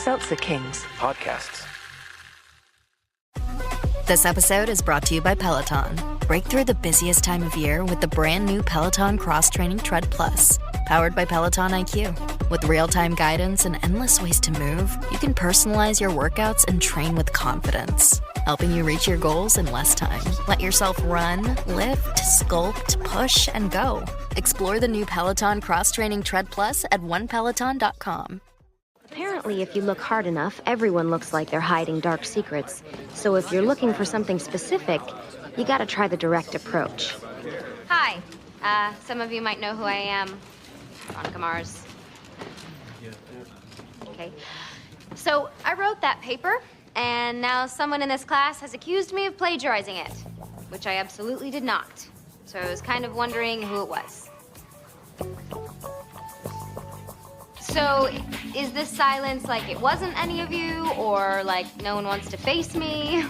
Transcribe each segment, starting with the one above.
Seltzer Kings. Podcasts. This episode is brought to you by Peloton. Break through the busiest time of year with the brand new Peloton Cross Training Tread Plus. Powered by Peloton IQ. With real-time guidance and endless ways to move, you can personalize your workouts and train with confidence, helping you reach your goals in less time. Let yourself run, lift, sculpt, push, and go. Explore the new Peloton Cross Training Tread Plus at onepeloton.com. Apparently, if you look hard enough, everyone looks like they're hiding dark secrets. So if you're looking for something specific, you gotta try the direct approach. Hi. Some of you might know who I am. Veronica Mars. Okay. So I wrote that paper, and now someone in this class has accused me of plagiarizing it, which I absolutely did not. So I was kind of wondering who it was. So, is this silence like it wasn't any of you, or like no one wants to face me?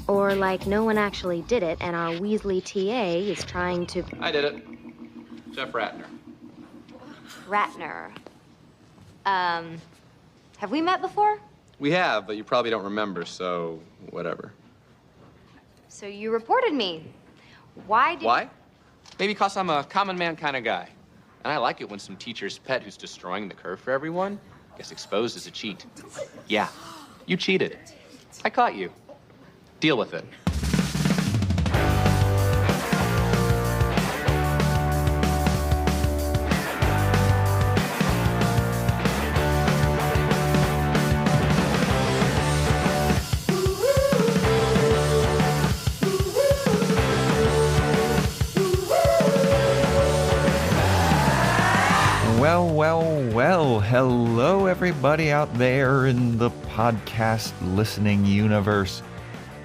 Or like no one actually did it, and our Weasley TA is trying to... I did it. Jeff Ratner. Ratner. Have we met before? We have, but you probably don't remember, so whatever. So you reported me. Why? Maybe because I'm a common man kind of guy. And I like it when some teacher's pet who's destroying the curve for everyone gets exposed as a cheat. Yeah, you cheated. I caught you. Deal with it. Well, hello everybody out there in the podcast listening universe.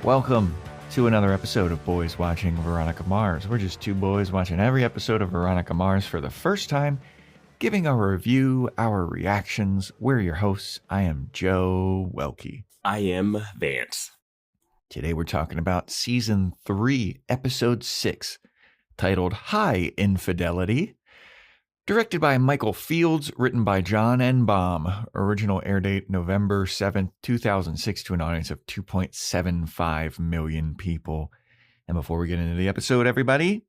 Welcome to another episode of Boys Watching Veronica Mars. We're just two boys watching every episode of Veronica Mars for the first time, giving our review, our reactions. We're your hosts. I am Joe Welke. I am Vance. Today we're talking about Season 3, Episode 6, titled Hi, Infidelity. Directed by Michael Fields, written by John N. Baum. Original air date November 7th, 2006 to an audience of 2.75 million people. And before we get into the episode, everybody,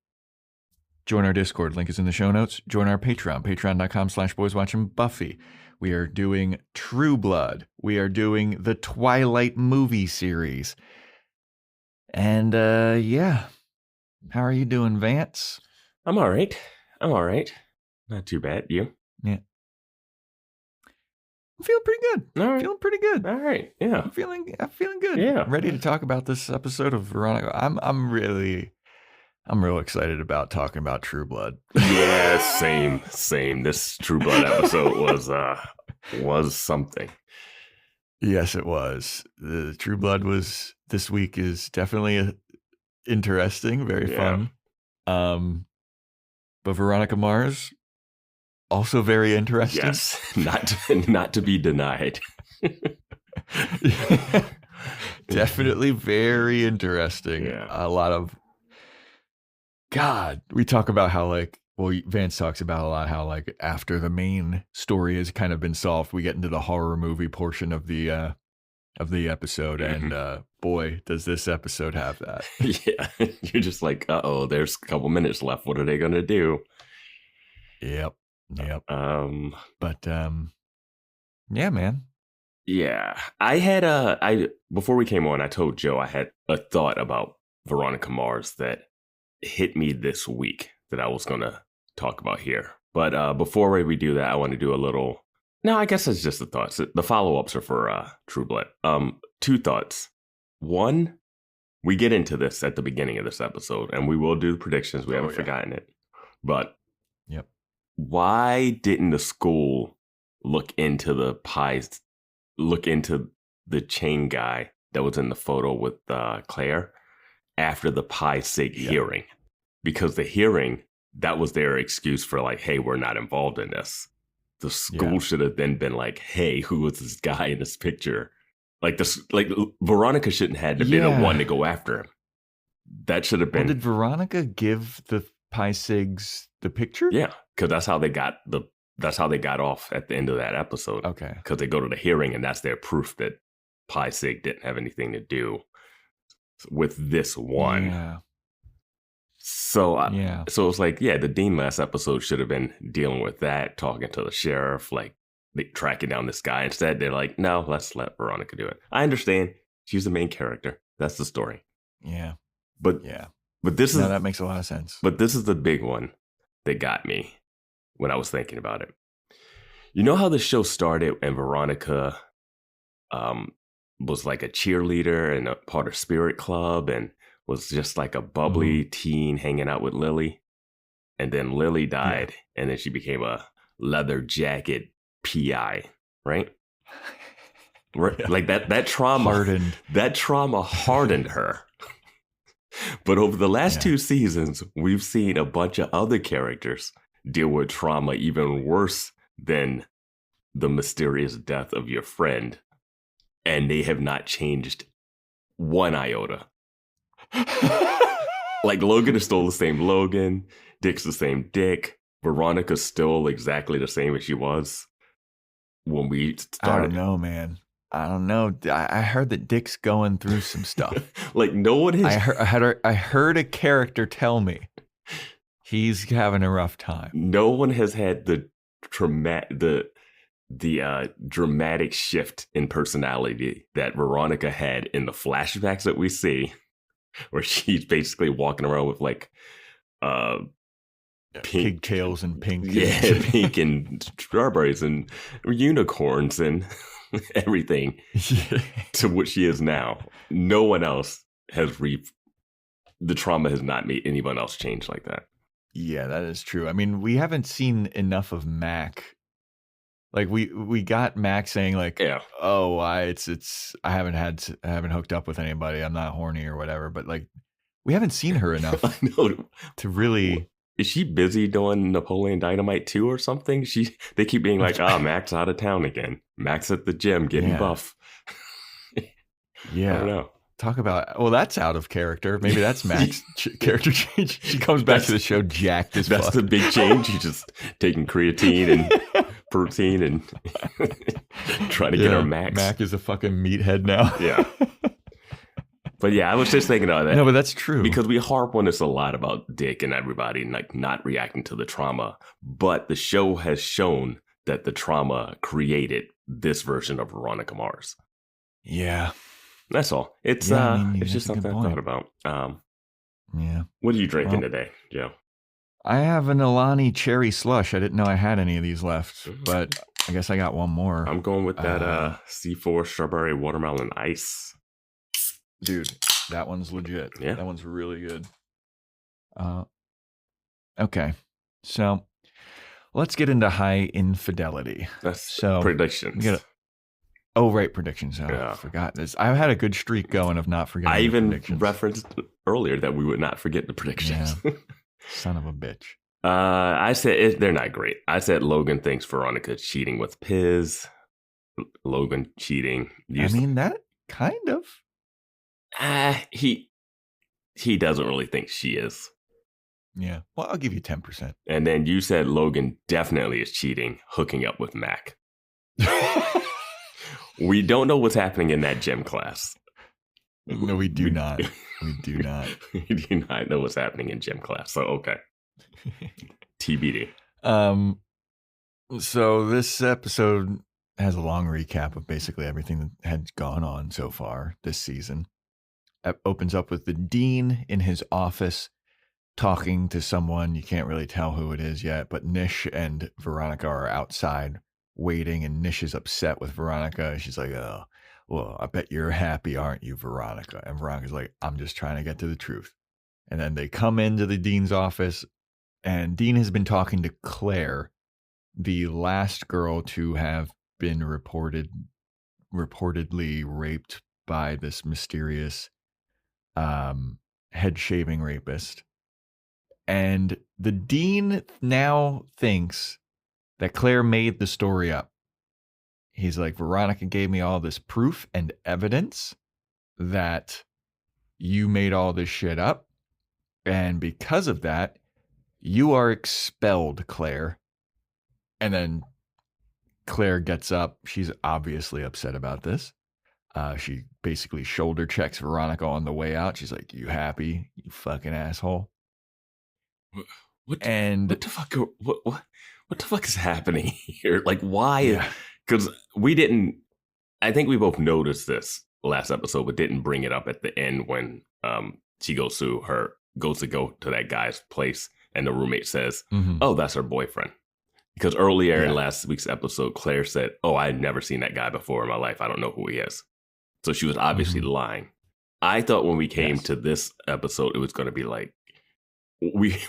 join our Discord. Link is in the show notes. Join our Patreon, patreon.com/boyswatchingbuffy. We are doing True Blood. We are doing the Twilight movie series. And, yeah. How are you doing, Vance? I'm all right. Not too bad. You? Yeah. I'm feeling pretty good. All right. Feeling pretty good. All right. Yeah. I'm feeling good. Yeah. Ready to talk about this episode of Veronica. I'm real excited about talking about True Blood. Yeah, same. This True Blood episode was something. Yes, it was. The True Blood this week is definitely interesting, very fun. But Veronica Mars, also very interesting. Yes, not to be denied. Definitely very interesting. Yeah. A lot of we talk about how Vance talks about a lot how after the main story has kind of been solved, we get into the horror movie portion of the episode, Mm-hmm. and boy, does this episode have that. Yeah, you're just like, uh-oh, there's a couple minutes left. What are they gonna do? Yep. But yeah, man. Yeah, I had before we came on, I told Joe I had a thought about Veronica Mars that hit me this week that I was gonna talk about here. But before we do that, I want to do a little. No, I guess it's just the thoughts. The follow-ups are for True Blood. Two thoughts. One, we get into this at the beginning of this episode, and we will do predictions. We haven't forgotten it. But yep. Why didn't the school look into the chain guy that was in the photo with Claire after the Pi Sig hearing? Because the hearing, that was their excuse for hey, we're not involved in this. The school should have then been like, hey, who was this guy in this picture? Veronica shouldn't have had to be the one to go after him. That should have been. Well, did Veronica give the Pi Sigs the picture? Yeah, because that's how they got that's how they got off at the end of that episode. Okay. Because they go to the hearing, and that's their proof that Pi Sig didn't have anything to do with this one. Yeah. So, Yeah. So it's like, yeah, the Dean last episode should have been dealing with that, talking to the sheriff, like tracking down this guy. Instead, they're like, no, let's let Veronica do it. I understand. She's the main character. That's the story. Yeah. But this is that makes a lot of sense. But this is the big one that got me when I was thinking about it. You know how the show started and Veronica was like a cheerleader and a part of Spirit Club and was just like a bubbly teen hanging out with Lily. And then Lily died, and then she became a leather jacket PI, right? Yeah. Like that trauma hardened. That trauma hardened her. But over the last 2 seasons, we've seen a bunch of other characters deal with trauma even worse than the mysterious death of your friend. And they have not changed one iota. Like Logan is still the same Logan. Dick's the same Dick. Veronica's still exactly the same as she was when we started. I don't know, man. I don't know. I heard that Dick's going through some stuff. Like no one has. I heard a character tell me he's having a rough time. No one has had the dramatic shift in personality that Veronica had in the flashbacks that we see, where she's basically walking around with like pigtails and pink. Yeah, pink and strawberries and unicorns and everything to what she is now. No one else has the trauma has not made anyone else change like that. Yeah, that is true. I mean, we haven't seen enough of Mac. Like we got Mac saying like, "Oh, I haven't hooked up with anybody. I'm not horny or whatever." But like, we haven't seen her enough I know. to really. Is she busy doing Napoleon Dynamite 2 or something? They keep being like, Mac's out of town again. Mac's at the gym getting buff. Yeah. I don't know. Talk about, well, that's out of character. Maybe that's Mac's character change. She comes back to the show jacked as fuck. That's the big change. She's just taking creatine and protein and trying to get her Max. Mac is a fucking meathead now. Yeah. But yeah, I was just thinking about that. No, but that's true. Because we harp on this a lot about Dick and everybody and like not reacting to the trauma. But the show has shown that the trauma created this version of Veronica Mars. Yeah. That's all. It's it's just something I thought about. Yeah. What are you drinking today, Joe? I have an Alani cherry slush. I didn't know I had any of these left, but I guess I got one more. I'm going with that C4 strawberry watermelon ice. Dude, that one's legit. Yeah. That one's really good. Okay. So let's get into high infidelity. That's predictions. Predictions. I forgot this. I've had a good streak going of not forgetting. I even predictions. referenced earlier that we would not forget the predictions. Yeah. Son of a bitch. I said they're not great. I said Logan thinks Veronica's cheating with Piz. Logan cheating. I mean, that kind of. He doesn't really think she is. Yeah. Well, I'll give you 10%. And then you said Logan definitely is cheating, hooking up with Mac. We don't know what's happening in that gym class. No, we do not. We do not. We do not know what's happening in gym class. So, okay. TBD. So this episode has a long recap of basically everything that had gone on so far this season. It opens up with the dean in his office talking to someone. You can't really tell who it is yet, but Nish and Veronica are outside waiting, and Nish is upset with Veronica. She's like, "Oh, well, I bet you're happy, aren't you, Veronica?" And Veronica's like, "I'm just trying to get to the truth." And then they come into the dean's office, and Dean has been talking to Claire, the last girl to have been reportedly raped by this mysterious head shaving rapist. And the dean now thinks that Claire made the story up. He's like, Veronica gave me all this proof and evidence that you made all this shit up. And because of that, you are expelled, Claire. And then Claire gets up. She's obviously upset about this. She basically shoulder checks Veronica on the way out. She's like, "You happy, you fucking asshole?" What the fuck? What the fuck is happening here? Like, why? Yeah. Because we didn't. I think we both noticed this last episode, but didn't bring it up at the end when she goes to go to that guy's place, and the roommate says, "Oh, that's her boyfriend." Because earlier in last week's episode, Claire said, "Oh, I'd never seen that guy before in my life. I don't know who he is." So she was obviously lying. I thought when we came to this episode, it was going to be like,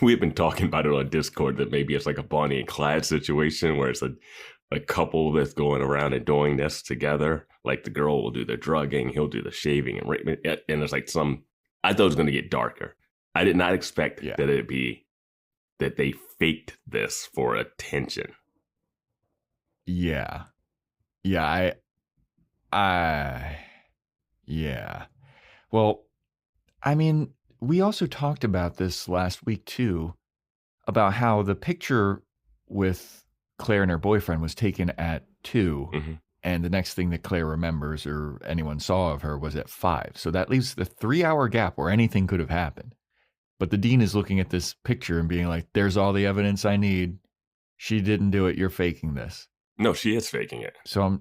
we've been talking about it on Discord that maybe it's like a Bonnie and Clyde situation where it's a couple that's going around and doing this together. Like the girl will do the drugging, he'll do the shaving and rape. And it's like I thought it was going to get darker. I did not expect that it'd be that they faked this for attention. Yeah. Well, I mean, we also talked about this last week too, about how the picture with Claire and her boyfriend was taken at 2, and the next thing that Claire remembers or anyone saw of her was at 5. So that leaves the 3-hour gap where anything could have happened. But the dean is looking at this picture and being like, "There's all the evidence I need. She didn't do it. You're faking this." No, she is faking it. So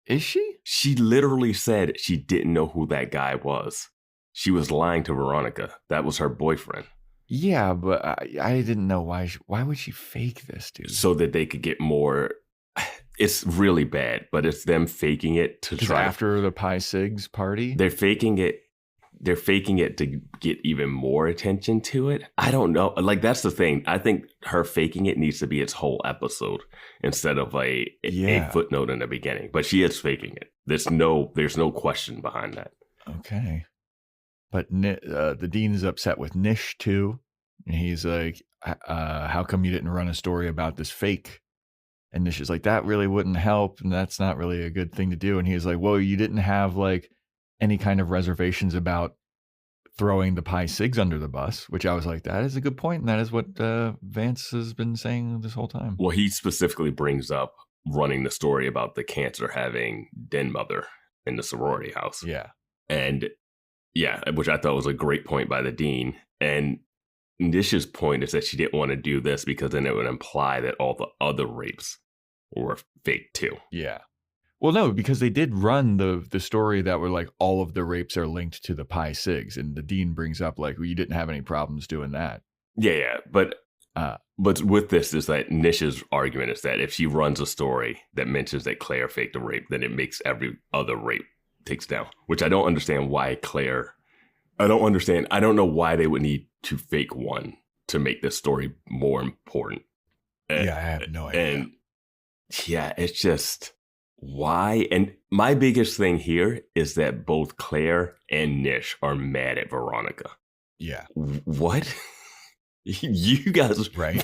is she? She literally said she didn't know who that guy was. She was lying to Veronica. That was her boyfriend. Yeah, but I didn't know why. Why would she fake this, dude? So that they could get more. It's really bad, but it's them faking it to try. After the Pi Sigs party, they're faking it. They're faking it to get even more attention to it. I don't know. Like, that's the thing. I think her faking it needs to be its whole episode instead of a footnote in the beginning. But she is faking it. There's no question behind that. Okay. But the dean is upset with Nish too. And he's like, "How come you didn't run a story about this fake?" And Nish is like, "That really wouldn't help. And that's not really a good thing to do." And he's like, "Well, you didn't have like any kind of reservations about throwing the Pi Sigs under the bus," which I was like, that is a good point. And that is what Vance has been saying this whole time. Well, he specifically brings up running the story about the cancer having den mother in the sorority house. Yeah. And which I thought was a great point by the dean. And Nish's point is that she didn't want to do this because then it would imply that all the other rapes were fake too. Yeah. Well, no, because they did run the story that were like all of the rapes are linked to the Pi Sigs, and the dean brings up like, well, you didn't have any problems doing that. Yeah, but with this is that Nish's argument is that if she runs a story that mentions that Claire faked a rape, then it makes every other rape takes down. Which I don't understand why Claire. I don't know why they would need to fake one to make this story more important. I have no idea. And it's just. Why? And my biggest thing here is that both Claire and Nish are mad at Veronica. Yeah. What? You guys, right?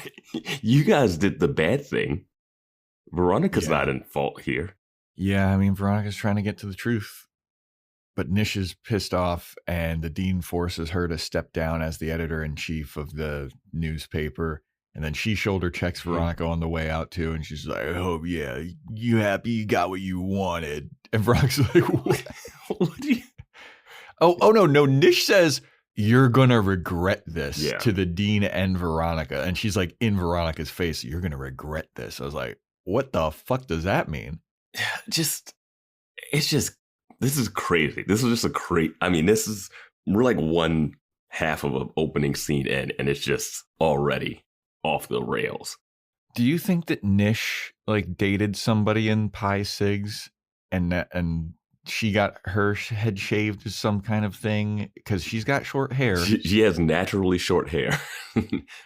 You guys did the bad thing. Veronica's not in fault here. Yeah, I mean, Veronica's trying to get to the truth. But Nish is pissed off, and the dean forces her to step down as the editor-in-chief of the newspaper. And then she shoulder checks Veronica on the way out too, and she's like, "Oh yeah, you happy? You got what you wanted." And Veronica's like, "What do you?" Oh no! Nish says, "You're gonna regret this" to the dean and Veronica, and she's like in Veronica's face, "You're gonna regret this." I was like, "What the fuck does that mean?" This is crazy. This is just I mean, we're like one half of an opening scene in, and it's just already off the rails. Do you think that Nish like dated somebody in Pi Sigs and she got her head shaved or some kind of thing because she's got short hair? She has naturally short hair.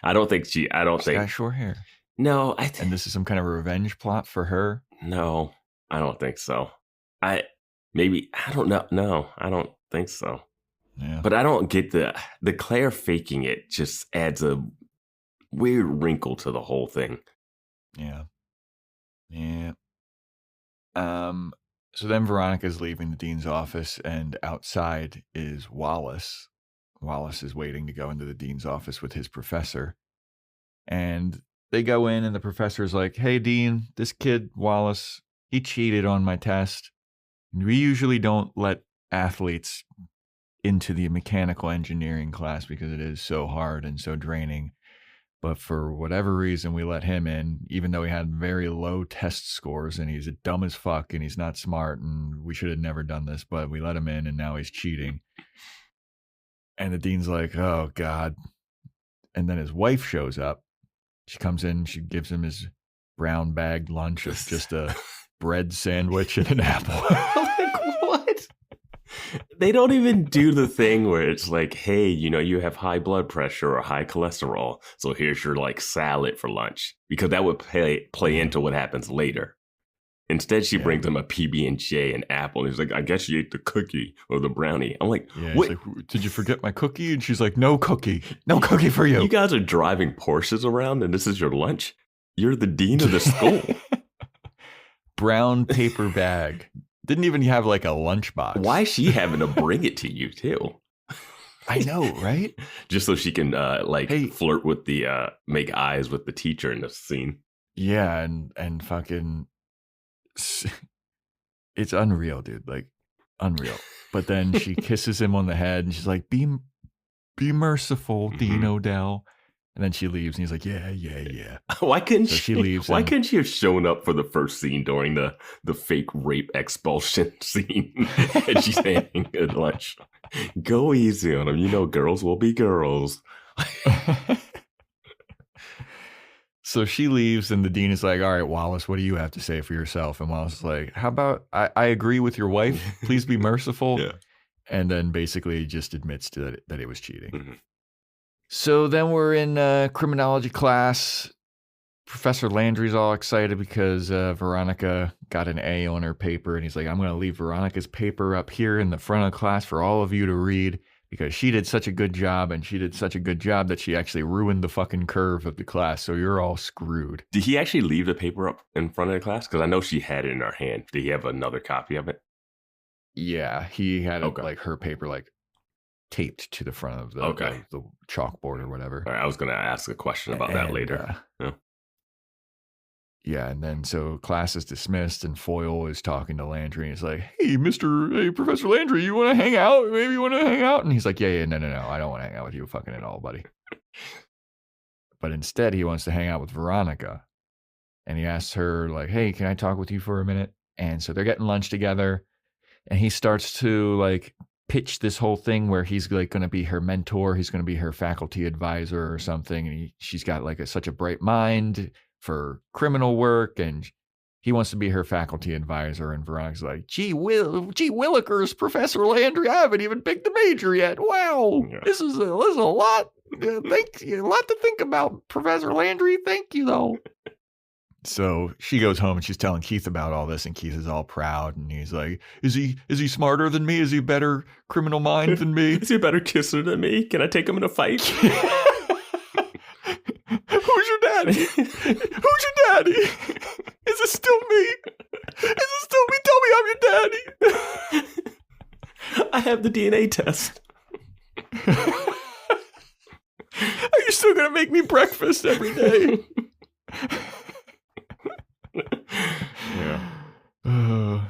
I don't think she's got short hair. No, and this is some kind of revenge plot for her. No, I don't think so. I don't know. No, I don't think so. Yeah. But I don't get the Claire faking it just adds a weird wrinkle to the whole thing. Yeah. So then Veronica's leaving the dean's office, and outside is Wallace. Wallace is waiting to go into the dean's office with his professor. And they go in and the professor's like, hey, Dean, this kid, Wallace, he cheated on my test. We usually don't let athletes into the mechanical engineering class because it is so hard and so draining. But for whatever reason, we let him in, even though he had very low test scores and he's dumb as fuck and he's not smart and we should have never done this, but we let him in and now he's cheating. And the dean's like, oh, God. And then his wife shows up. She comes in, she gives him his brown bagged lunch of just a bread sandwich and an apple. Like, what? They don't even do the thing where it's like, hey, you have high blood pressure or high cholesterol, so here's your like salad for lunch, because that would play into what happens later. Instead, she brings him a PB&J and apple, and he's like, I guess you ate the cookie or the brownie. I'm like, what? Like, did you forget my cookie? And she's like, no cookie for you. You guys are driving Porsches around, and this is your lunch? You're the dean of the school. Brown paper bag. Didn't even have like a lunchbox. Why is she having to bring it to you too? I know, right? Just so she can flirt with make eyes with the teacher in the scene. Yeah, and fucking, it's unreal, dude. Like, unreal. But then she kisses him on the head and she's like, be merciful, Dean Odell. And then she leaves, and he's like, yeah. Why couldn't she leaves? Why couldn't she have shown up for the first scene during the fake rape expulsion scene? And she's saying at lunch, go easy on him. Girls will be girls. So she leaves, and the dean is like, all right, Wallace, what do you have to say for yourself? And Wallace is like, how about I agree with your wife. Please be merciful. Yeah. And then basically just admits to that it was cheating. Mm-hmm. So then we're in criminology class. Professor Landry's all excited because Veronica got an A on her paper. And he's like, I'm going to leave Veronica's paper up here in the front of the class for all of you to read because she did such a good job. And she did such a good job that she actually ruined the fucking curve of the class. So you're all screwed. Did he actually leave the paper up in front of the class? Because I know she had it in her hand. Did he have another copy of it? Yeah, he had like her paper taped to the front of the chalkboard or whatever. All right, I was going to ask a question about that later. Yeah, and then so class is dismissed, and Foyle is talking to Landry, and he's like, hey, Professor Landry, you want to hang out? Maybe you want to hang out? And he's like, yeah, no, I don't want to hang out with you fucking at all, buddy. But instead, he wants to hang out with Veronica. And he asks her, like, hey, can I talk with you for a minute? And so they're getting lunch together, and he starts to, like, pitch this whole thing where he's like going to be her mentor. He's going to be her faculty advisor or something. And she's got like such a bright mind for criminal work. And he wants to be her faculty advisor. And Veronica's like, gee willikers, Professor Landry, I haven't even picked the major yet. Wow. Yeah. This is a lot. Thank you. A lot to think about, Professor Landry. Thank you though. So she goes home and she's telling Keith about all this, and Keith is all proud, and he's like, is he smarter than me? Is he a better criminal mind than me? Is he a better kisser than me? Can I take him in a fight? Who's your daddy? Who's your daddy? Is it still me? Tell me I'm your daddy. I have the DNA test. Are you still going to make me breakfast every day? Yeah.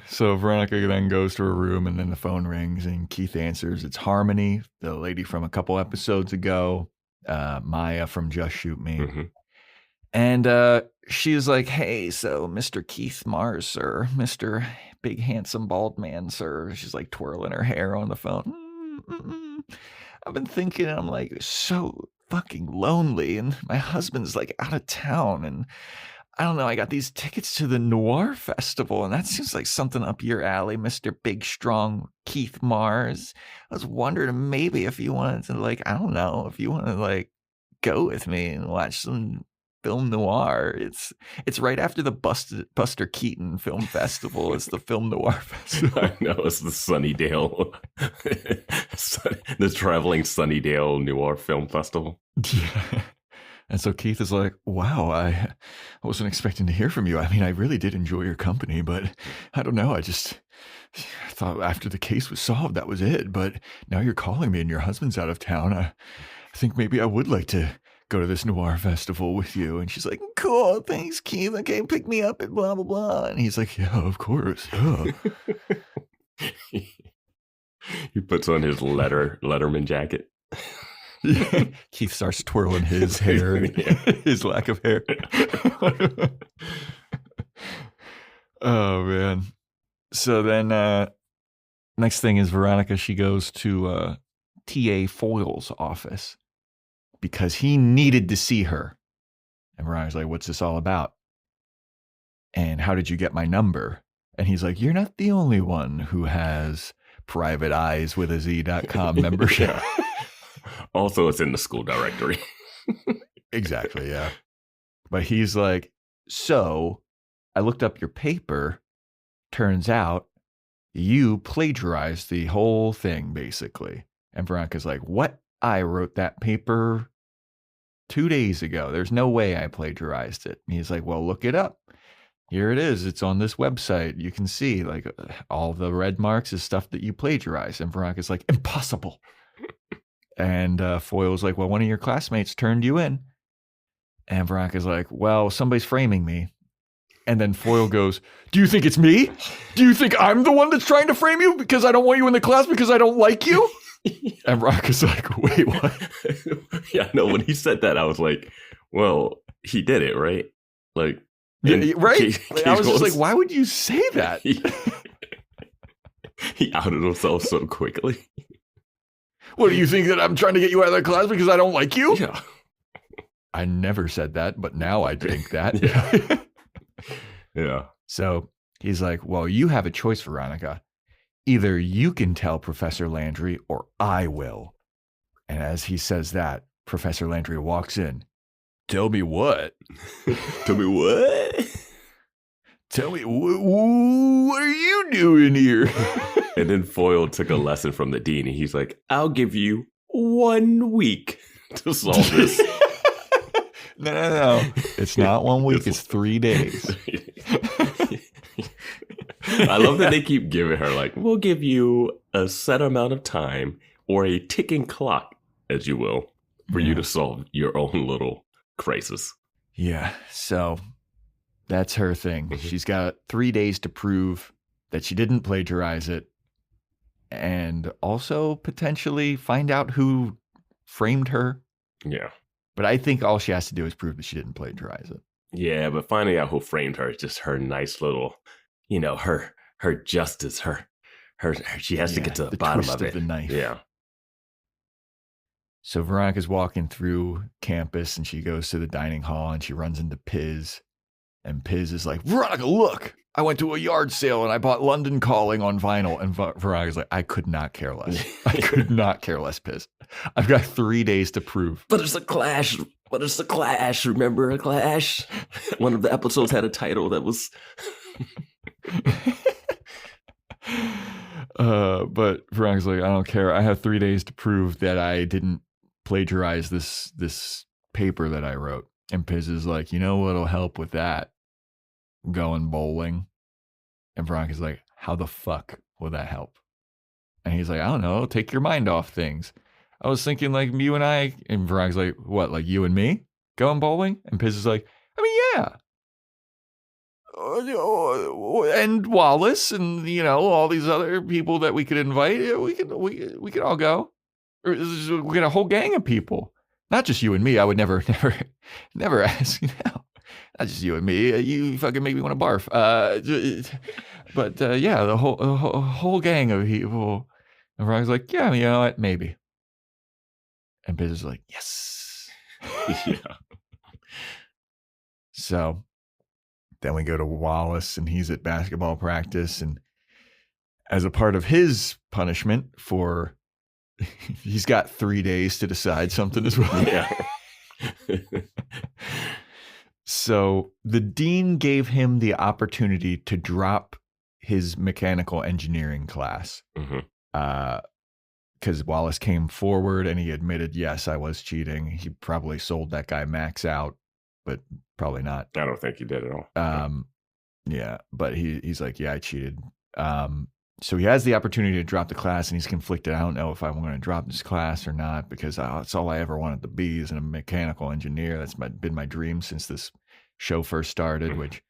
So Veronica then goes to her room, and then the phone rings, and Keith answers. It's Harmony, the lady from a couple episodes ago, Maya from Just Shoot Me. Mm-hmm. And she's like, hey, so Mr. Keith Mars, sir, Mr. Big Handsome Bald Man, sir. She's like twirling her hair on the phone. I've been thinking, I'm like so fucking lonely, and my husband's like out of town, and I don't know, I got these tickets to the Noir Festival, and that seems like something up your alley, Mr. Big Strong Keith Mars. I was wondering maybe if you wanted to, like, I don't know, if you want to, like, go with me and watch some film noir. It's right after the Buster Keaton Film Festival. It's the Film Noir Festival. I know, it's the Sunnydale, the traveling Sunnydale Noir Film Festival. Yeah. And so Keith is like, wow, I wasn't expecting to hear from you. I mean, I really did enjoy your company, but I don't know. I thought after the case was solved, that was it. But now you're calling me and your husband's out of town. I think maybe I would like to go to this noir festival with you. And she's like, cool, thanks, Keith. Okay, pick me up at blah, blah, blah. And he's like, yeah, of course. Yeah. He puts on his Letterman jacket. Keith starts twirling his hair, his lack of hair. Oh, man. So then next thing is Veronica, she goes to T.A. Foyle's office because he needed to see her. And Veronica's like, what's this all about? And how did you get my number? And he's like, you're not the only one who has private eyes with a Z.com membership. Also, it's in the school directory. Exactly, yeah. But he's like, so I looked up your paper. Turns out you plagiarized the whole thing, basically. And Veronica's like, what? I wrote that paper 2 days ago. There's no way I plagiarized it. And he's like, well, look it up. Here it is. It's on this website. You can see like all the red marks is stuff that you plagiarized. And Veronica's like, impossible. And Foyle's like, well, one of your classmates turned you in. And Veronica's like, well, somebody's framing me. And then Foyle goes, do you think it's me? Do you think I'm the one that's trying to frame you because I don't want you in the class because I don't like you? And Veronica's like, wait, what? Yeah, no, when he said that, I was like, well, he did it, right? Like, yeah, right? I was just like, why would you say that? He outed himself so quickly. What, do you think that I'm trying to get you out of the class because I don't like you? Yeah. I never said that, but now I think that. Yeah. Yeah. So he's like, well, you have a choice, Veronica. Either you can tell Professor Landry or I will. And as he says that, Professor Landry walks in. Tell me what? Tell me what? Tell me, what are you doing here? And then Foyle took a lesson from the dean, and he's like, I'll give you 1 week to solve this. No. It's not 1 week. It's 3 days. I love that they keep giving her, like, we'll give you a set amount of time or a ticking clock, as you will, for you to solve your own little crisis. Yeah. So that's her thing. Mm-hmm. She's got 3 days to prove that she didn't plagiarize it and also potentially find out who framed her. Yeah. But I think all she has to do is prove that she didn't plagiarize it. Yeah, but finding out who framed her is just her nice little, her justice, her she has to get to the bottom of it. The knife. Yeah. So Veronica's walking through campus and she goes to the dining hall and she runs into Piz. And Piz is like, Veronica, look, I went to a yard sale and I bought London Calling on vinyl. And Veronica's like, I could not care less. I could not care less, Piz. I've got 3 days to prove. But it's a clash. Remember a clash? One of the episodes had a title that was... But Veronica's like, I don't care. I have 3 days to prove that I didn't plagiarize this paper that I wrote. And Piz is like, you know what'll help with that? Going bowling. And Veronica's like, how the fuck will that help? And he's like, I don't know. Take your mind off things. I was thinking like you and I. And Veronica's like, what? Like you and me going bowling? And Piz is like, I mean, yeah. And Wallace and all these other people that we could invite. We could all go. We got a whole gang of people. Not just you and me. I would never ask. Not just you and me. You fucking make me want to barf. But yeah, the whole gang of people. And Ron's like, yeah, you know what? Maybe. And Biz is like, yes. Yeah. So then we go to Wallace and he's at basketball practice. And as a part of his punishment for, he's got 3 days to decide something as well. Yeah. So the dean gave him the opportunity to drop his mechanical engineering class. Because Wallace came forward and he admitted, yes, I was cheating. He probably sold that guy Max out, but probably not. I don't think he did at all. Yeah, but he's like, yeah, I cheated. So he has the opportunity to drop the class, and he's conflicted. I don't know if I want to drop this class or not, because that's all I ever wanted to be is a mechanical engineer. That's been my dream since this show first started, which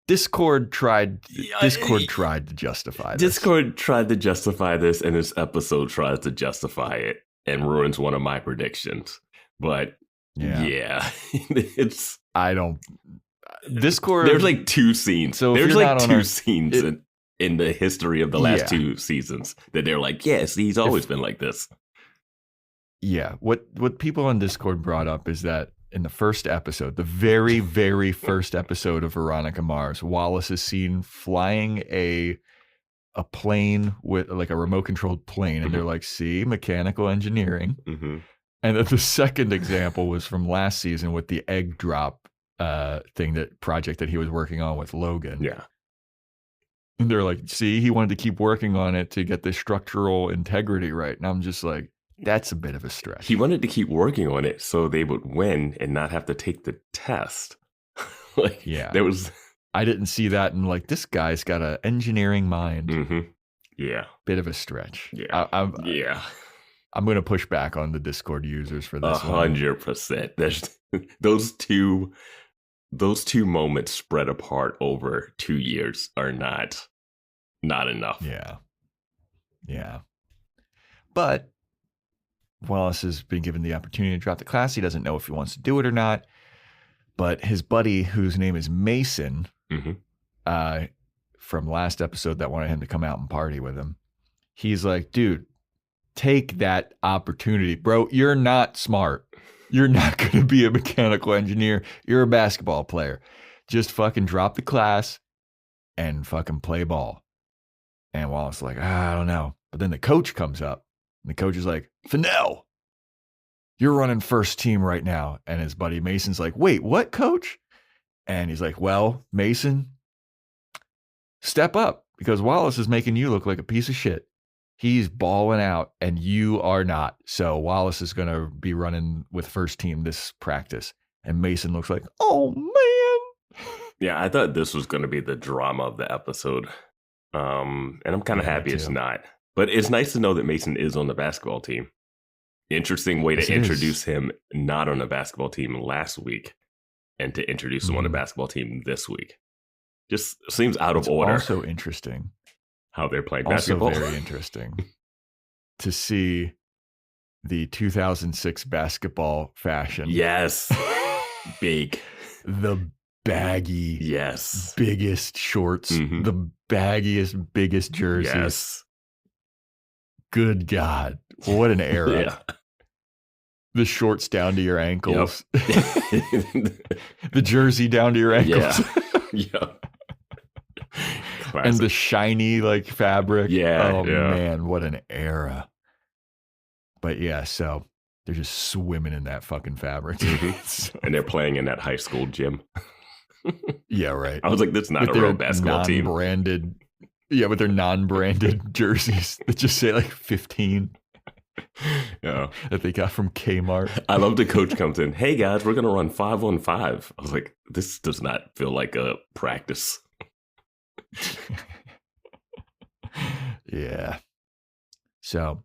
Discord tried to justify this. Discord tried to justify this, and this episode tries to justify it and ruins one of my predictions. But yeah. It's... I don't... Discord... There's like 2 scenes. So there's like 2 scenes in the history of the last 2 seasons that they're like, yes, he's always been like this. Yeah. What people on Discord brought up is that in the first episode, the very, very first episode of Veronica Mars, Wallace is seen flying a plane with like a remote controlled plane. And they're like, see, mechanical engineering. Mm-hmm. And then the second example was from last season with the egg drop project that he was working on with Logan. Yeah. And they're like, see, he wanted to keep working on it to get the structural integrity right. And I'm just like, that's a bit of a stretch. He wanted to keep working on it so they would win and not have to take the test. There was... I didn't see that, and like, this guy's got an engineering mind. Mm-hmm. Yeah. Bit of a stretch. Yeah. I'm going to push back on the Discord users for this 100%. There's those two moments spread apart over 2 years are not enough. Yeah. But Wallace has been given the opportunity to drop the class. He doesn't know if he wants to do it or not. But his buddy, whose name is Mason, from last episode that wanted him to come out and party with him, he's like, dude, take that opportunity. Bro, you're not smart. You're not going to be a mechanical engineer. You're a basketball player. Just fucking drop the class and fucking play ball. And Wallace is like, I don't know. But then the coach comes up. And the coach is like, Fennell, you're running first team right now. And his buddy Mason's like, wait, what, coach? And he's like, well, Mason, step up, because Wallace is making you look like a piece of shit. He's balling out and you are not. So Wallace is going to be running with first team this practice. And Mason looks like, oh, man. Yeah, I thought this was going to be the drama of the episode. And I'm kind of happy it's not. But it's nice to know that Mason is on the basketball team. Interesting way to introduce him not on the basketball team last week and to introduce him on the basketball team this week. Just seems out of order. Also interesting how they're playing basketball. Also very interesting to see the 2006 basketball fashion. Yes. Big. The baggy. Yes. Biggest shorts. Mm-hmm. The baggiest, biggest jerseys. Yes. Good God. What an era. Yeah. The shorts down to your ankles. Yep. The jersey down to your ankles. Yeah. And the shiny like fabric. Yeah. Oh man, what an era. But yeah, so they're just swimming in that fucking fabric. So and they're playing in that high school gym. Yeah, right. I was like, that's not a real basketball team. Non-branded. Yeah, with their non-branded jerseys that just say like 15. Yeah. That they got from Kmart. I love the coach comes in. Hey guys, we're gonna run 5-on-5. I was like, this does not feel like a practice. Yeah. So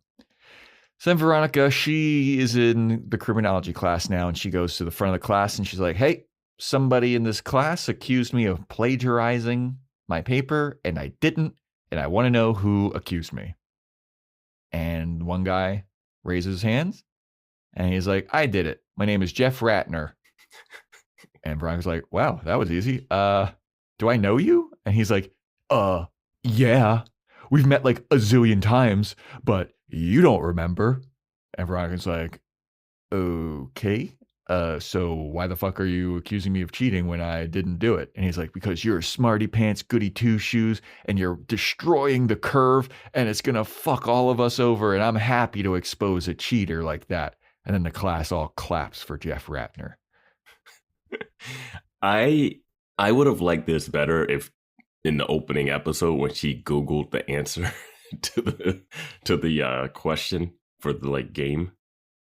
then Veronica, she is in the criminology class now, and she goes to the front of the class and she's like, hey, somebody in this class accused me of plagiarizing my paper, and I didn't, and I want to know who accused me. And one guy raises his hands, and he's like, I did it. My name is Jeff Ratner. And Veronica's like, wow, that was easy. Do I know you? And he's like, yeah. We've met like a zillion times, but you don't remember. And Veronica's like, okay. So why the fuck are you accusing me of cheating when I didn't do it? And he's like, because you're a smarty pants goody two shoes and you're destroying the curve and it's going to fuck all of us over. And I'm happy to expose a cheater like that. And then the class all claps for Jeff Ratner. I would have liked this better if in the opening episode when she Googled the answer to the question for the like game,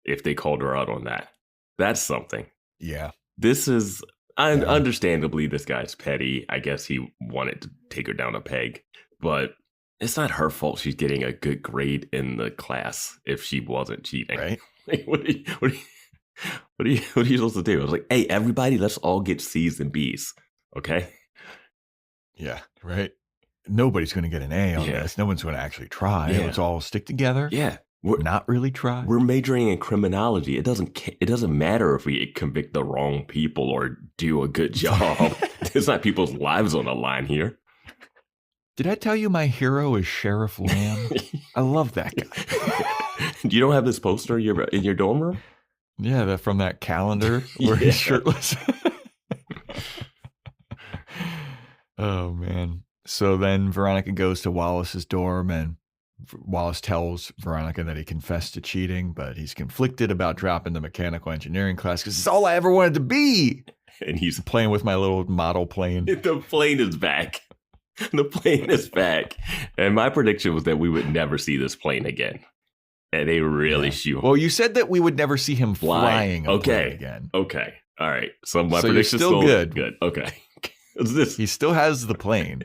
if they called her out on that. That's something. Yeah. This is, understandably, this guy's petty. I guess he wanted to take her down a peg. But it's not her fault she's getting a good grade in the class if she wasn't cheating. Right. Like, what are you supposed to do? I was like, hey, everybody, let's all get C's and B's. Okay. Yeah. Right. Nobody's going to get an A on this. No one's going to actually try. Yeah. Let's all stick together. Yeah. We're not really try. We're majoring in criminology. It doesn't matter if we convict the wrong people or do a good job. It's not people's lives on the line here. Did I tell you my hero is Sheriff Lamb? I love that guy. You don't have this poster in your dorm room? Yeah, from that calendar where he's shirtless. Oh, man. So then Veronica goes to Wallace's dorm, and Wallace tells Veronica that he confessed to cheating, but he's conflicted about dropping the mechanical engineering class because it's all I ever wanted to be. And he's playing with my little model plane. The plane is back. The plane is back. And my prediction was that we would never see this plane again. And they really shoot. Well, you said that we would never see him flying again. Okay. All right. So my so prediction's still good. Good. Okay. He still has the plane.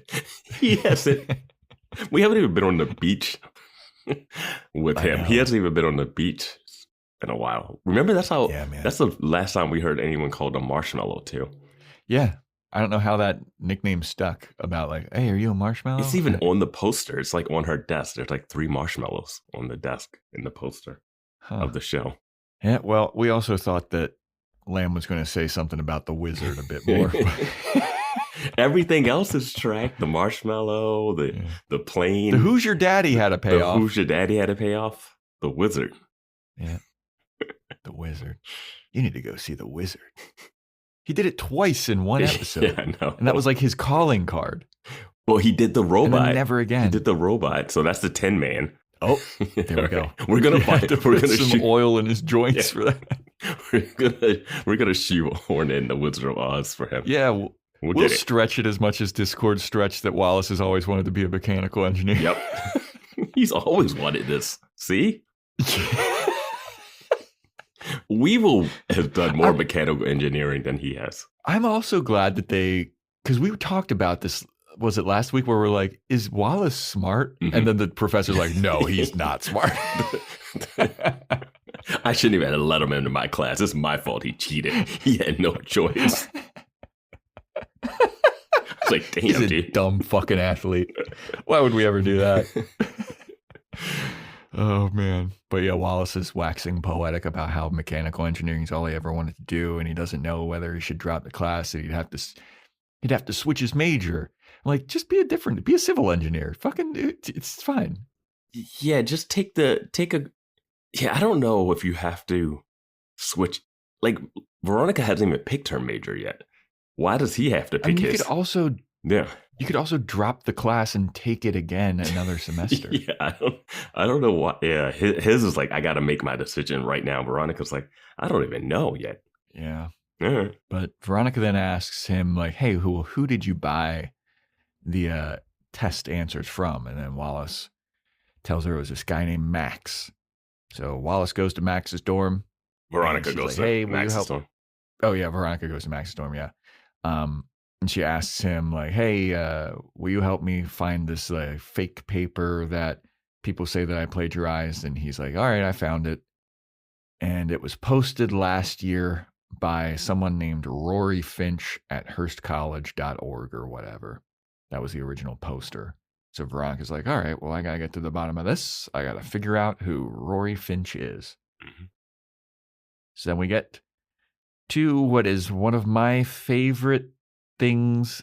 He hasn't. We haven't even been on the beach with him. He hasn't even been on the beach in a while. Remember, that's the last time we heard anyone called a marshmallow too. Yeah. I don't know how that nickname stuck about like, hey, are you a marshmallow? It's even on the poster. It's like on her desk. There's like 3 marshmallows on the desk in the poster of the show. Yeah, well, we also thought that Lamb was going to say something about the wizard a bit more. Everything else is tracked. The marshmallow, the plane. The Who's Your Daddy had to pay off. Who's Your Daddy had to pay off? The wizard. Yeah, the wizard. You need to go see the wizard. He did it twice in one episode. Yeah, I know. And that was like his calling card. Well, he did the robot. And then never again. He did the robot. So that's the Tin Man. Oh, there we go. We're gonna find. We're gonna some oil in his joints for that. We're gonna shoehorn in the Wizard of Oz for him. Yeah, we'll stretch it as much as Discord stretched that Wallace has always wanted to be a mechanical engineer. Yep, he's always wanted this. See. Weevil has done more mechanical engineering than he has. I'm also glad that because we talked about this, was it last week, where we're like, is Wallace smart? Mm-hmm. And then the professor's like, no, he's not smart. I shouldn't even have let him into my class. It's my fault he cheated. He had no choice. It's like, damn, he's a dude. Dumb fucking athlete. Why would we ever do that? Oh, man. But yeah, Wallace is waxing poetic about how mechanical engineering is all he ever wanted to do, and he doesn't know whether he should drop the class. And he'd have to switch his major. I'm like, just be a civil engineer. Fucking, it's fine. Yeah, just take a. Yeah, I don't know if you have to switch. Like, Veronica hasn't even picked her major yet. Why does he have to pick his? You could also drop the class and take it again another semester. Yeah, I don't know why. Yeah, his is like, I got to make my decision right now. Veronica's like, I don't even know yet. Yeah. Uh-huh. But Veronica then asks him like, hey, who did you buy the test answers from? And then Wallace tells her it was this guy named Max. So Wallace goes to Max's dorm. Veronica goes to Max's dorm. Oh yeah, Veronica goes to Max's dorm. Yeah. And she asks him like, hey, will you help me find this fake paper that people say that I plagiarized? And he's like, all right, I found it. And it was posted last year by someone named Rory Finch at hurstcollege.org or whatever. That was the original poster. So Veronica's like, all right, well, I got to get to the bottom of this. I got to figure out who Rory Finch is. Mm-hmm. So then we get to what is one of my favorite things.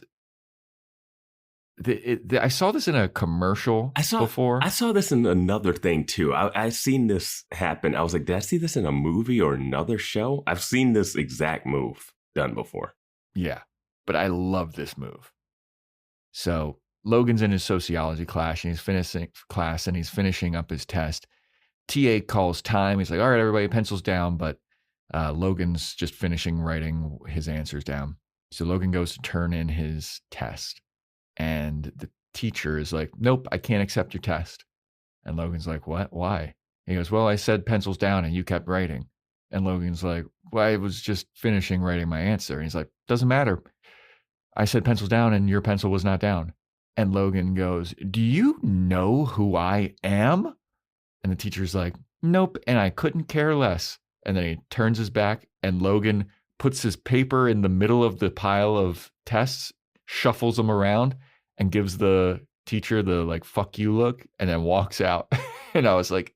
I saw this in a commercial before. I saw this in another thing too. I seen this happen. I was like, did I see this in a movie or another show? I've seen this exact move done before. Yeah, but I love this move. So Logan's in his sociology class and he's finishing up his test. TA calls time. He's like, all right, everybody, pencils down. But Logan's just finishing writing his answers down. So Logan goes to turn in his test. And the teacher is like, nope, I can't accept your test. And Logan's like, what? Why? He goes, well, I said pencils down and you kept writing. And Logan's like, well, I was just finishing writing my answer. And he's like, doesn't matter. I said pencils down and your pencil was not down. And Logan goes, do you know who I am? And the teacher's like, nope, and I couldn't care less. And then he turns his back, and Logan puts his paper in the middle of the pile of tests, shuffles them around, and gives the teacher the like, fuck you look, and then walks out. And I was like,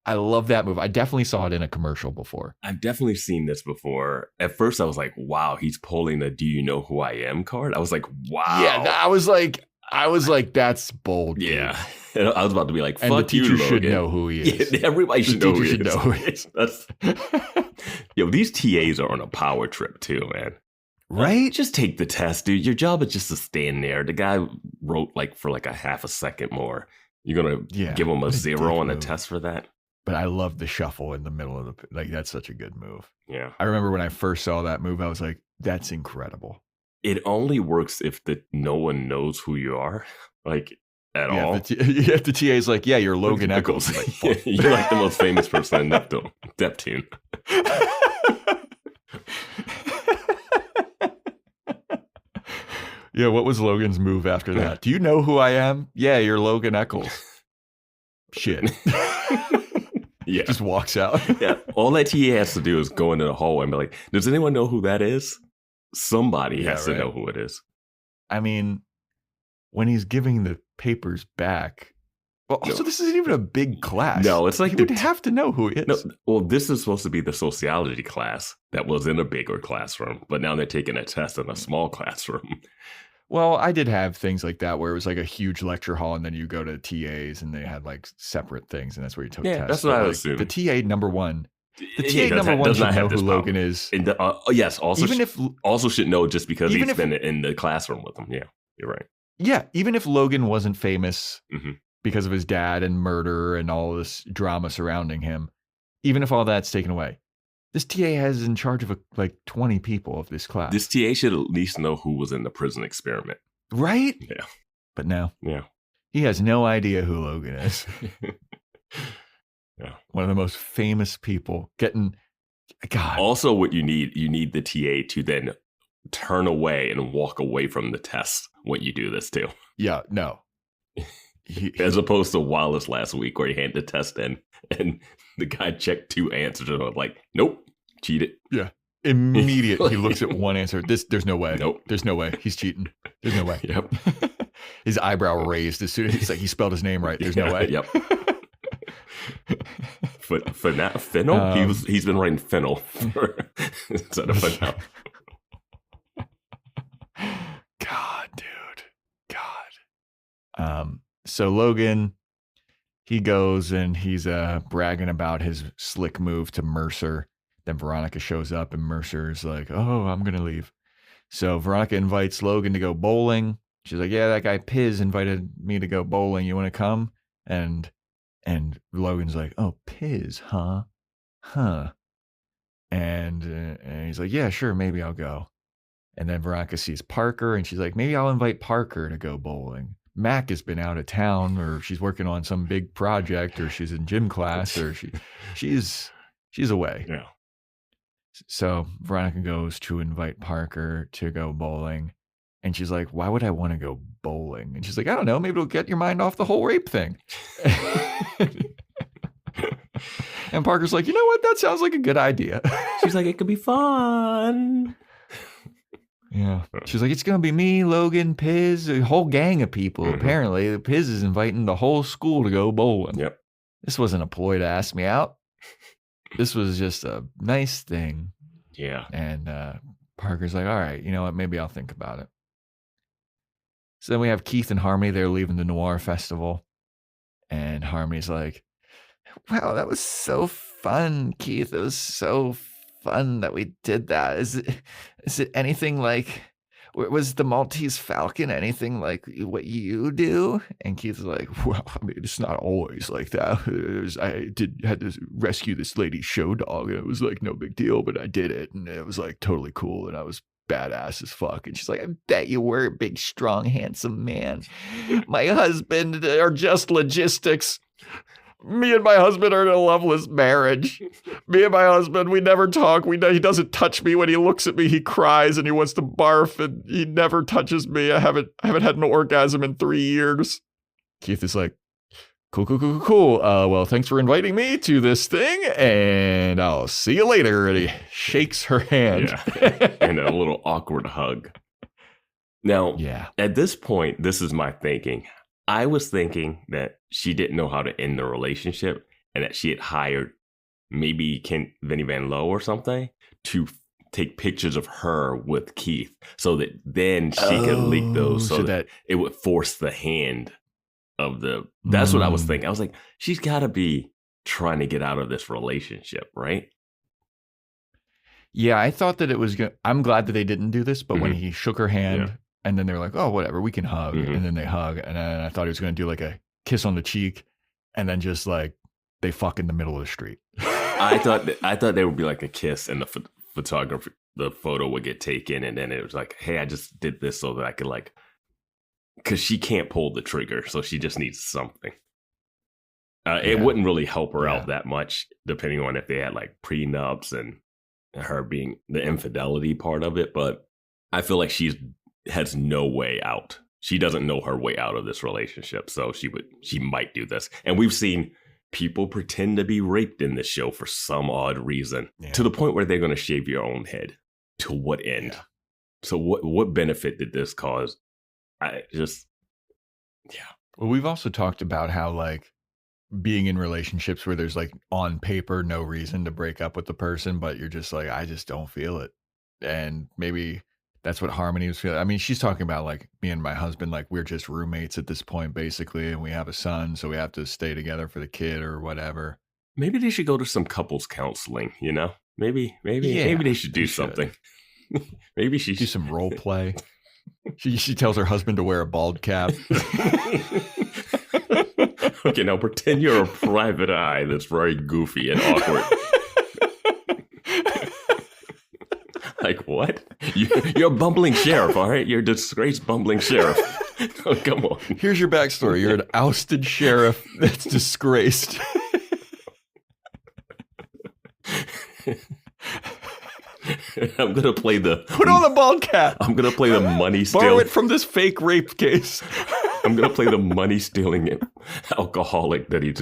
I love that move. I definitely saw it in a commercial before. I've definitely seen this before. At first, I was like, wow, he's pulling the do you know who I am card. I was like, wow. Yeah, I was like, that's bold. Yeah. And I was about to be like, fuck and the teacher you, should Logan. know who he is. Yeah, everybody should know who he is. Know who he is. Yo, these TAs are on a power trip too, man. Right? Just take the test, dude. Your job is just to stand there. The guy wrote like for like a half a second more. You're going to give him a 0 on a test for that? But I love the shuffle in the middle of the, like, that's such a good move. Yeah. I remember when I first saw that move, I was like, that's incredible. It only works if no one knows who you are, like, at all. If the TA is like, yeah, you're Logan Eccles. Like, you're like the most famous person in Neptune. Yeah, what was Logan's move after that? Do you know who I am? Yeah, you're Logan Eccles. Shit. Yeah. Just walks out. Yeah. All that TA has to do is go into the hallway and be like, does anyone know who that is? Somebody has to know who it is. I mean, when he's giving the papers back, well, also, this isn't even a big class. No, it's like you would have to know who he is. No, well, this is supposed to be the sociology class that was in a bigger classroom, but now they're taking a test in a small classroom. Well, I did have things like that where it was like a huge lecture hall, and then you go to TAs, and they had like separate things, and that's where you took tests. That's what I like, assumed. The TA number one. The TA number one should know who Logan is. Yes, also should know just because he's been in the classroom with him. Yeah, you're right. Yeah, even if Logan wasn't famous because of his dad and murder and all this drama surrounding him, even if all that's taken away, this TA has in charge of like 20 people of this class. This TA should at least know who was in the prison experiment. Right? Yeah. But no. Yeah. He has no idea who Logan is. Yeah. One of the most famous people getting, God. Also, what you need the TA to then turn away and walk away from the test when you do this too. Yeah, no. As opposed to Wallace last week where he handed the test in and the guy checked 2 answers and was like, nope, cheated. Yeah. Immediately he looks at one answer. There's no way. Nope. There's no way. He's cheating. There's no way. Yep. His eyebrow raised as soon as he's like, he spelled his name right. There's no way. Yep. For now, fennel? He's been writing fennel instead of fennel. God, dude. God. So Logan, he goes and he's bragging about his slick move to Mercer. Then Veronica shows up and Mercer's like, oh, I'm going to leave. So Veronica invites Logan to go bowling. She's like, yeah, that guy Piz invited me to go bowling. You want to come? And Logan's like, oh, Piz, huh? And he's like, yeah, sure, maybe I'll go. And then Veronica sees Parker and she's like, maybe I'll invite Parker to go bowling. Mac has been out of town, or she's working on some big project, or she's in gym class, or she's away. Yeah. So Veronica goes to invite Parker to go bowling. And she's like, why would I want to go bowling? And she's like, I don't know, maybe it'll get your mind off the whole rape thing. And Parker's like, you know what? That sounds like a good idea. She's like, it could be fun. Yeah. She's like, it's going to be me, Logan, Piz, a whole gang of people. Apparently, Piz is inviting the whole school to go bowling. Yep. This wasn't a ploy to ask me out. This was just a nice thing. Yeah. And Parker's like, all right, you know what? Maybe I'll think about it. So then we have Keith and Harmony. They're leaving the Noir Festival. And Harmony's like, wow, that was so fun, Keith. It was so fun that we did that. Is it anything like, was the Maltese Falcon anything like what you do? And Keith's like, well, I mean, it's not always like that. I had to rescue this lady's show dog, and it was like no big deal, but I did it, and it was like totally cool, and I was badass as fuck. And she's like, I bet you were a big, strong, handsome man. My husband are just logistics. Me and my husband are in a loveless marriage. Me and my husband, we never talk. He doesn't touch me. When he looks at me, he cries and he wants to barf, and he never touches me. I haven't had an orgasm in 3 years. Keith is like, cool. Well, thanks for inviting me to this thing, and I'll see you later. And he shakes her hand. Yeah. And a little awkward hug. Now, at this point, this is my thinking. I was thinking that she didn't know how to end the relationship and that she had hired maybe Vinnie Van Lowe or something to take pictures of her with Keith so that then she could leak those so that it would force the hand of the... That's what I was thinking. I was like, she's got to be trying to get out of this relationship, right? Yeah, I thought that it was good. I'm glad that they didn't do this, but when he shook her hand... And then they're like, oh, whatever, we can hug. And then they hug. And then I thought he was going to do like a kiss on the cheek. And then just like they fuck in the middle of the street. I thought there would be like a kiss and the photo would get taken. And then it was like, hey, I just did this so that I could like, because she can't pull the trigger. So she just needs something. It wouldn't really help her out that much, depending on if they had like prenups and her being the infidelity part of it. But I feel like she has no way out. She doesn't know her way out of this relationship, so she might do this. And we've seen people pretend to be raped in this show for some odd reason, to the point where they're going to shave your own head. To what end? Yeah. So what benefit did this cause? Well, we've also talked about how like being in relationships where there's like on paper no reason to break up with the person, but you're just like, I just don't feel it. And maybe that's what Harmony was feeling. I mean, she's talking about like me and my husband, like we're just roommates at this point, basically, and we have a son, so we have to stay together for the kid or whatever. Maybe they should go to some couples counseling, you know? Maybe they should do something. Maybe she do some role play. She tells her husband to wear a bald cap. Okay, now pretend you're a private eye that's very goofy and awkward. Like, what? You're a bumbling sheriff, all right? You're a disgraced bumbling sheriff. Oh, come on. Here's your backstory. You're an ousted sheriff that's disgraced. I'm going to play Put on the bald cap. I'm going to play the money stealing. Borrow it from this fake rape case. I'm going to play the money stealing alcoholic that he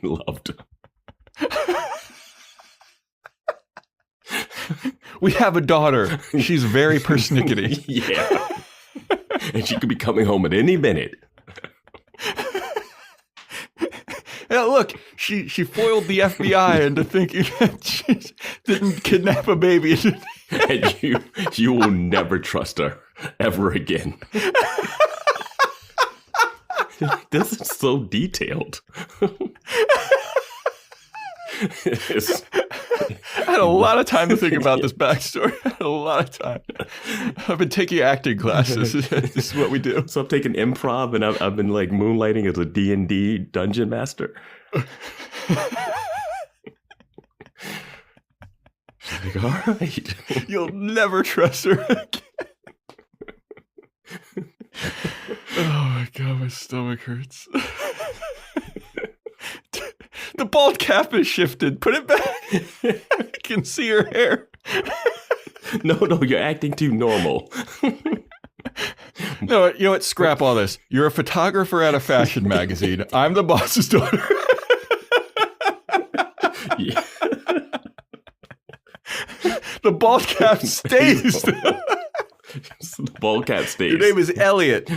loved. We have a daughter. She's very persnickety. Yeah. And she could be coming home at any minute. Yeah, look, she foiled the FBI into thinking that she didn't kidnap a baby. And you will never trust her ever again. This is so detailed. I had a lot of time to think about this backstory. I had a lot of time. I've been taking acting classes. This is what we do. So I'm taking improv, and I've been like moonlighting as a D&D dungeon master. She's like, all right. You'll never trust her again. Oh my God, my stomach hurts. The bald cap is shifted. Put it back. I can see her hair. No, you're acting too normal. No, you know what? Scrap all this. You're a photographer at a fashion magazine. I'm the boss's daughter. Yeah. The bald cap stays. The bald cap stays. Your name is Elliot.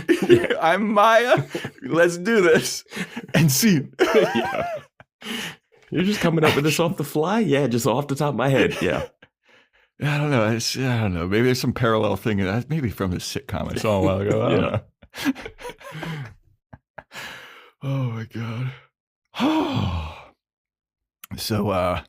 I'm Maya. Let's do this. And see. Yeah. You're just coming up with this off the fly? Yeah, just off the top of my head. Yeah. I don't know. I don't know. Maybe there's some parallel thing. Maybe from the sitcom I saw a while ago. I don't know. Oh, my God. So,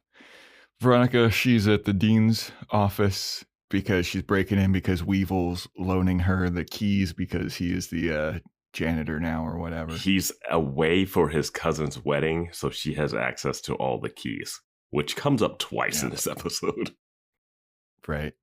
Veronica, she's at the dean's office because she's breaking in because Weevil's loaning her the keys because he is the janitor now or whatever. He's away for his cousin's wedding, so she has access to all the keys, which comes up twice in this episode. Right.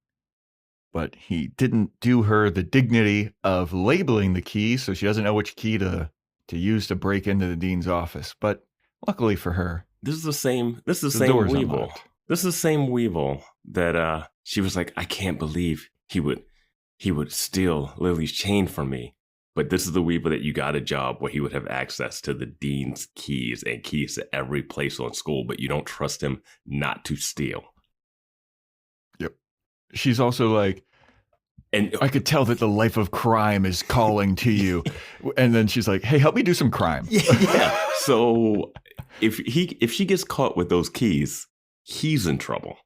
But he didn't do her the dignity of labeling the key, so she doesn't know which key to use to break into the dean's office. But Luckily for her. This is the same door's Weevil. unlocked. This is the same Weevil that she was like, I can't believe he would steal Lily's chain from me. But this is the Weevil that you got a job where he would have access to the dean's keys and keys to every place on school, but you don't trust him not to steal. Yep. She's also like, and I could tell that the life of crime is calling to you. And then she's like, hey, help me do some crime. Yeah. So if she gets caught with those keys, he's in trouble.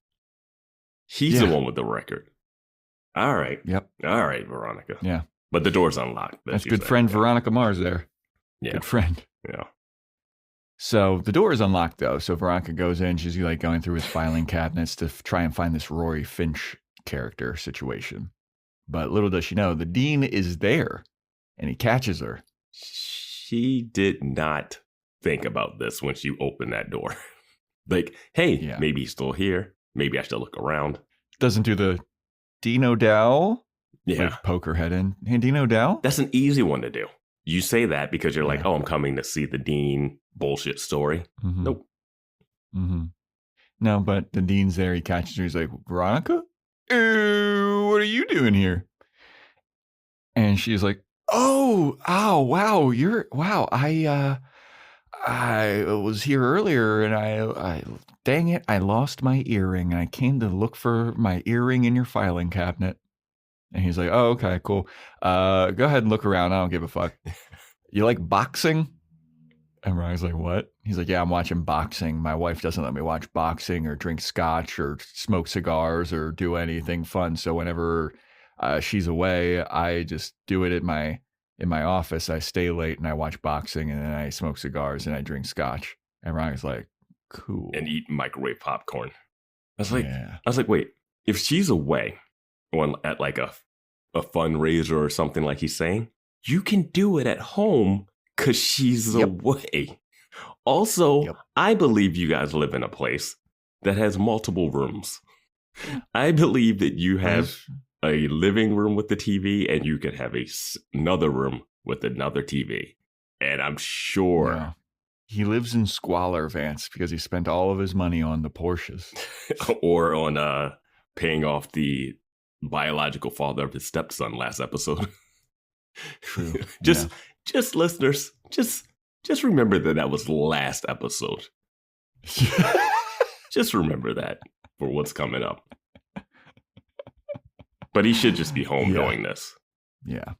He's the one with the record. All right. Yep. All right, Veronica. Yeah. But the door's unlocked. That's good friend Veronica Mars there. Yeah. Good friend. Yeah. So the door is unlocked, though. So Veronica goes in. She's like going through his filing cabinets to try and find this Rory Finch character situation. But little does she know, the dean is there, and he catches her. She did not think about this when she opened that door. Like, hey, maybe he's still here. Maybe I should look around. Doesn't do the Dino Dow. Yeah. Like poke her head in. Hey, Dino Dow? That's an easy one to do. You say that because you're like, oh, I'm coming to see the dean bullshit story. Mm-hmm. Nope. Mm-hmm. No, but the dean's there. He catches her. He's like, Veronica? Ew, what are you doing here? And she's like, oh, wow, I was here earlier and I dang it, I lost my earring and I came to look for my earring in your filing cabinet. And he's like, oh, okay, cool. Go ahead and look around. I don't give a fuck. You like boxing? And Ryan's like, what? He's like, yeah, I'm watching boxing. My wife doesn't let me watch boxing or drink scotch or smoke cigars or do anything fun. So whenever she's away, I just do it in my office. I stay late and I watch boxing and then I smoke cigars and I drink scotch. And Ryan's like, cool. And eat microwave popcorn. I was like, wait, if she's away at like a fundraiser or something like he's saying, you can do it at home because she's away. Also, I believe you guys live in a place that has multiple rooms. I believe that you have a living room with the TV and you could have another room with another TV. And I'm sure... Yeah. He lives in squalor, Vance, because he spent all of his money on the Porsches. Or on paying off the biological father of his stepson last episode. True. Just listeners, just remember that was last episode. Just remember that for what's coming up. But he should just be home knowing this. Yeah.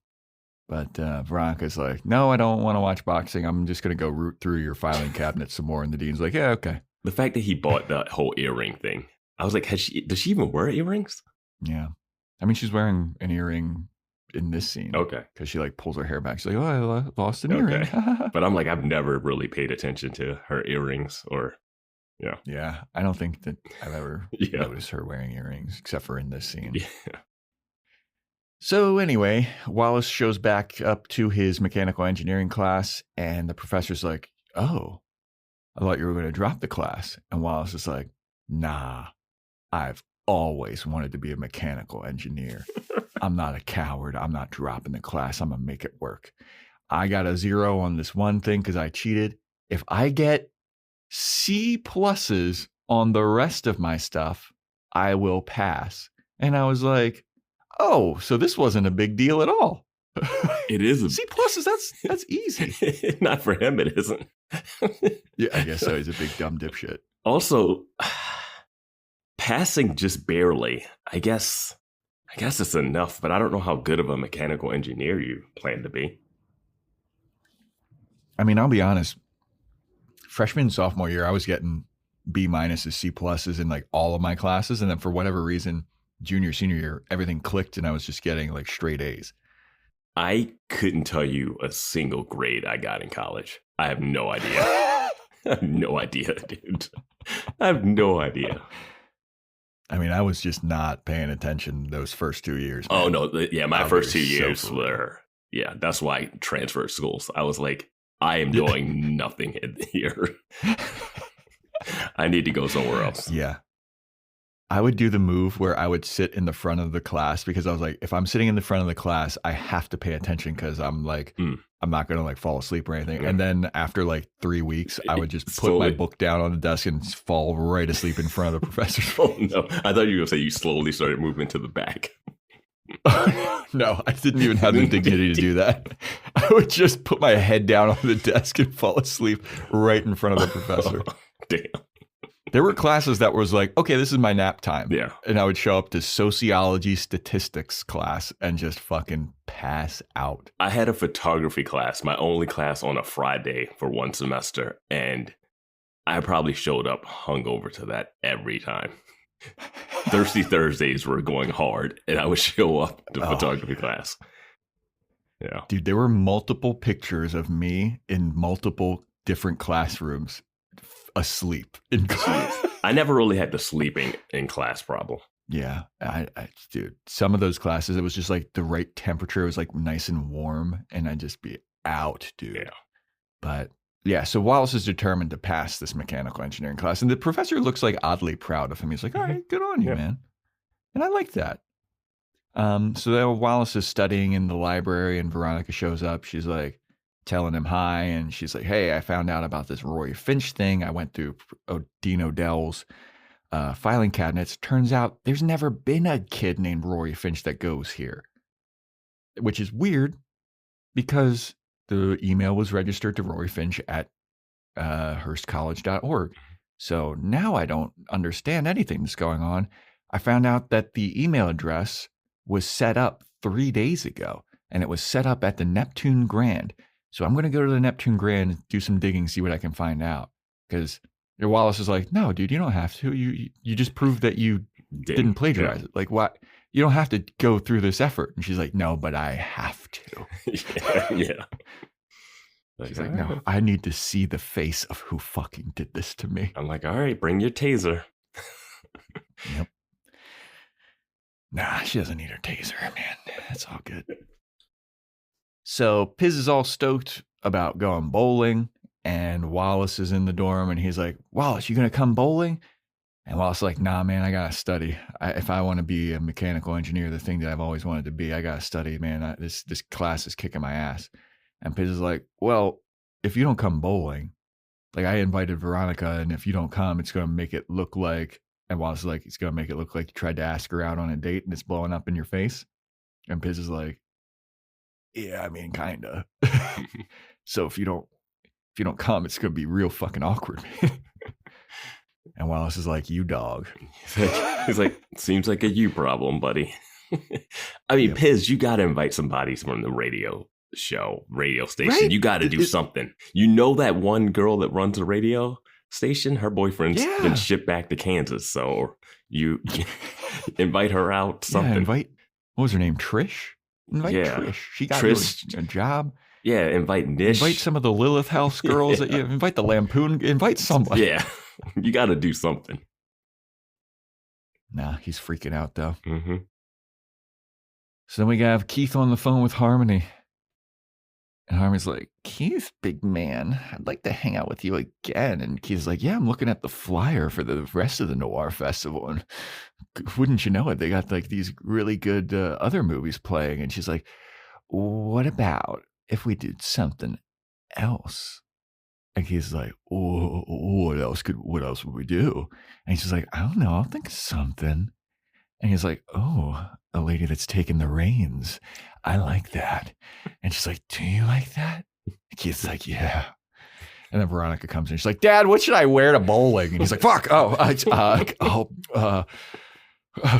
But Veronica's like, no, I don't want to watch boxing. I'm just going to go root through your filing cabinet some more. And the dean's like, yeah, okay. The fact that he bought that whole earring thing, I was like, does she even wear earrings? Yeah. I mean, she's wearing an earring in this scene. Okay. Because she like pulls her hair back. She's like, oh, I lost an earring. But I'm like, I've never really paid attention to her earrings or, Yeah. I don't think that I've ever noticed her wearing earrings except for in this scene. Yeah. So anyway, Wallace shows back up to his mechanical engineering class and the professor's like, oh, I thought you were going to drop the class. And Wallace is like, nah, I've always wanted to be a mechanical engineer. I'm not a coward. I'm not dropping the class. I'm going to make it work. I got a 0 on this one thing because I cheated. If I get C+ on the rest of my stuff, I will pass. And I was like, oh, so this wasn't a big deal at all. It is C+, that's easy. Not for him, it isn't. Yeah, I guess so. He's a big dumb dipshit. Also, passing just barely. I guess it's enough, but I don't know how good of a mechanical engineer you plan to be. I mean, I'll be honest. Freshman and sophomore year, I was getting B- and C+ in like all of my classes. And then for whatever reason, junior, senior year, everything clicked and I was just getting like straight A's. I couldn't tell you a single grade I got in college. I have no idea. I have no idea, dude. I have no idea. I mean, I was just not paying attention those first 2 years. Man. Oh, no. Yeah, my first 2 years were, that's why I transferred schools. I was like, I am doing nothing here. I need to go somewhere else. Yeah. I would do the move where I would sit in the front of the class because I was like, if I'm sitting in the front of the class, I have to pay attention because I'm like, I'm not going to like fall asleep or anything. Yeah. And then after like 3 weeks, I would just put my book down on the desk and fall right asleep in front of the professor. Oh, no. I thought you were going to say you slowly started moving to the back. No, I didn't even have the dignity to do that. I would just put my head down on the desk and fall asleep right in front of the professor. Damn. There were classes that was like, okay, this is my nap time. Yeah. And I would show up to sociology statistics class and just fucking pass out. I had a photography class, my only class on a Friday for one semester. And I probably showed up hungover to that every time. Thirsty Thursdays were going hard and I would show up to photography class. Yeah. Dude, there were multiple pictures of me in multiple different classrooms asleep in class. I never really had the sleeping in class problem. Yeah. Dude, some of those classes, it was just like the right temperature. It was like nice and warm and I'd just be out, dude. Yeah. But yeah, so Wallace is determined to pass this mechanical engineering class. And the professor looks like oddly proud of him. He's like, all right, good on you, man. And I like that. So then Wallace is studying in the library and Veronica shows up. She's like telling him hi. And she's like, hey, I found out about this Roy Finch thing. I went through Dean Odell's filing cabinets. Turns out there's never been a kid named Roy Finch that goes here, which is weird because the email was registered to Roy Finch at HearstCollege.org. So now I don't understand anything that's going on. I found out that the email address was set up 3 days ago, and it was set up at the Neptune Grand. So I'm going to go to the Neptune Grand, do some digging, see what I can find out. Because Wallace is like, no, dude, you don't have to. You just proved that you didn't plagiarize it. Like, what? You don't have to go through this effort. And she's like, no, but I have to. Yeah. She's like, no, I need to see the face of who fucking did this to me. I'm like, all right, bring your taser. Yep. Nah, she doesn't need her taser, man. It's all good. So Piz is all stoked about going bowling, and Wallace is in the dorm, and he's like, Wallace, you gonna come bowling? And Wallace is like, nah, man, I gotta study. If I want to be a mechanical engineer, the thing that I've always wanted to be, I gotta study, man. This class is kicking my ass. And Piz is like, well, if you don't come bowling, like I invited Veronica, and if you don't come, it's going to make it look like, and Wallace is like, it's going to make it look like you tried to ask her out on a date and it's blowing up in your face. And Piz is like, yeah, I mean, kind of. So if you don't come, it's going to be real fucking awkward. And Wallace is like, you dog. He's like, seems like a you problem, buddy. I mean, Piz, you got to invite some bodies from the radio station. Right? You got to do something. You know that one girl that runs a radio station? Her boyfriend's been shipped back to Kansas. So you invite her out, something. Yeah, what was her name? Trish? Invite Trish. She got a job. Yeah, invite Nish. Invite some of the Lilith House girls. That you invite the Lampoon. Invite somebody. Yeah, you got to do something. Nah, he's freaking out though. Mm-hmm. So then we have Keith on the phone with Harmony. And Harmony's like, Keith, big man, I'd like to hang out with you again. And Keith's like, yeah, I'm looking at the flyer for the rest of the Noir Festival. And wouldn't you know it, they got like these really good other movies playing. And she's like, what about if we did something else? And Keith's like, oh, what else would we do? And she's like, I don't know, I'll think of something. And he's like, oh, a lady that's taking the reins. I like that. And she's like, do you like that? And Keith's like, yeah. And then Veronica comes in. She's like, Dad, what should I wear to bowling? And he's like, fuck.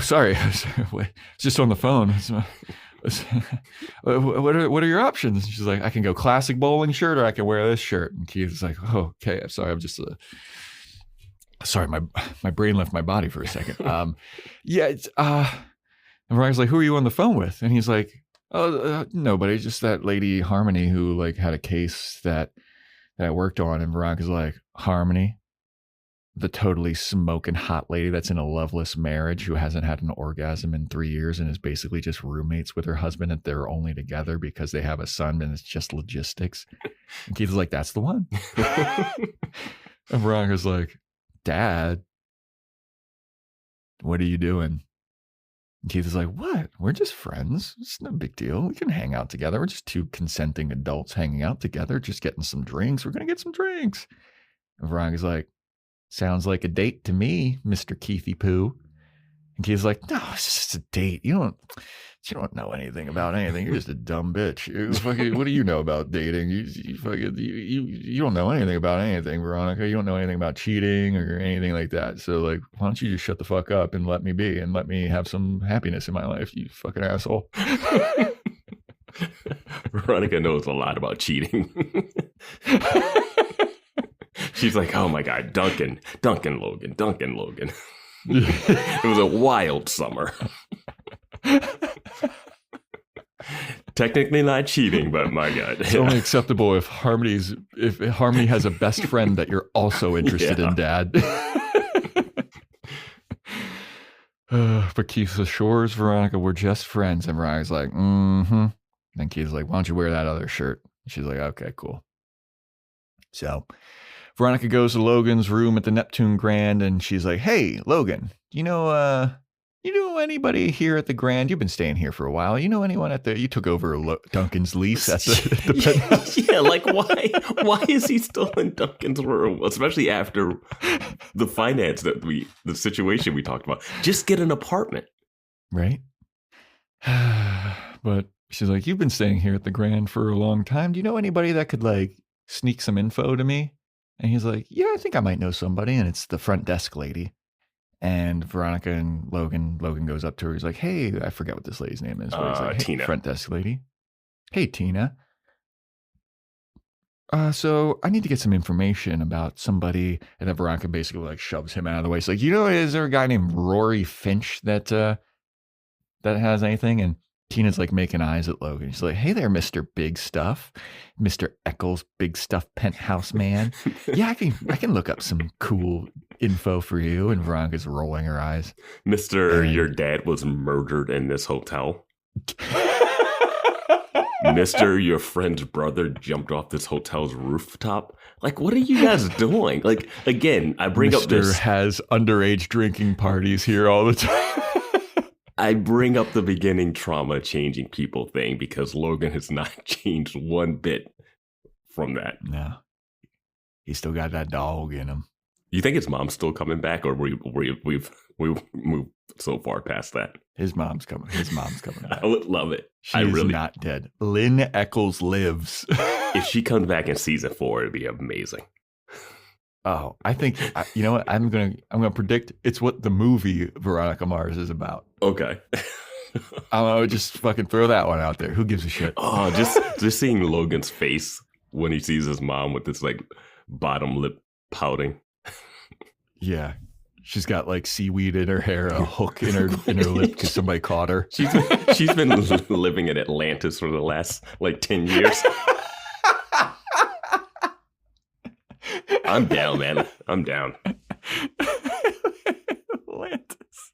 Sorry. I was just on the phone. What are your options? And she's like, I can go classic bowling shirt or I can wear this shirt. And Keith's like, oh, okay. I'm sorry. I'm just sorry, my brain left my body for a second. And Ryan's like, who are you on the phone with? And he's like, nobody, just that lady Harmony who like had a case that I worked on. And Veronica's like, Harmony, the totally smoking hot lady that's in a loveless marriage who hasn't had an orgasm in 3 years and is basically just roommates with her husband, and they're only together because they have a son and it's just logistics. And Keith's like, that's the one. And Veronica's like, Dad, What are you doing? And Keith is like, what? We're just friends. It's no big deal. We can hang out together. We're just two consenting adults hanging out together, just getting some drinks. We're going to get some drinks. And Veronica's like, sounds like a date to me, Mr. Keithy Poo. And Keith's like, no, it's just a date. You don't know anything about anything. You're just a dumb bitch. What do you know about dating? You don't know anything about anything, Veronica. You don't know anything about cheating or anything like that. So, like, why don't you just shut the fuck up and let me be and let me have some happiness in my life, you fucking asshole. Veronica knows a lot about cheating. She's like, oh my God, Duncan Logan. It was a wild summer. Technically not cheating, but my God. It's only acceptable if Harmony has a best friend that you're also interested in, Dad. But Keith assures Veronica we're just friends. And Veronica's like, mm-hmm. And Keith's like, why don't you wear that other shirt? She's like, okay, cool. So Veronica goes to Logan's room at the Neptune Grand, and she's like, hey, Logan, you know anybody here at the Grand? You've been staying here for a while. You know anyone you took over Duncan's lease at the penthouse? Yeah, like why is he still in Duncan's room? Especially after the the situation we talked about. Just get an apartment. Right? But she's like, you've been staying here at the Grand for a long time. Do you know anybody that could, like, sneak some info to me? And he's like, yeah, I think I might know somebody. And it's the front desk lady. And Veronica and Logan goes up to her. He's like, hey, I forget what this lady's name is. But he's like, hey, Tina. Front desk lady. Hey, Tina. So I need to get some information about somebody. And then Veronica basically, like, shoves him out of the way. She's like, is there a guy named Rory Finch that has anything? And Tina's like making eyes at Logan. She's like, hey there, Mr. Big Stuff. Mr. Eccles, Big Stuff Penthouse Man. Yeah, I can look up some cool info for you. And Veronica's rolling her eyes. Your dad was murdered in this hotel. Mr. Your friend's brother jumped off this hotel's rooftop. Like, what are you guys doing? Like, again, I bring up this. Mr. has underage drinking parties here all the time. I bring up the beginning trauma changing people thing because Logan has not changed one bit from that. No. He's still got that dog in him. You think his mom's still coming back, or we've moved so far past that? His mom's coming back. I would love it. She's not dead. Lynn Eccles lives. If she comes back in season 4, it'd be amazing. Oh, I think, you know what? I'm gonna predict it's what the movie Veronica Mars is about. Okay. I'm gonna just fucking throw that one out there. Who gives a shit? Oh, just seeing Logan's face when he sees his mom with this, like, bottom lip pouting. Yeah. She's got, like, seaweed in her hair, a hook in her lip because somebody caught her. She's been living in Atlantis for the last, like, 10 years. I'm down, man. I'm down. Atlantis.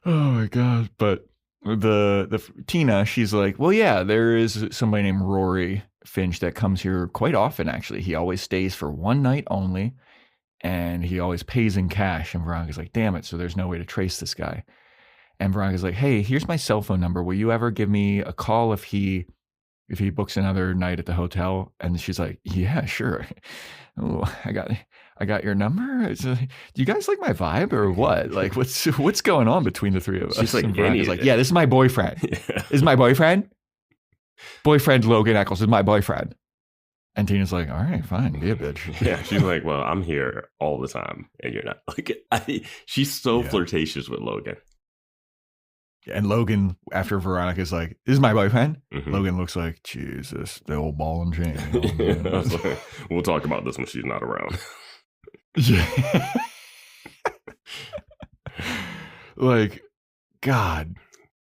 Oh my God. But the Tina, she's like, well, yeah, there is somebody named Rory Finch that comes here quite often, actually. He always stays for one night only, and he always pays in cash. And Veronica's like, damn it. So there's no way to trace this guy. And Veronica's like, hey, here's my cell phone number. Will you ever give me a call if he books another night at the hotel? And she's like, yeah, sure. Oh, I got your number. Do you guys like my vibe or what? Like, what's going on between the three of us? She's like, yeah, this is my boyfriend. Yeah. This is my boyfriend. Boyfriend Logan Eccles is my boyfriend. And Tina's like, all right, fine, be a bitch. Yeah, she's like, well, I'm here all the time, and you're not. Like, she's so flirtatious with Logan. And Logan, after Veronica's like, this is my boyfriend, mm-hmm. Logan looks like, Jesus, the old ball and chain. Like, we'll talk about this when she's not around. Yeah. Like, God,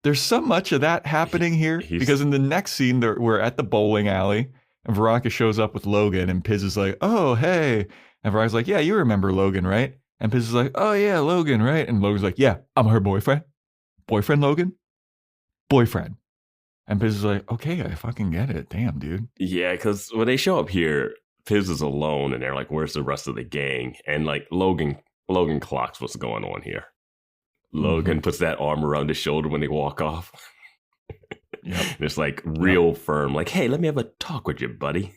there's so much of that happening here. Because in the next scene, we're at the bowling alley, and Veronica shows up with Logan, and Piz is like, oh, hey. And Veronica's like, yeah, you remember Logan, right? And Piz is like, oh, yeah, Logan, right? And Logan's like, yeah, I'm her boyfriend. Boyfriend, Logan? Boyfriend. And Piz is like, okay, I fucking get it. Damn, dude. Yeah, because when they show up here, Piz is alone, and they're like, where's the rest of the gang? And, like, Logan Logan clocks what's going on here. Logan puts that arm around his shoulder when they walk off. Yep. It's like real firm, like, hey, let me have a talk with you, buddy.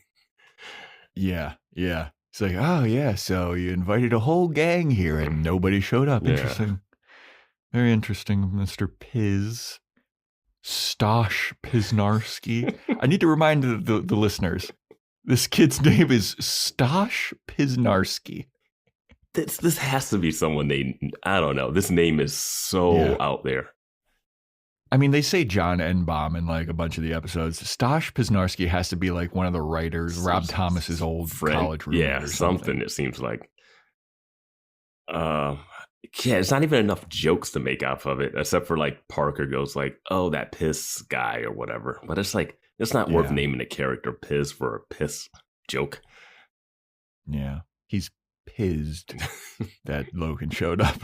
Yeah. It's like, oh, yeah, so you invited a whole gang here and nobody showed up. Yeah. Interesting. Very interesting, Mr. Piz. Stosh Piznarski. I need to remind the listeners, this kid's name is Stosh Piznarski. This has to be someone I don't know. This name is so out there. I mean, they say John Enbaum in like a bunch of the episodes. Stosh Piznarski has to be like one of the writers, Rob Thomas's old college roommate. Yeah, or something it seems like. It's not even enough jokes to make off of it, except for like Parker goes like, oh, that piss guy or whatever. But it's like, it's not worth naming a character Piz for a piss joke. Yeah, he's pissed that Logan showed up.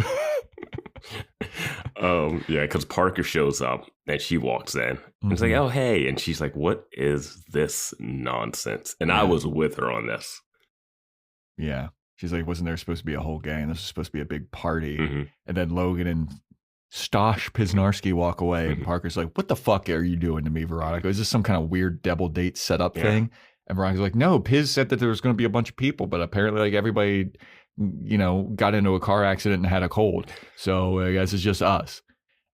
Yeah, because Parker shows up and she walks in. And it's like, oh, hey. And she's like, what is this nonsense? And I was with her on this. Yeah. She's like, wasn't there supposed to be a whole gang? This was supposed to be a big party. Mm-hmm. And then Logan and Stosh Piznarski walk away. And Parker's like, what the fuck are you doing to me, Veronica? Is this some kind of weird double date setup thing? And Veronica's like, no, Piz said that there was going to be a bunch of people, but apparently like everybody, got into a car accident and had a cold. So I guess it's just us.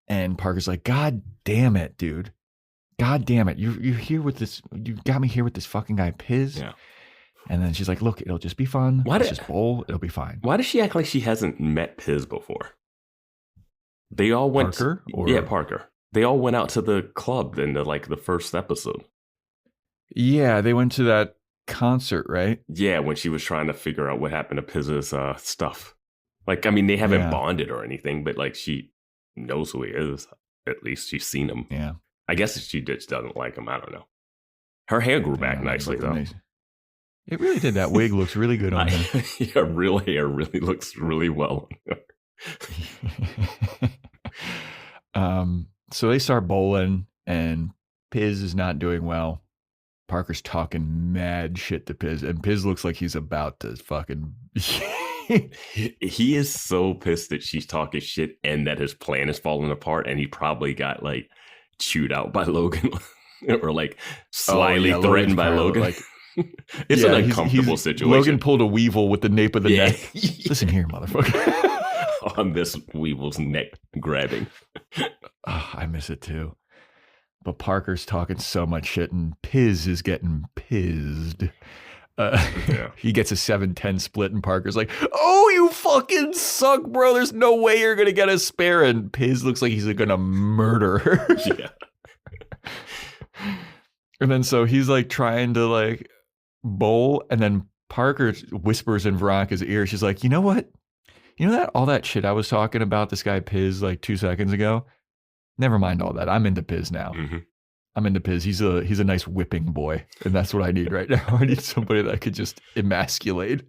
And Parker's like, God damn it, dude. God damn it. You're here with this. You got me here with this fucking guy, Piz. Yeah. And then she's like, look, it'll just be fun. Let's just bowl. It'll be fine. Why does she act like she hasn't met Piz before? They all went. Parker? Parker. They all went out to the club in the first episode. Yeah, they went to that concert, right? Yeah, when she was trying to figure out what happened to Piz's stuff. Like, I mean, they haven't bonded or anything, but like she knows who he is. At least she's seen him. Yeah. I guess she just doesn't like him. I don't know. Her hair grew back nicely, though. Amazing. It really did. That wig looks really good on her. Yeah, real hair really looks really well on her. So they start bowling, and Piz is not doing well. Parker's talking mad shit to Piz, and Piz looks like he's about to fucking... He is so pissed that she's talking shit and that his plan is falling apart, and he probably got like chewed out by Logan or like slyly threatened by Logan. Like, it's an uncomfortable situation. Logan pulled a weevil with the nape of the neck. Listen here, motherfucker. On this weevil's neck grabbing. Oh, I miss it too. But Parker's talking so much shit, and Piz is getting pizzed. He gets a 7-10 split, and Parker's like, oh, you fucking suck, bro. There's no way you're going to get a spare. And Piz looks like he's going to murder her. Yeah. And then so he's like trying to like bowl, and then Parker whispers in Veronica's ear. She's like, you know what? You know that all that shit I was talking about this guy Piz like 2 seconds ago? Never mind all that. I'm into Piz now. Mm-hmm. I'm into Piz. He's a nice whipping boy, and that's what I need right now. I need somebody that could just emasculate.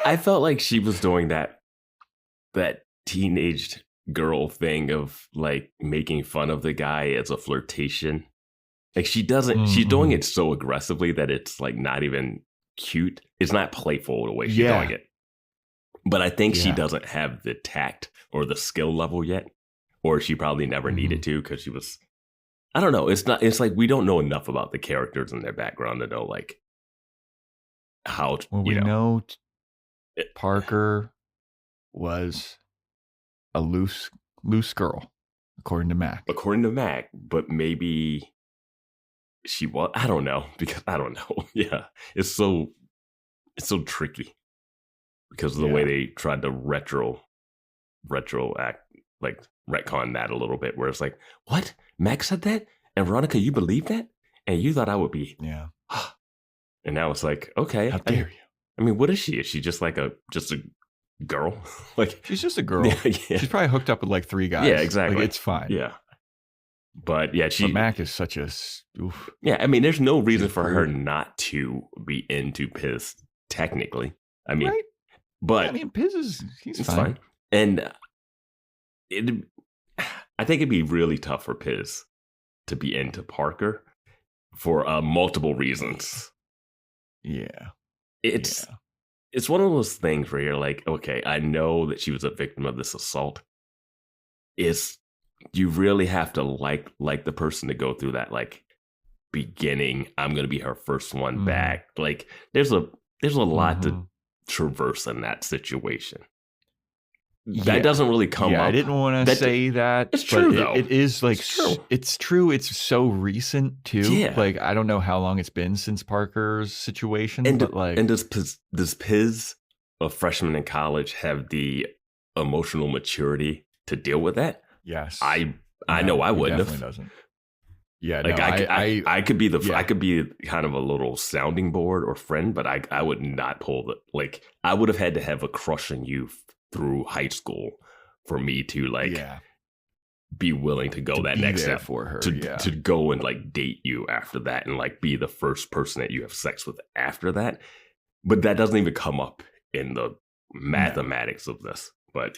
I felt like she was doing that teenage girl thing of like making fun of the guy as a flirtation. Like she doesn't. She's doing it so aggressively that it's like not even cute. It's not playful the way she's doing it. But I think she doesn't have the tact or the skill level yet, or she probably never needed to because she was. I don't know. It's not. It's like we don't know enough about the characters and their background to know like how. Well, we know Parker was a loose girl, according to Mac. According to Mac, but maybe she was. I don't know because I don't know. Yeah, it's so tricky because of the way they tried to retro act like retcon that a little bit, where it's like, what? Max said that? And Veronica, you believe that? And you thought I would be. Yeah. And now it's like, okay. How dare you? I mean, what is she? Is she just like a girl? Like she's just a girl. Yeah. She's probably hooked up with like 3 guys. Yeah, exactly. Like, it's fine. Yeah. But yeah, but Mac is such a oof. Yeah, I mean, there's no reason for her not to be into Piz, technically. I mean, right? But I mean, Piz he's fine. And I think it'd be really tough for Piz to be into Parker for multiple reasons. Yeah. it's one of those things where you're like, okay, I know that she was a victim of this assault. You really have to like the person to go through that like beginning. I'm gonna be her first one back. Like there's a lot to traverse in that situation. That doesn't really come up. I didn't want to say that. It's true, though. It is like, it's true. It's so recent, too. Yeah. Like, I don't know how long it's been since Parker's situation. But does Piz, a freshman in college, have the emotional maturity to deal with that? Yes. I know I wouldn't have. Doesn't. Yeah, like no, I could be I could be kind of a little sounding board or friend, but I would not pull I would have had to have a crush on you through high school for me to be willing to go that next step for her to go and like date you after that and like be the first person that you have sex with after that. But that doesn't even come up in the mathematics of this. But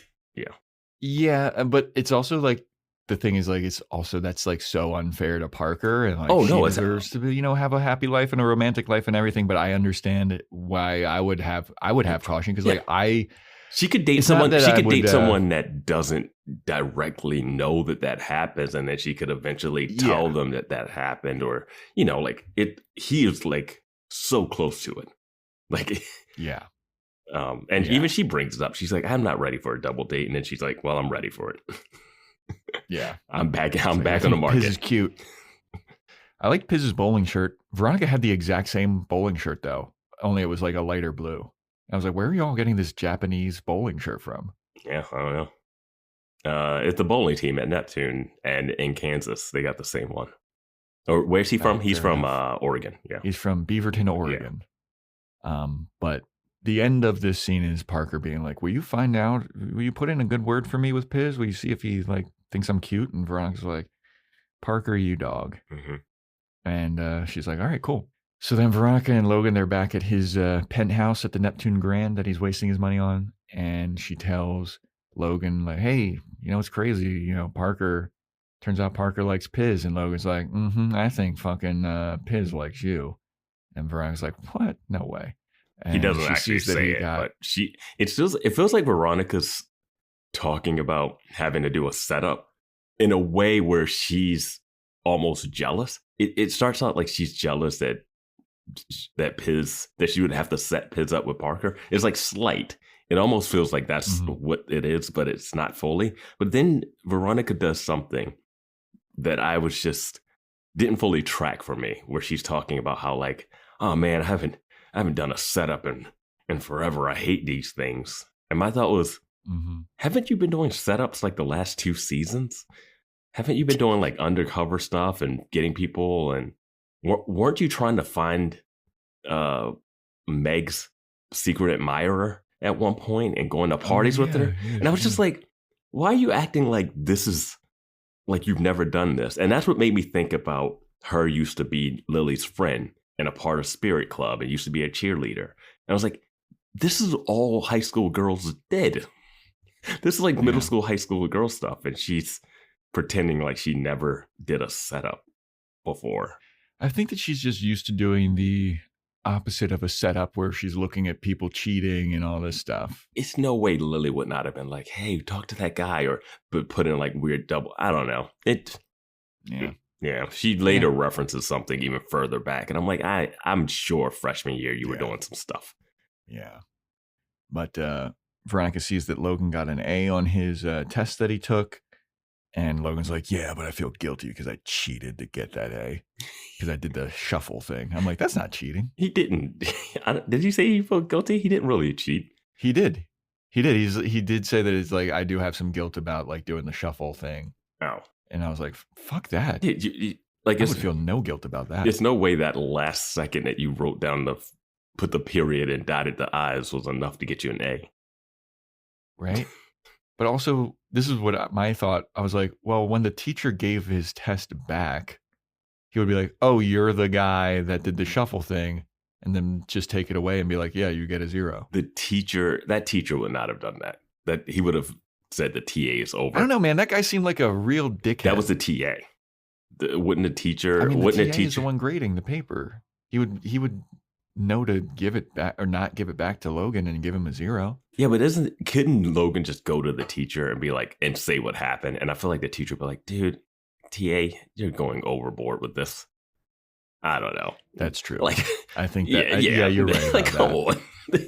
but it's also like the thing is like it's also that's like so unfair to Parker and like she deserves to be, have a happy life and a romantic life and everything. But I understand why I would have caution because she could date someone. She could date someone that doesn't directly know that happens, and then she could eventually tell them that happened, or like it. He is like so close to it, like even she brings it up. She's like, "I'm not ready for a double date," and then she's like, "Well, I'm ready for it." I'm back. I'm back on the market. Piz is cute. I like Piz's bowling shirt. Veronica had the exact same bowling shirt though, only it was like a lighter blue. I was like, where are y'all getting this Japanese bowling shirt from? Yeah, I don't know. It's the bowling team at Neptune and in Kansas. They got the same one. Or where's he from? He's from Oregon. Yeah. He's from Beaverton, Oregon. Yeah. But the end of this scene is Parker being like, will you put in a good word for me with Piz? Will you see if he like thinks I'm cute? And Veronica's like, Parker, you dog. Mm-hmm. And she's like, all right, cool. So then Veronica and Logan, they're back at his penthouse at the Neptune Grand that he's wasting his money on. And she tells Logan, like, hey, it's crazy. Turns out Parker likes Piz. And Logan's like, I think fucking Piz likes you. And Veronica's like, what? No way. And he doesn't actually say it, but it feels like Veronica's talking about having to do a setup in a way where she's almost jealous. It starts out like she's jealous that she would have to set Piz up with Parker. It's like slight. It almost feels like that's what it is, but it's not fully. But then Veronica does something that I was just didn't fully track for me, where she's talking about how like, oh man, I haven't done a setup in forever. I hate these things. And my thought was, haven't you been doing setups like the last 2 seasons? Haven't you been doing like undercover stuff and getting people and weren't you trying to find Meg's secret admirer at one point and going to parties with her? And I was just like, why are you acting like this is like you've never done this? And that's what made me think about her used to be Lily's friend and a part of Spirit Club and used to be a cheerleader. And I was like, this is all high school girls did. This is like middle school, high school girl stuff. And she's pretending like she never did a setup before. I think that she's just used to doing the opposite of a setup where she's looking at people cheating and all this stuff. It's no way Lily would not have been like, hey, talk to that guy or put in like weird double. I don't know. Yeah. She later references something even further back. And I'm like, I'm sure freshman year you were doing some stuff. Yeah. But Veronica sees that Logan got an A on his test that he took. And Logan's like, yeah, but I feel guilty because I cheated to get that A. Because I did the shuffle thing. I'm like, that's not cheating. He didn't. Did you say he felt guilty? He didn't really cheat. He did. He did say that it's like, I do have some guilt about like doing the shuffle thing. Oh. And I was like, fuck that. I would feel no guilt about that. There's no way that last second that you wrote down put the period and dotted the I's was enough to get you an A. Right? But also, this is what my thought. I was like, well, when the teacher gave his test back, he would be like, oh, you're the guy that did the shuffle thing. And then just take it away and be like, yeah, you get a 0. That teacher would not have done that. That he would have said the TA is over. I don't know, man. That guy seemed like a real dickhead. That was the TA. Wouldn't a teacher? I mean, wouldn't the TA a teacher? is the one grading the paper. He would know to give it back or not give it back to Logan and give him a 0. Yeah, but couldn't Logan just go to the teacher and be like, and say what happened? And I feel like the teacher would be like, dude, TA, you're going overboard with this. I don't know. That's true. Like, I think that, yeah, you're right. Like, come on.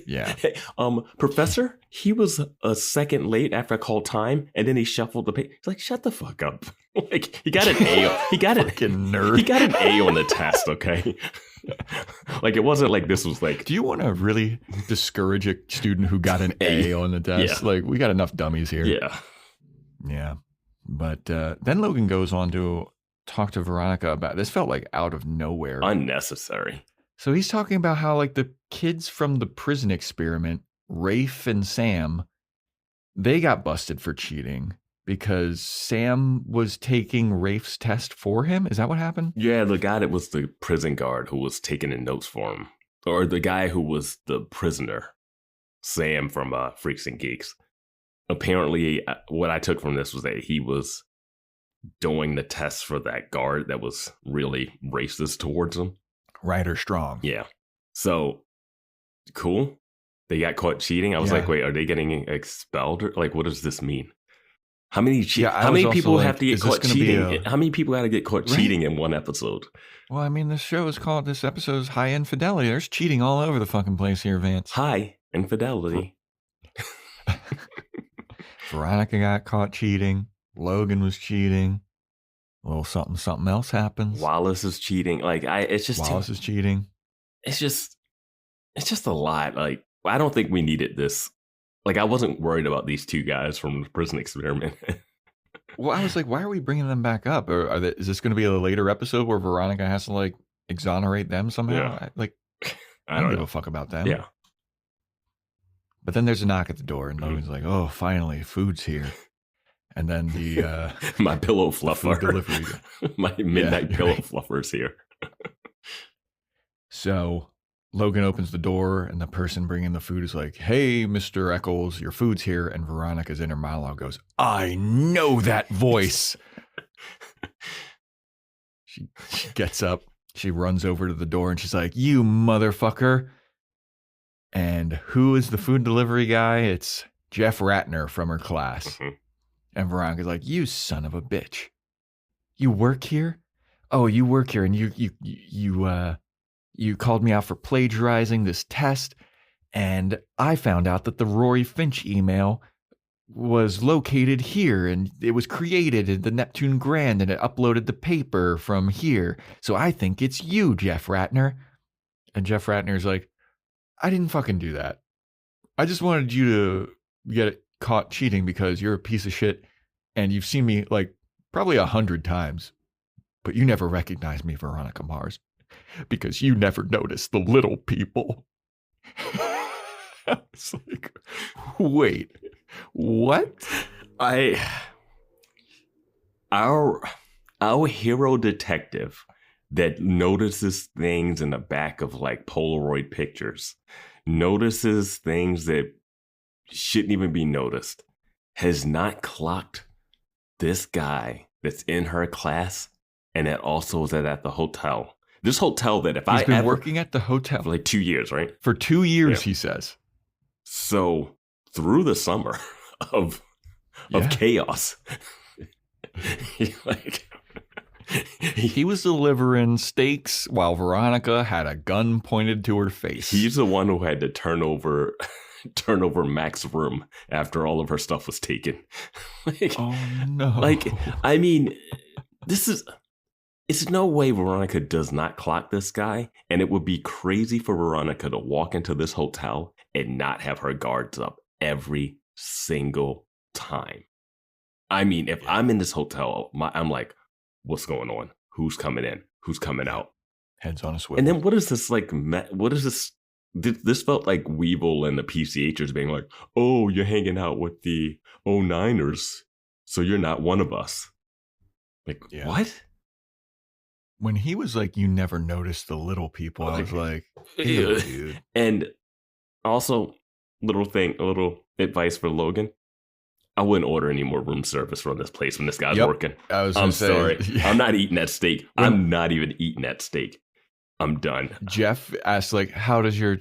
Yeah. Professor, he was a second late after I called time, and then he shuffled the paper. He's like, shut the fuck up. Like, he got an A. He got it. Fucking nerd. He got an A on the test. Okay. Like, it wasn't like this was like. Do you want to really discourage a student who got an A on the test? Yeah. Like, we got enough dummies here. Yeah. Yeah. But then Logan goes on to talk to Veronica about this. Felt like out of nowhere. Unnecessary. So he's talking about how like the kids from the prison experiment, Rafe and Sam, they got busted for cheating because Sam was taking Rafe's test for him. Is that what happened? Yeah, the guy that was the prison guard who was taking the notes for him. Or the guy who was the prisoner, Sam from Freaks and Geeks. Apparently, what I took from this was that he was doing the test for that guard that was really racist towards him. Right or strong. Yeah. So, cool. They got caught cheating. I was like, wait, are they getting expelled? Or, like, what does this mean? How many people have to get caught cheating? How many people got to get caught cheating in one episode? Well, I mean, this episode is High Infidelity. There's cheating all over the fucking place here, Vance. High Infidelity. Veronica got caught cheating. Logan was cheating. A little something else happens. Wallace is cheating. Like, Wallace is cheating. It's just a lot. Like, I don't think we needed this. Like, I wasn't worried about these two guys from the prison experiment. Well, I was like, why are we bringing them back up? Or is this going to be a later episode where Veronica has to like exonerate them somehow? Yeah. I don't give a fuck about them. Yeah. But then there's a knock at the door, and Logan's like, "Oh, finally, food's here." And then the my pillow fluffer, delivery, my midnight pillow fluffer's here. So Logan opens the door, and the person bringing the food is like, "Hey, Mr. Eccles, your food's here." And Veronica's inner monologue goes, "I know that voice." She gets up, she runs over to the door, and she's like, "You motherfucker." And who is the food delivery guy? It's Jeff Ratner from her class. Mm-hmm. And Veronica's like, "You son of a bitch. You work here? Oh, you work here, and you called me out for plagiarizing this test, and I found out that the Rory Finch email was located here, and it was created in the Neptune Grand, and it uploaded the paper from here. So I think it's you, Jeff Ratner." And Jeff Ratner's like, "I didn't fucking do that. I just wanted you to get caught cheating because you're a piece of shit, and you've seen me like probably 100 times, but you never recognized me, Veronica Mars, because you never noticed the little people." I was like, wait, what? Our hero detective that notices things in the back of like Polaroid pictures, notices things that shouldn't even be noticed, has not clocked this guy that's in her class and that also is at the hotel. This hotel that He's been working at the hotel for like 2 years, right? For 2 years, Yeah. He says. So through the summer of chaos, he was delivering steaks while Veronica had a gun pointed to her face. He's the one who had to turn over Mac's room after all of her stuff was taken. Oh no! I mean, it's no way Veronica does not clock this guy, and it would be crazy for Veronica to walk into this hotel and not have her guards up every single time. I mean, if I'm in this hotel, I'm like, what's going on? Who's coming in? Who's coming out? Heads on a swivel. And then what is this like? What is this? This felt like Weevil and the PCHers being like, "Oh, you're hanging out with the 09ers, so you're not one of us." Like, what? When he was like, "You never noticed the little people," I was like, ew, dude. And also, little advice for Logan. I wouldn't order any more room service from this place when this guy's working. I'm sorry. I'm not eating that steak. I'm not even eating that steak. I'm done. Jeff asks, like, how does your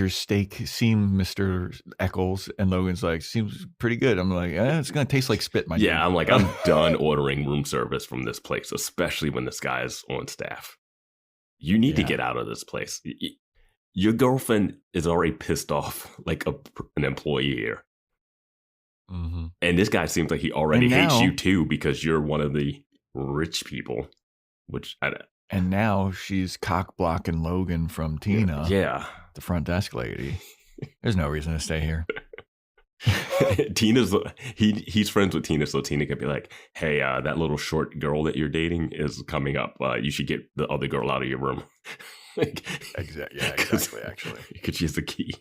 steak seem, Mr. Eccles? And Logan's like, seems pretty good. I'm like, it's going to taste like spit, my dude. Yeah, I'm like, I'm done ordering room service from this place, especially when this guy's on staff. You need to get out of this place. Your girlfriend is already pissed off like an employee here. Mm-hmm. And this guy seems like he already hates you too because you're one of the rich people, which I don't. And now she's cock blocking Logan from Tina. Yeah. The front desk lady. There's no reason to stay here. He's friends with Tina, so Tina can be like, hey, that little short girl that you're dating is coming up. You should get the other girl out of your room. Exactly, actually. Because she has the key.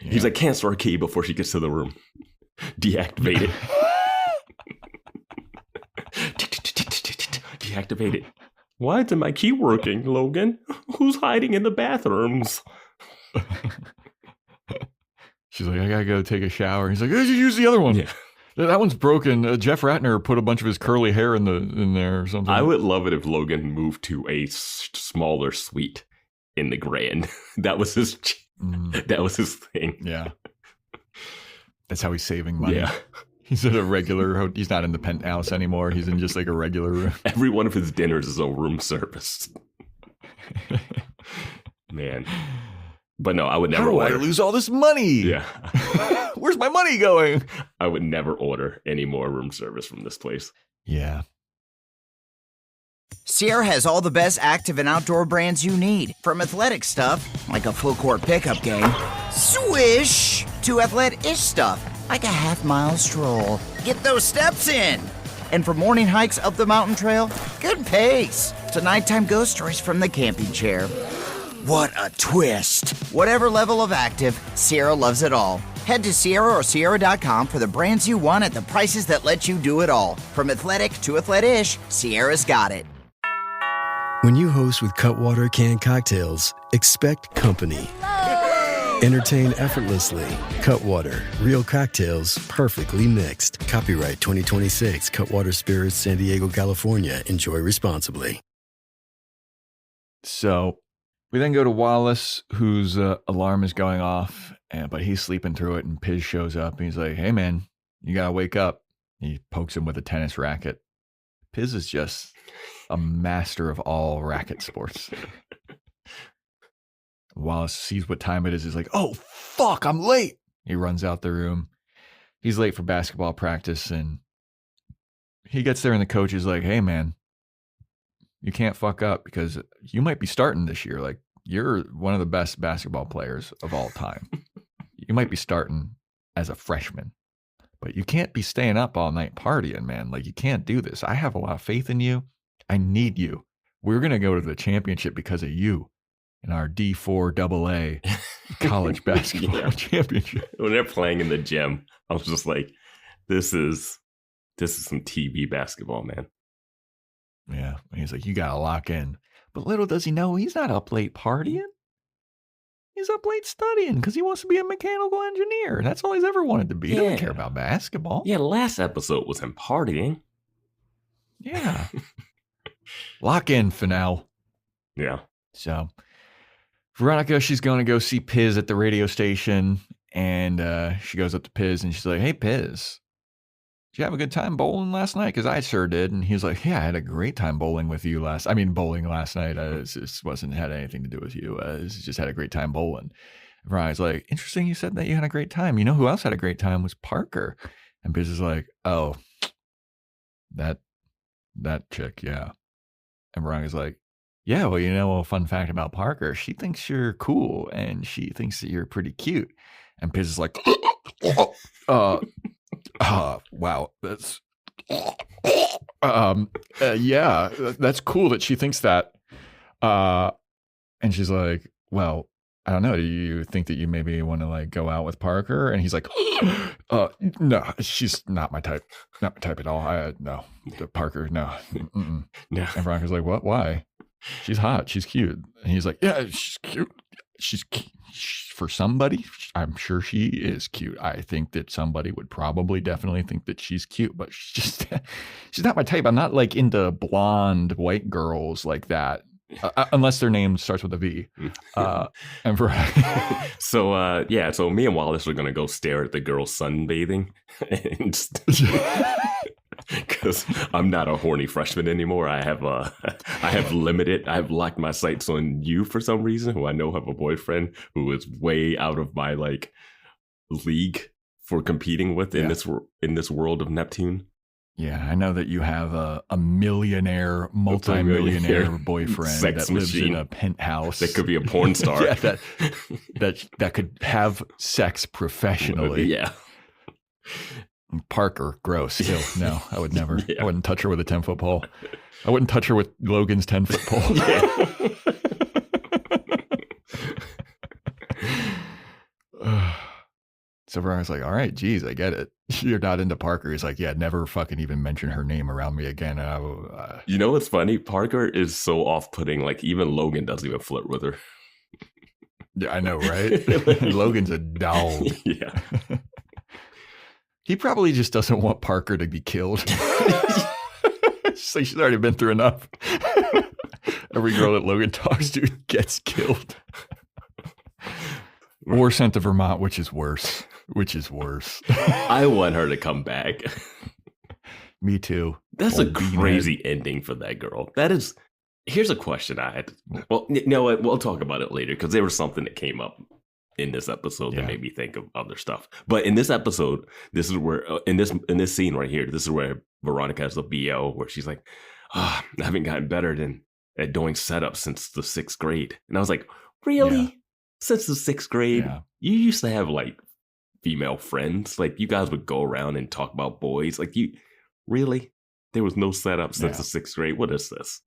Yeah. He's like, cancel her key before she gets to the room. Deactivate it. Deactivate it. Why isn't my key working, Logan? Who's hiding in the bathrooms? She's like, I gotta go take a shower. He's like, use the other one. Yeah. That one's broken. Jeff Ratner put a bunch of his curly hair in there or something. I would love it if Logan moved to a smaller suite in the Grand. That was his thing. Yeah. That's how he's saving money. Yeah. He's at a regular, he's not in the penthouse anymore. He's in just like a regular room. Every one of his dinners is on room service. Man. But no, I would never order. How do I lose all this money? Yeah. Where's my money going? I would never order any more room service from this place. Yeah. Sierra has all the best active and outdoor brands you need. From athletic stuff, like a full court pickup game, swish, to athletic-ish stuff, like a half-mile stroll. Get those steps in. And for morning hikes up the mountain trail, good pace. To nighttime ghost stories from the camping chair. What a twist. Whatever level of active, Sierra loves it all. Head to Sierra or Sierra.com for the brands you want at the prices that let you do it all. From athletic to athletic-ish, Sierra's got it. When you host with Cutwater canned cocktails, expect company. Entertain effortlessly. Cutwater, real cocktails, perfectly mixed. Copyright 2026, Cutwater Spirits, San Diego, California. Enjoy responsibly. So we then go to Wallace, whose alarm is going off, but he's sleeping through it, and Piz shows up, and he's like, hey, man, you got to wake up. He pokes him with a tennis racket. Piz is just a master of all racket sports. Wallace sees what time it is. He's like, oh, fuck, I'm late. He runs out the room. He's late for basketball practice, and he gets there, and the coach is like, hey, man, you can't fuck up because you might be starting this year. Like, you're one of the best basketball players of all time. You might be starting as a freshman, but you can't be staying up all night partying, man. Like, you can't do this. I have a lot of faith in you. I need you. We're going to go to the championship because of you in our D4 AA college basketball championship. When they're playing in the gym, I was just like, this is some TV basketball, man. Yeah. And he's like, you got to lock in. But little does he know, he's not up late partying. He's up late studying because he wants to be a mechanical engineer. That's all he's ever wanted to be. He doesn't care about basketball. Yeah, last episode was him partying. Yeah. Lock in for now. Yeah. So Veronica, she's going to go see Piz at the radio station. And she goes up to Piz and she's like, hey, Piz, did you have a good time bowling last night? Because I sure did. And he's like, yeah, I had a great time bowling last night. It wasn't had anything to do with you. Just had a great time bowling. And Veronica's like, interesting you said that you had a great time. You know who else had a great time was Parker. And Piz is like, oh, that chick, yeah. And Veronica's like, yeah, well, a fun fact about Parker, she thinks you're cool and she thinks that you're pretty cute. And Piz is like, wow, that's, yeah, that's cool that she thinks that. And she's like, well, I don't know. Do you think that you maybe want to like go out with Parker? And he's like, no, she's not my type. Not my type at all. No, Parker, no. Mm-mm. No. And Veronica's like, what? Why? She's hot. She's cute. And he's like, yeah, she's cute. She's for somebody. I'm sure she is cute. I think that somebody would probably definitely think that she's cute, but she's not my type. I'm not like into blonde white girls like that. Unless their name starts with a V. And so me and Wallace are gonna go stare at the girls sunbathing, because I'm not a horny freshman anymore. I have locked my sights on you for some reason, who I know have a boyfriend who is way out of my like league for competing with in this world of Neptune. Yeah, I know that you have a millionaire, multi-millionaire boyfriend that lives in a penthouse. That could be a porn star. Yeah, that could have sex professionally. Yeah. Parker, gross. Ew, no, I would never. I wouldn't touch her with a 10-foot pole. I wouldn't touch her with Logan's 10-foot pole. So Veronica's like, all right, geez, I get it. You're not into Parker. He's like, yeah, never fucking even mention her name around me again. You know what's funny? Parker is so off-putting. Like, even Logan doesn't even flirt with her. Yeah, I know, right? Logan's a dog. Yeah. He probably just doesn't want Parker to be killed. So she's already been through enough. Every girl that Logan talks to gets killed. Or sent to Vermont, which is worse. I want her to come back. Me too. That's a crazy ending for that girl. Here's a question I had. Well, you know what? We'll talk about it later, because there was something that came up in this episode that made me think of other stuff. But in this episode, this is where in this scene right here, this is where Veronica has the BO, where she's like, I haven't gotten better at doing setups since the 6th grade. And I was like, really? Yeah. Since the 6th grade? Yeah. You used to have like female friends. Like, you guys would go around and talk about boys. Like, really? There was no setup since the 6th grade. What is this?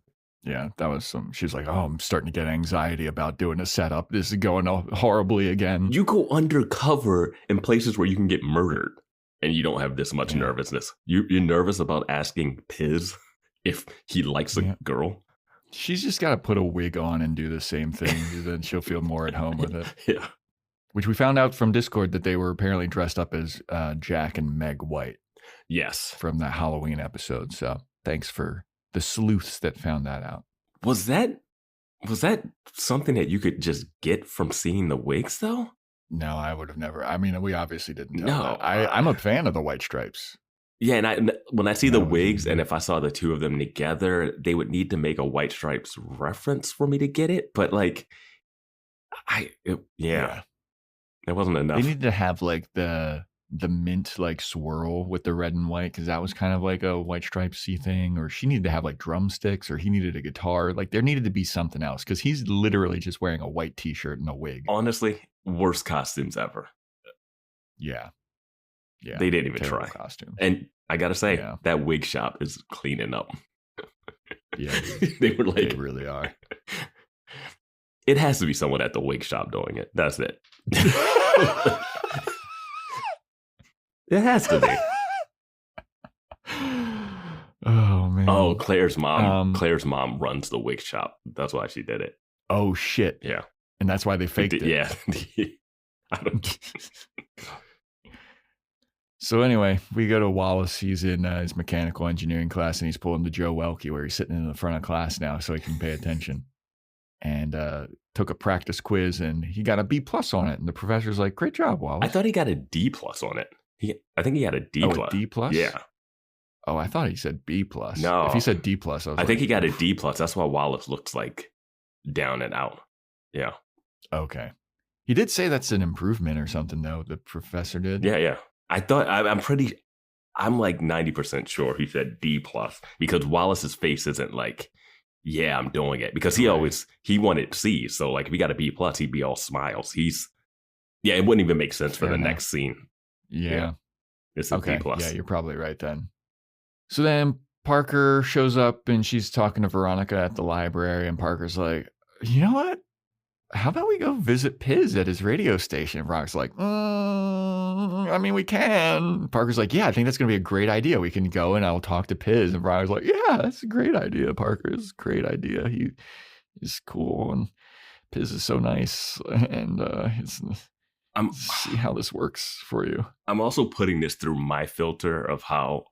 Yeah, that was she's like, I'm starting to get anxiety about doing a setup. This is going horribly again. You go undercover in places where you can get murdered, and you don't have this much nervousness. You're nervous about asking Piz if he likes a girl? She's just got to put a wig on and do the same thing. Then she'll feel more at home with it. Yeah. Which we found out from Discord that they were apparently dressed up as Jack and Meg White. Yes. From that Halloween episode. So thanks for the sleuths that found that out. Was that something that you could just get from seeing the wigs, though? No, I would have never. I mean, we obviously didn't know that. I'm a fan of the white stripes. Yeah, and when I see the wigs, and if I saw the two of them together, they would need to make a White Stripes reference for me to get it. But like, there wasn't enough. They needed to have like the mint like swirl with the red and white, because that was kind of like a White Stripes-y thing. Or she needed to have like drumsticks, or he needed a guitar. Like, there needed to be something else, because he's literally just wearing a white T-shirt and a wig. Honestly, worst costumes ever. Yeah. They didn't even try. Costume. And I gotta say, that wig shop is cleaning up. Yeah, they were like, they really are. It has to be someone at the wig shop doing it. That's it. It has to be. Oh man. Oh, Claire's mom. Claire's mom runs the wig shop. That's why she did it. Oh shit. Yeah. And that's why they faked it. Yeah. I don't. So anyway, we go to Wallace. He's in his mechanical engineering class, and he's pulling the Joe Welke, where he's sitting in the front of class now so he can pay attention. And took a practice quiz, and he got a B+ on it. And the professor's like, great job, Wallace. I thought he got a D+ on it. I think he had a D+. Oh, a D+? Yeah. Oh, I thought he said B+. No. If he said D+, I think he got a D+. That's why Wallace looks like down and out. Yeah. Okay. He did say that's an improvement or something, though. The professor did. Yeah. I'm like 90% sure he said D+, because Wallace's face isn't like, yeah, I'm doing it, because he wanted C. So like, if he got a B+, he'd be all smiles. It wouldn't even make sense for the next scene. Yeah. It's a D+. Yeah, you're probably right then. So then Parker shows up, and she's talking to Veronica at the library, and Parker's like, you know what? How about we go visit Piz at his radio station? And Veronica's like, I mean, we can. Parker's like, yeah, I think that's going to be a great idea. We can go and I'll talk to Piz. And Veronica's like, yeah, that's a great idea, Parker. It's a great idea. He's cool, and Piz is so nice. And see how this works for you. I'm also putting this through my filter of how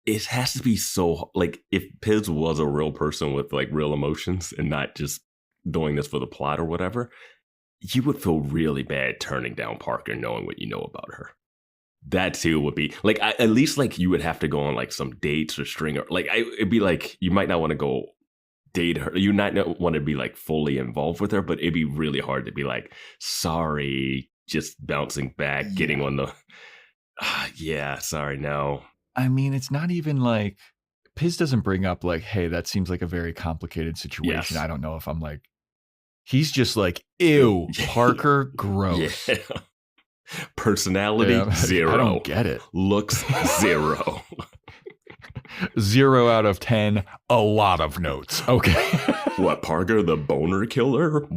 it has to be so, like, if Piz was a real person with like real emotions and not just doing this for the plot or whatever, you would feel really bad turning down Parker knowing what you know about her. That too would be like, at least like you would have to go on like some dates or string, or like it'd be like you might not want to go date her, you might not want to be like fully involved with her, but it'd be really hard to be like, sorry, just bouncing back, getting on the yeah, sorry, no. I mean, it's not even like Piz doesn't bring up like, hey, that seems like a very complicated situation. Yes. I don't know if I'm like, he's just like, ew, Parker, gross. Yeah. Personality, 0. I don't get it. Looks, 0. 0 out of 10, a lot of notes. Okay. What, Parker the boner killer?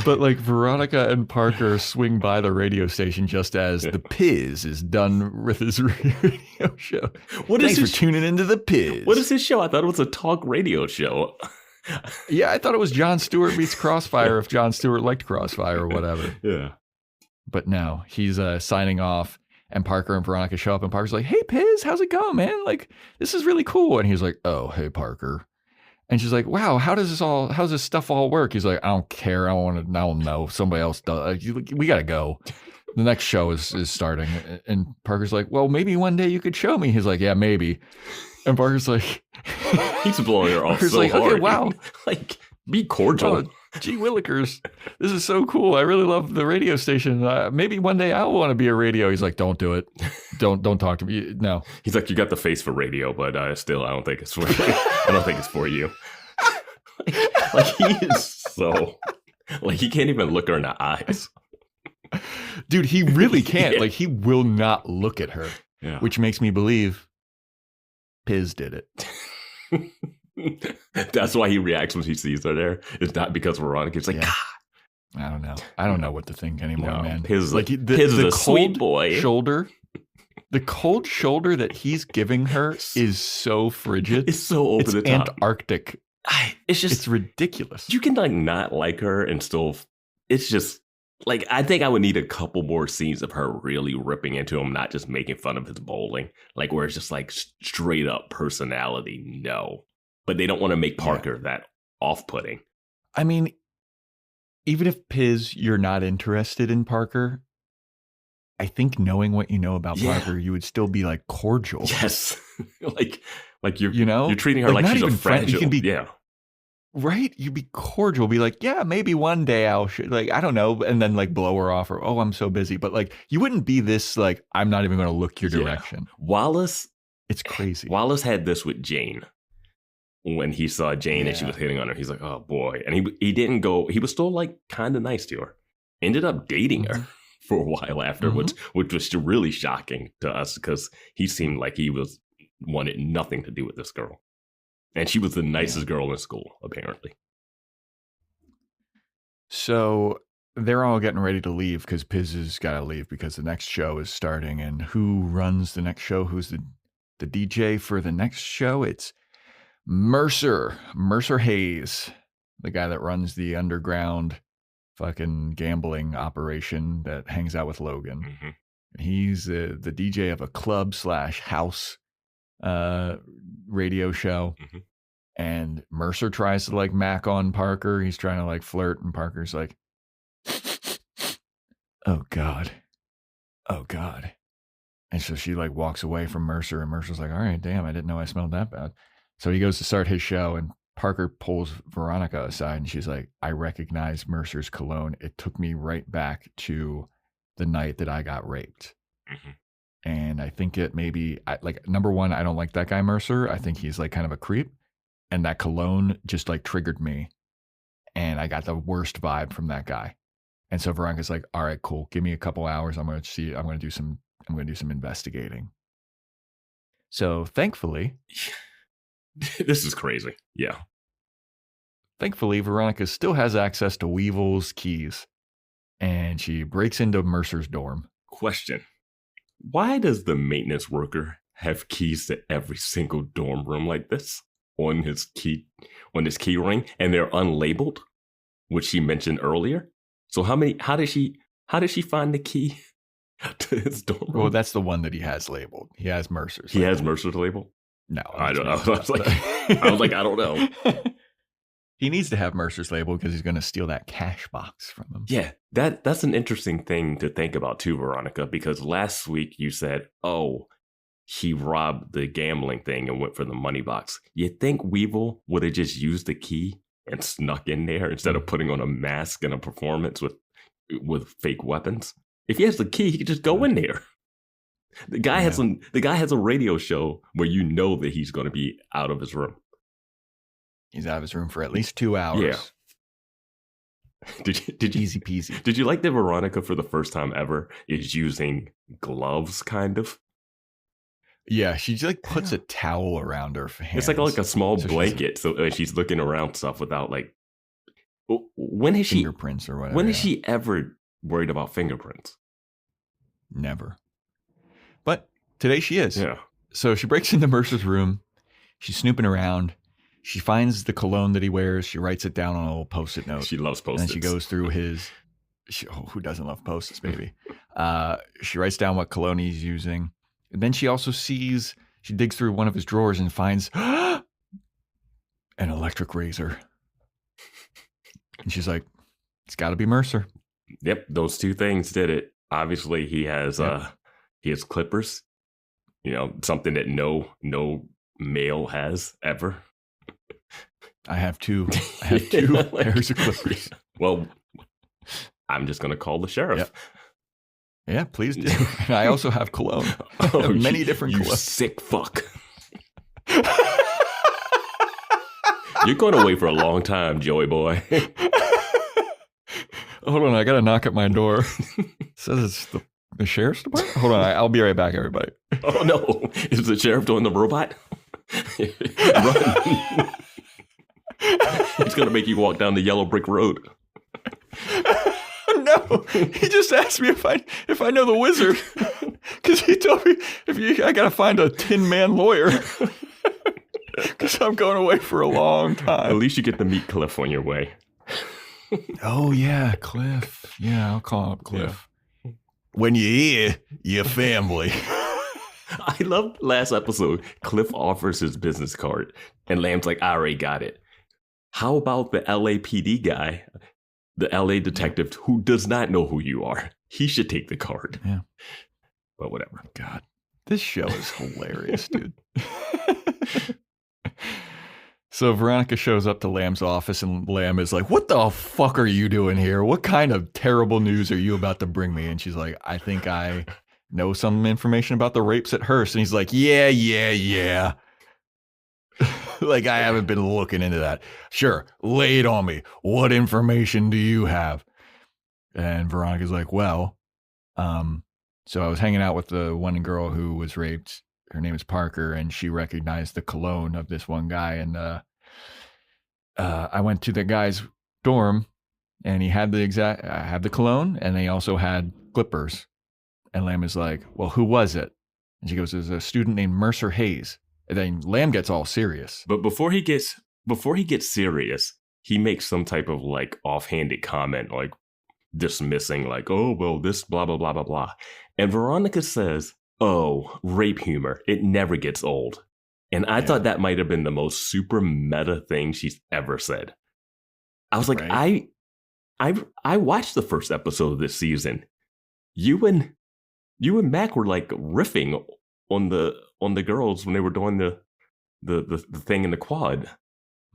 But like Veronica and Parker swing by the radio station just as the Piz is done with his radio show. Thanks for tuning into the Piz. What is his show? I thought it was a talk radio show. Yeah, I thought it was Jon Stewart meets Crossfire if Jon Stewart liked Crossfire or whatever. Yeah. But no, he's signing off, and Parker and Veronica show up, and Parker's like, hey, Piz, how's it going, man? Like, this is really cool. And he's like, oh, hey, Parker. And she's like, wow, how's this stuff all work? He's like, I don't care. I don't know. Somebody else does. We got to go. The next show is starting. And Parker's like, well, maybe one day you could show me. He's like, yeah, maybe. And Parker's like, he's blowing her off so like, hard. okay, wow. Like, be cordial. Oh, gee willikers. This is so cool. I really love the radio station. Maybe one day I'll want to be a radio. He's like, don't do it. Don't talk to me. No. He's like, you got the face for radio, but still, I don't think it's for you. I don't think it's for you. Like, he is so, like, he can't even look her in the eyes. Dude, he really can't. Yeah. Like, he will not look at her, which makes me believe Piz did it. That's why he reacts when he sees her there. It's not because Veronica's like, I don't know. I don't know what to think anymore, man. Piz is a sweet boy. The cold shoulder that he's giving her is so frigid. It's so over the top. Antarctic. It's ridiculous. You can like not like her and still. It's just like, I think I would need a couple more scenes of her really ripping into him, not just making fun of his bowling, like where it's just like straight up personality. No, but they don't want to make Parker that off-putting. I mean, even if Piz, you're not interested in Parker, I think knowing what you know about Parker, you would still be like cordial. Yes, like you're treating her like she's a fragile. You can be, right? You'd be cordial, be like, yeah, maybe one day I'll like, I don't know, and then like blow her off, or oh, I'm so busy. But like, you wouldn't be this like, I'm not even going to look your direction. Wallace, it's crazy. Wallace had this with Jane. When he saw Jane and she was hitting on her, he's like, oh boy. And he didn't go, he was still like kind of nice to her. Ended up dating her for a while after, which was really shocking to us because he seemed like he wanted nothing to do with this girl. And she was the nicest girl in school, apparently. So they're all getting ready to leave because Piz has got to leave because the next show is starting. And who runs the next show? Who's the DJ for the next show? It's Mercer Hayes, the guy that runs the underground fucking gambling operation that hangs out with Logan. Mm-hmm. He's the DJ of a club / house radio show. Mm-hmm. And Mercer tries to like mac on Parker. He's trying to like flirt, and Parker's like, oh God. And so she like walks away from Mercer, and Mercer's like, all right, damn, I didn't know I smelled that bad. So he goes to start his show, and Parker pulls Veronica aside, and she's like, I recognize Mercer's cologne. It took me right back to the night that I got raped. Mm-hmm. And I think it maybe, like, number one, I don't like that guy Mercer. I think he's like kind of a creep. And that cologne just like triggered me. And I got the worst vibe from that guy. And so Veronica's like, all right, cool. Give me a couple hours. I'm going to do some investigating. So thankfully, this is crazy. Yeah. Thankfully, Veronica still has access to Weevil's keys. And she breaks into Mercer's dorm. Question. Why does the maintenance worker have keys to every single dorm room like this on his key ring, and they're unlabeled, which she mentioned earlier? So how did she find the key to his dorm room? Well, that's the one that he has labeled. He has Mercer's. He has Mercer's label? No, I don't know. I was like, I don't know. He needs to have Mercer's label because he's going to steal that cash box from him. Yeah, that's an interesting thing to think about too, Veronica, because last week you said, oh, he robbed the gambling thing and went for the money box. You think Weevil would have just used the key and snuck in there instead of putting on a mask and a performance with fake weapons? If he has the key, he could just go in there. The guy has a radio show where you know that he's going to be out of his room. He's out of his room for at least 2 hours. Yeah. Did you easy peasy? Did you like that Veronica for the first time ever is using gloves, kind of? Yeah, she like puts a towel around her hands. It's like a small blanket, so she's looking around stuff without like. When has fingerprints or whatever? When is she ever worried about fingerprints? Never. But today she is. Yeah. So she breaks into Mercer's room. She's snooping around. She finds the cologne that he wears. She writes it down on a little Post-it note. She loves Post-its. And then she goes through his... who doesn't love Post-its, baby? She writes down what cologne he's using. And then she also sees... She digs through one of his drawers and finds an electric razor. And she's like, it's got to be Mercer. Yep, those two things did it. Obviously, he has clippers. You know, something that no male has ever. I have two pairs of clippers. Well, I'm just going to call the sheriff. Yep. Yeah, please do. And I also have cologne. Oh, many different you colognes. Sick fuck. You're going away for a long time, Joey boy. Hold on, I got to knock at my door. It says it's the sheriff's department? Hold on, I'll be right back, everybody. Oh, no. Is the sheriff doing the robot? Run. He's going to make you walk down the yellow brick road. No, he just asked me if I know the wizard. Because he told me I got to find a Tin Man lawyer. Because I'm going away for a long time. At least you get to meet Cliff on your way. Oh, yeah, Cliff. Yeah, I'll call up Cliff. Yeah. When you're here, your family. I love last episode. Cliff offers his business card, and Lamb's like, I already got it. How about the LAPD guy, the LA detective who does not know who you are? He should take the card. Yeah. But whatever. God, this show is hilarious, dude. So Veronica shows up to Lamb's office, and Lamb is like, what the fuck are you doing here? What kind of terrible news are you about to bring me? And she's like, I think I know some information about the rapes at Hearst. And he's like, yeah. Like, I haven't been looking into that. Sure, lay it on me. What information do you have? And Veronica's like, well, so I was hanging out with the one girl who was raped. Her name is Parker, and she recognized the cologne of this one guy. And I went to the guy's dorm, and he had the cologne, and they also had clippers. And Lamb is like, well, who was it? And she goes, there's a student named Mercer Hayes. And then Lamb gets all serious. But before he gets serious, he makes some type of like offhanded comment, like dismissing, like, oh, well, this blah, blah, blah, blah, blah. And Veronica says, oh, rape humor. It never gets old. And I thought that might have been the most super meta thing she's ever said. I was like, right? I watched the first episode of this season. You and Mac were like riffing on the girls when they were doing the thing in the quad.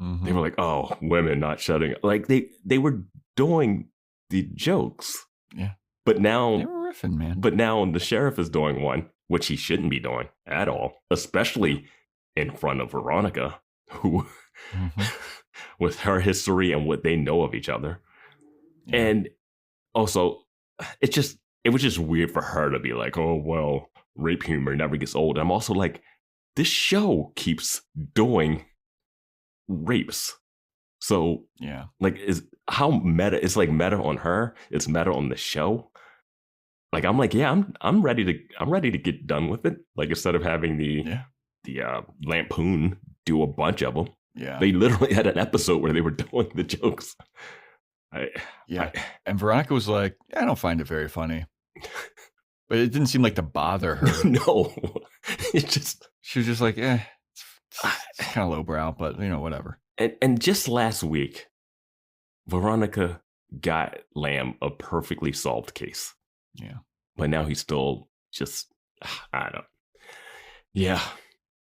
Mm-hmm. They were like, oh, women not shutting up. Like they were doing the jokes. Yeah. But now they were riffing, man. But now the sheriff is doing one, which he shouldn't be doing at all, especially in front of Veronica, who with her history and what they know of each other. Yeah. And also it was just weird for her to be like, oh, well, rape humor never gets old. I'm also like, this show keeps doing rapes. So yeah, like is how meta, it's like meta on her, it's meta on the show. Like I'm like, yeah, I'm ready to get done with it. Like instead of having the Lampoon do a bunch of them. Yeah. They literally had an episode where they were doing the jokes. And Veronica was like, I don't find it very funny. But it didn't seem like to bother her. No. She was just like, it's kind of lowbrow, but whatever. And just last week, Veronica got Lamb a perfectly solved case. Yeah. But now he's still just, I don't. Yeah.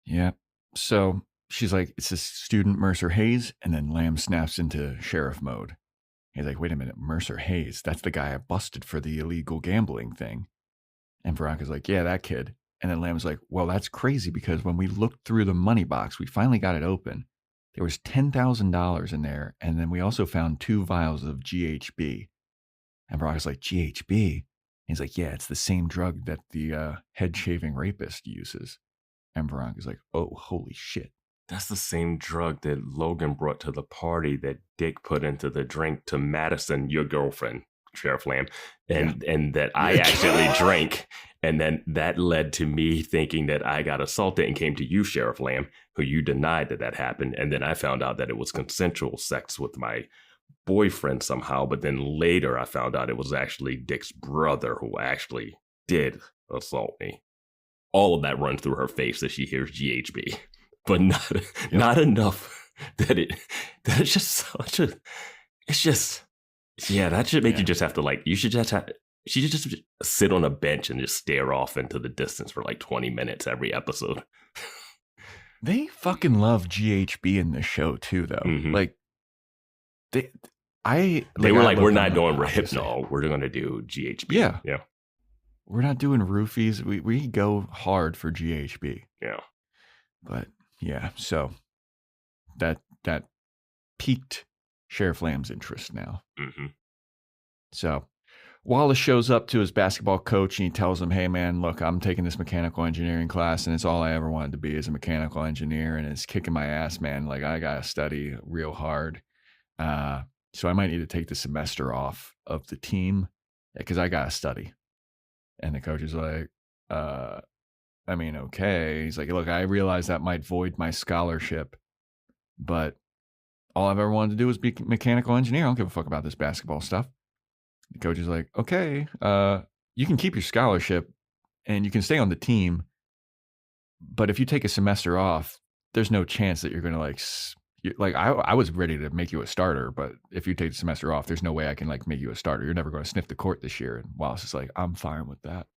Yeah. So she's like, it's this student, Mercer Hayes. And then Lamb snaps into sheriff mode. He's like, wait a minute, Mercer Hayes. That's the guy I busted for the illegal gambling thing. And Veronica's like, yeah, that kid. And then Lamb's like, well, that's crazy because when we looked through the money box, we finally got it open. There was $10,000 in there. And then we also found 2 vials of GHB. And Veronica's like, GHB? And he's like, yeah, it's the same drug that the head shaving rapist uses. And Veronica's like, oh, holy shit. That's the same drug that Logan brought to the party that Dick put into the drink to Madison, your girlfriend, Sheriff Lamb, and that I actually drank. And then that led to me thinking that I got assaulted and came to you, Sheriff Lamb, who you denied that happened. And then I found out that it was consensual sex with my boyfriend somehow. But then later I found out it was actually Dick's brother who actually did assault me. All of that runs through her face as she hears GHB, but not enough that it's just such a, it's just, yeah, that should make you just have to she should just sit on a bench and just stare off into the distance for like 20 minutes every episode. They fucking love GHB in this show too, though. Mm-hmm. Like they were like, we're not doing Hypnol, we're going to do GHB. Yeah. We're not doing roofies. We go hard for GHB. Yeah. But yeah, so that piqued Sheriff Lamb's interest now. Mm-hmm. So Wallace shows up to his basketball coach and he tells him, hey man, look, I'm taking this mechanical engineering class and it's all I ever wanted to be is a mechanical engineer and it's kicking my ass, man. Like I got to study real hard. So I might need to take the semester off of the team because I got to study. And the coach is like, okay. He's like, look, I realize that might void my scholarship, but all I've ever wanted to do was be a mechanical engineer. I don't give a fuck about this basketball stuff. The coach is like, okay, you can keep your scholarship and you can stay on the team. But if you take a semester off, there's no chance that you're going to I was ready to make you a starter, but if you take the semester off, there's no way I can make you a starter. You're never going to sniff the court this year. And Wallace is like, I'm fine with that.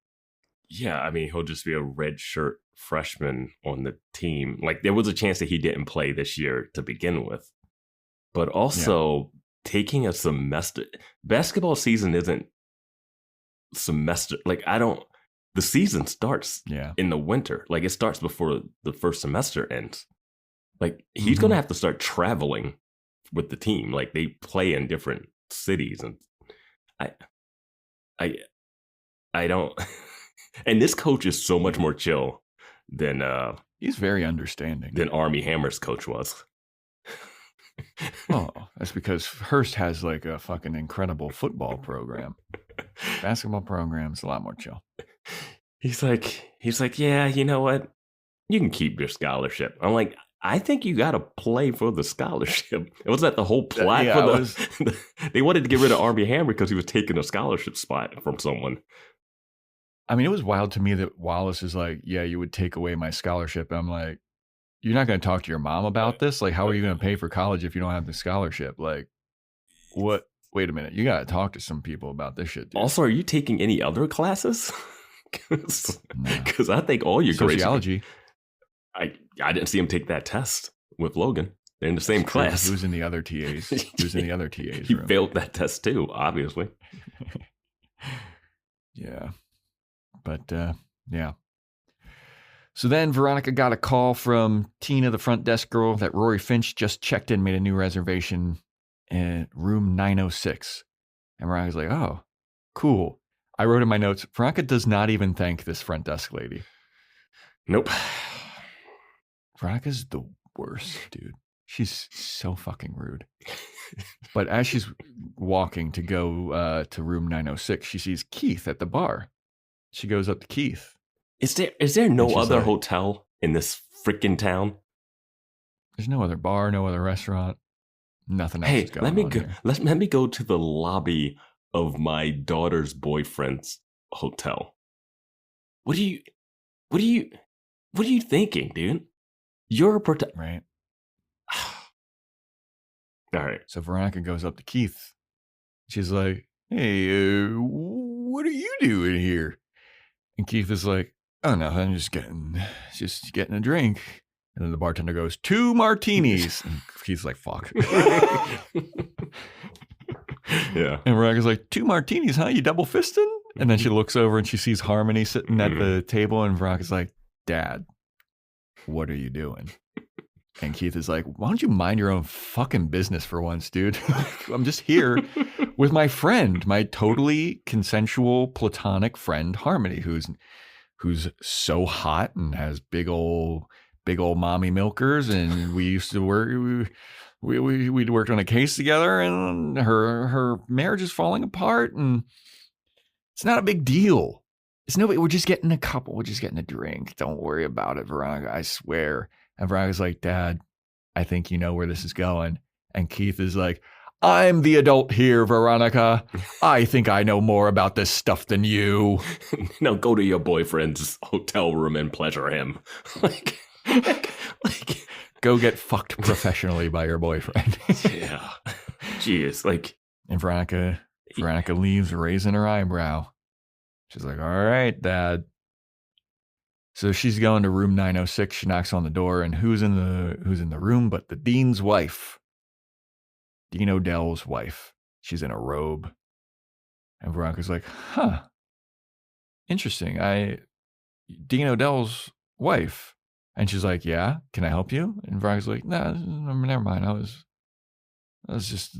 Yeah, I mean, he'll just be a redshirt freshman on the team. Like there was a chance that he didn't play this year to begin with, but also taking a semester. Basketball season isn't semester. The season starts in the winter. Like it starts before the first semester ends. Like he's going to have to start traveling with the team. Like they play in different cities and I don't, and this coach is so much more chill than, he's very understanding than Army Hammer's coach was. Oh, that's because Hearst has a fucking incredible football program. Basketball program's a lot more chill. He's like, yeah, you know what? You can keep your scholarship. I'm like, I think you got to play for the scholarship. It was that the whole plot they wanted to get rid of Army Hammer because he was taking a scholarship spot from someone. I mean, it was wild to me that Wallace is like, yeah, you would take away my scholarship. I'm like, you're not going to talk to your mom about this? Like, how are you going to pay for college if you don't have the scholarship? Like, what? Wait a minute. You got to talk to some people about this shit, dude. Also, are you taking any other classes? Because I think all your sociology. I didn't see him take that test with Logan. They're in the same class. Who's in the other TAs? Who's in the other TAs? He failed that test too, obviously. Yeah. But, yeah. So then Veronica got a call from Tina, the front desk girl, that Rory Finch just checked in, made a new reservation in room 906. And Veronica's like, oh, cool. I wrote in my notes, Veronica does not even thank this front desk lady. Nope. Veronica's the worst, dude. She's so fucking rude. But as she's walking to go to room 906, she sees Keith at the bar. She goes up to Keith. Is there no other hotel in this freaking town? There's no other bar, no other restaurant. Nothing else is going on here. Let me go to the lobby of my daughter's boyfriend's hotel. what are you thinking, dude? You're a right. All right. So Veronica goes up to Keith. She's like, hey, what are you doing here? And Keith is like, oh, no, I'm just getting a drink. And then the bartender goes, 2 martinis. And Keith's like, fuck. Yeah. And Veronica's like, 2 martinis, huh? You double fisting? And then she looks over and she sees Harmony sitting at the table. And Veronica's like, Dad, what are you doing? And Keith is like, why don't you mind your own fucking business for once, dude? I'm just here with my friend, my totally consensual, platonic friend, Harmony, who's so hot and has big old mommy milkers. And we used to work, we'd worked on a case together, and her marriage is falling apart, and it's not a big deal. It's nobody. We're just getting a couple. We're just getting a drink. Don't worry about it, Veronica. I swear. And Veronica's like, Dad, I think you know where this is going. And Keith is like, I'm the adult here, Veronica. I think I know more about this stuff than you. Now go to your boyfriend's hotel room and pleasure him. like, go get fucked professionally by your boyfriend. Yeah. Jeez. Like, and Veronica leaves raising her eyebrow. She's like, all right, Dad. So she's going to room 906. She knocks on the door, and who's in the room but the dean's wife, Dean Odell's wife. She's in a robe. And Veronica's like, huh, interesting. Dean Odell's wife. And she's like, yeah, can I help you? And Veronica's like, no, never mind. I was just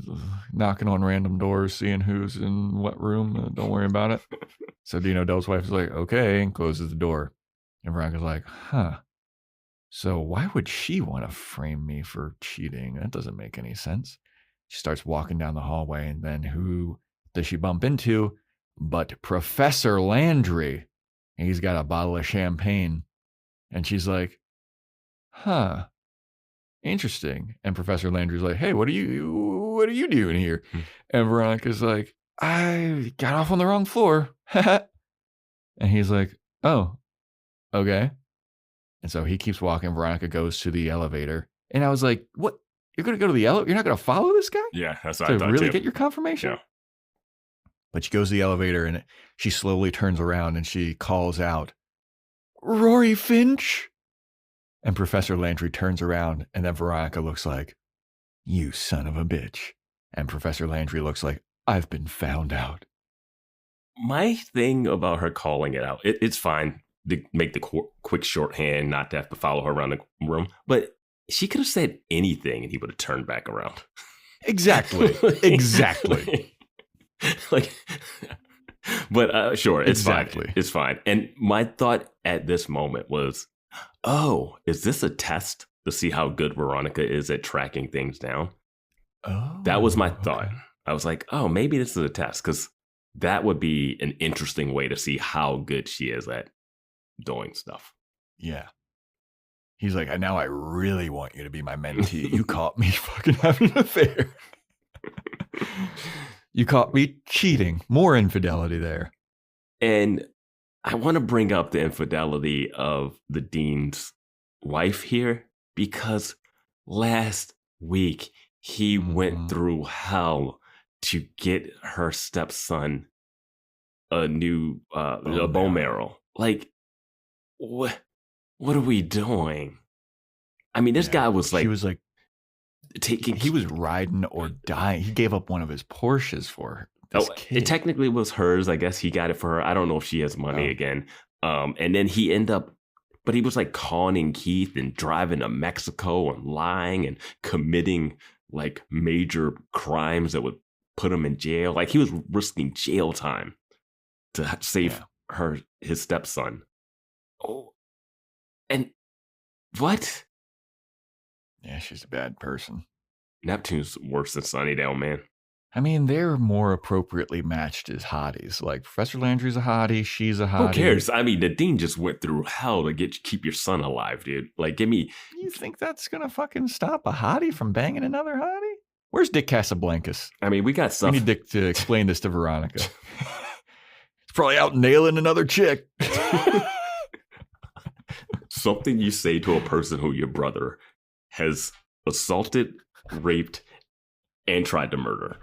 knocking on random doors, seeing who's in what room. Don't worry about it. So Dean Odell's wife is like, okay, and closes the door. And Veronica's like, huh, so why would she want to frame me for cheating? That doesn't make any sense. She starts walking down the hallway, and then who does she bump into but Professor Landry? And he's got a bottle of champagne. And she's like, huh, interesting. And Professor Landry's like, hey, what are you doing here? And Veronica's like, I got off on the wrong floor. And he's like, oh, okay. And so he keeps walking. Veronica goes to the elevator. And I was like, what? You're going to go to the elevator? You're not going to follow this guy? Yeah, that's what I thought to really too. Get your confirmation? Yeah. But she goes to the elevator, and she slowly turns around and she calls out, Rory Finch? And Professor Landry turns around, and then Veronica looks like, you son of a bitch. And Professor Landry looks like, I've been found out. My thing about her calling it out, it's fine to make the quick shorthand, not to have to follow her around the room. But she could have said anything and he would have turned back around. Exactly. Exactly. But sure, it's exactly. Fine. It's fine. And my thought at this moment was, oh, is this a test to see how good Veronica is at tracking things down? Oh, that was my thought. Okay. I was like, oh, maybe this is a test, because that would be an interesting way to see how good she is at doing stuff. Yeah. He's like, now I really want you to be my mentee. You caught me fucking having an affair. You caught me cheating. More infidelity there. And I want to bring up the infidelity of the dean's wife here, because last week he went through hell to get her stepson a new bone marrow. Like, what are we doing? I mean, this guy was like, he was like taking, he was riding or dying. He gave up one of his Porsches for this kid. It technically was hers. I guess he got it for her. I don't know if she has money again. And then he ended up, but he was like conning Keith and driving to Mexico and lying and committing like major crimes that would put him in jail. Like, he was risking jail time to save his stepson. Oh, and what? Yeah, she's a bad person. Neptune's worse than Sunnydale, man. I mean, they're more appropriately matched as hotties. Like, Professor Landry's a hottie, she's a hottie. Who cares? I mean, the dean just went through hell to keep your son alive, dude. Like, give me... You think that's gonna fucking stop a hottie from banging another hottie? Where's Dick Casablancas? I mean, we got stuff... We need Dick to explain this to Veronica. He's probably out nailing another chick. Something you say to a person who your brother has assaulted, raped, and tried to murder.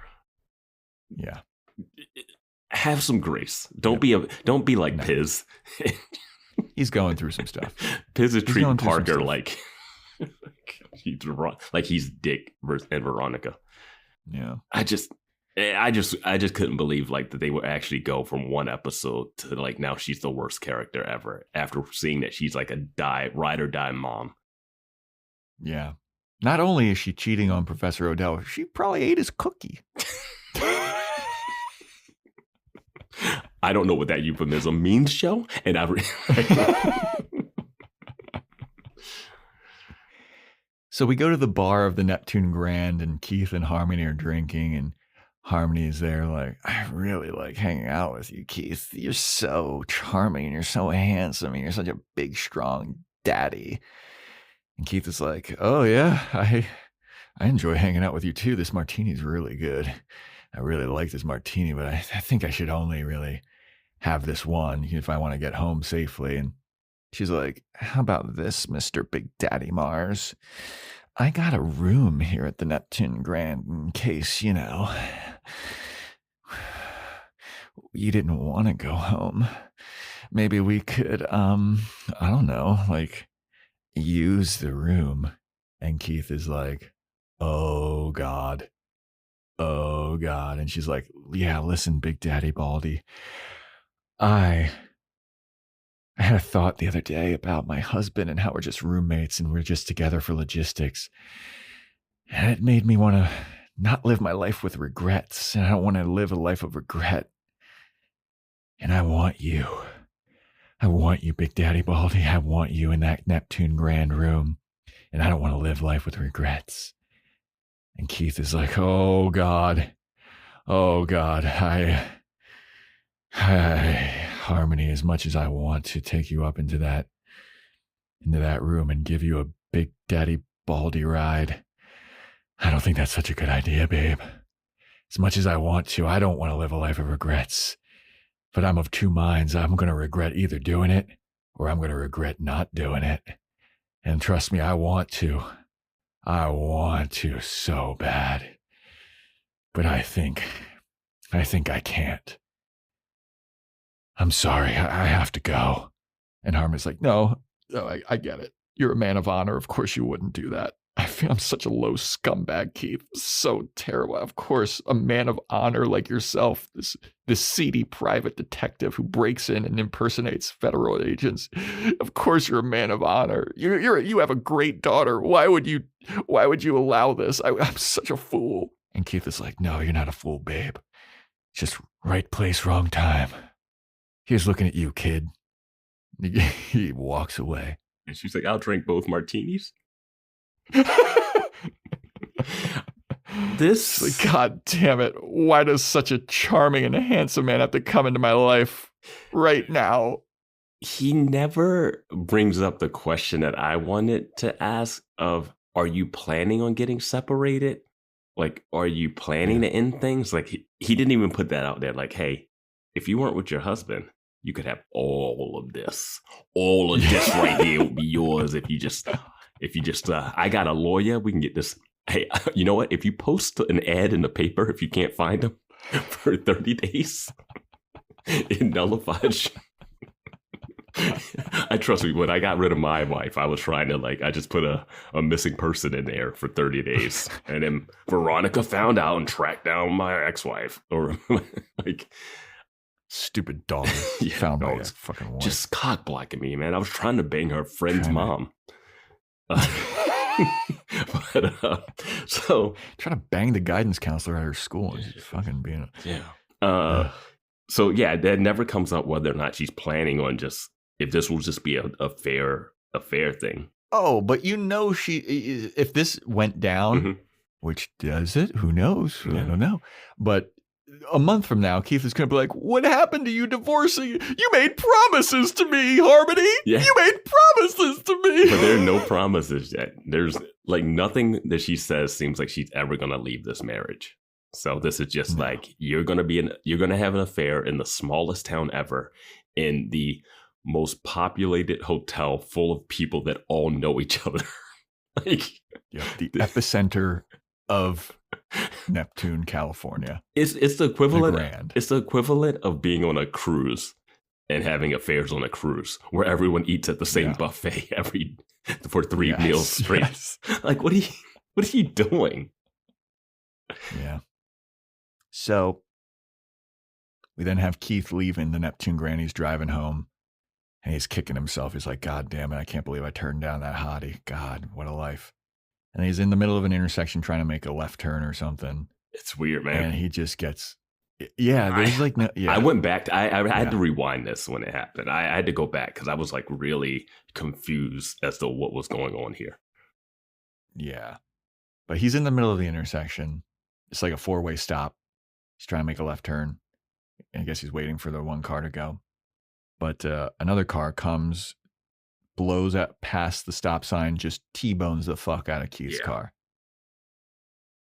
Yeah. Have some grace. Don't be like Piz. He's going through some stuff. Piz is treating Parker like he's Dick and Veronica. Yeah. I just couldn't believe like that they would actually go from one episode to like now she's the worst character ever after seeing that she's like a ride or die mom. Yeah. Not only is she cheating on Professor Odell, she probably ate his cookie. I don't know what that euphemism means, Joe. And So we go to the bar of the Neptune Grand, and Keith and Harmony are drinking, and Harmony's there like, I really like hanging out with you, Keith. You're so charming, and you're so handsome, and you're such a big, strong daddy. And Keith is like, oh yeah, I enjoy hanging out with you too. This martini's really good. I really like this martini, but I think I should only really have this one if I want to get home safely. And she's like, how about this, Mr. Big Daddy Mars? I got a room here at the Neptune Grand in case, you didn't want to go home. Maybe we could, I don't know, like use the room. And Keith is like, oh God. Oh God. And she's like, yeah, listen, Big Daddy Baldy. I had a thought the other day about my husband and how we're just roommates and we're just together for logistics. And it made me want to not live my life with regrets. And I don't want to live a life of regret. And I want you. I want you, Big Daddy Baldy. I want you in that Neptune Grand room. And I don't want to live life with regrets. And Keith is like, oh God, Harmony, as much as I want to take you up into that room and give you a Big Daddy Baldy ride, I don't think that's such a good idea, babe. As much as I want to, I don't want to live a life of regrets. But I'm of two minds. I'm going to regret either doing it or I'm going to regret not doing it. And trust me, I want to so bad. But I think I can't. I'm sorry, I have to go. And Harmon's like, no, I get it. You're a man of honor. Of course you wouldn't do that. I feel I'm such a low scumbag, Keith. So terrible. Of course, a man of honor like yourself, this seedy private detective who breaks in and impersonates federal agents. Of course you're a man of honor. You have a great daughter. Why would you allow this? I'm such a fool. And Keith is like, no, you're not a fool, babe. Just right place, wrong time. Here's looking at you, kid. He walks away. And she's like, I'll drink both martinis. God damn it. Why does such a charming and handsome man have to come into my life right now? He never brings up the question that I wanted to ask of, are you planning on getting separated? Like, are you planning to end things? Like, he didn't even put that out there. Like, hey, if you weren't with your husband, you could have all of this right here would be yours. If you just, I got a lawyer, we can get this. Hey, you know what? If you post an ad in the paper, if you can't find them for 30 days, it nullifies. I trust me, when I got rid of my wife, I was trying to I just put a missing person in there for 30 days. And then Veronica found out and tracked down my ex-wife. Or stupid dog. Yeah, found my fucking wife. Just cock blocking me, man. I was trying to bang her friend's mom. So trying to bang the guidance counselor at her school and she's fucking being so yeah, that never comes up whether or not she's planning on if this will just be a fair thing. Oh, but if this went down, which does it? Who knows? Yeah. I don't know. But a month from now, Keith is going to be like, what happened to you divorcing? You made promises to me, Harmony. Yeah. You made promises to me. But there are no promises yet. There's nothing that she says seems like she's ever going to leave this marriage. So this is just you're going to have an affair in the smallest town ever, in the most populated hotel full of people that all know each other. Like, the epicenter of Neptune, California. It's the equivalent. The Grand. It's the equivalent of being on a cruise and having affairs on a cruise where everyone eats at the same buffet for 3 meals straight. Yes. Like, what are you doing? Yeah. So we then have Keith leaving the Neptune Grand. He's driving home and he's kicking himself. He's like, God damn it, I can't believe I turned down that hottie. God, what a life. And he's in the middle of an intersection trying to make a left turn or something. It's weird, man. And he just gets, there's like, no, I went back. I had to rewind this when it happened. I had to go back because I was like really confused as to what was going on here. Yeah. But he's in the middle of the intersection. It's like a 4-way stop. He's trying to make a left turn. I guess he's waiting for the one car to go. But another car comes, blows past the stop sign, just T-bones the fuck out of Keith's car.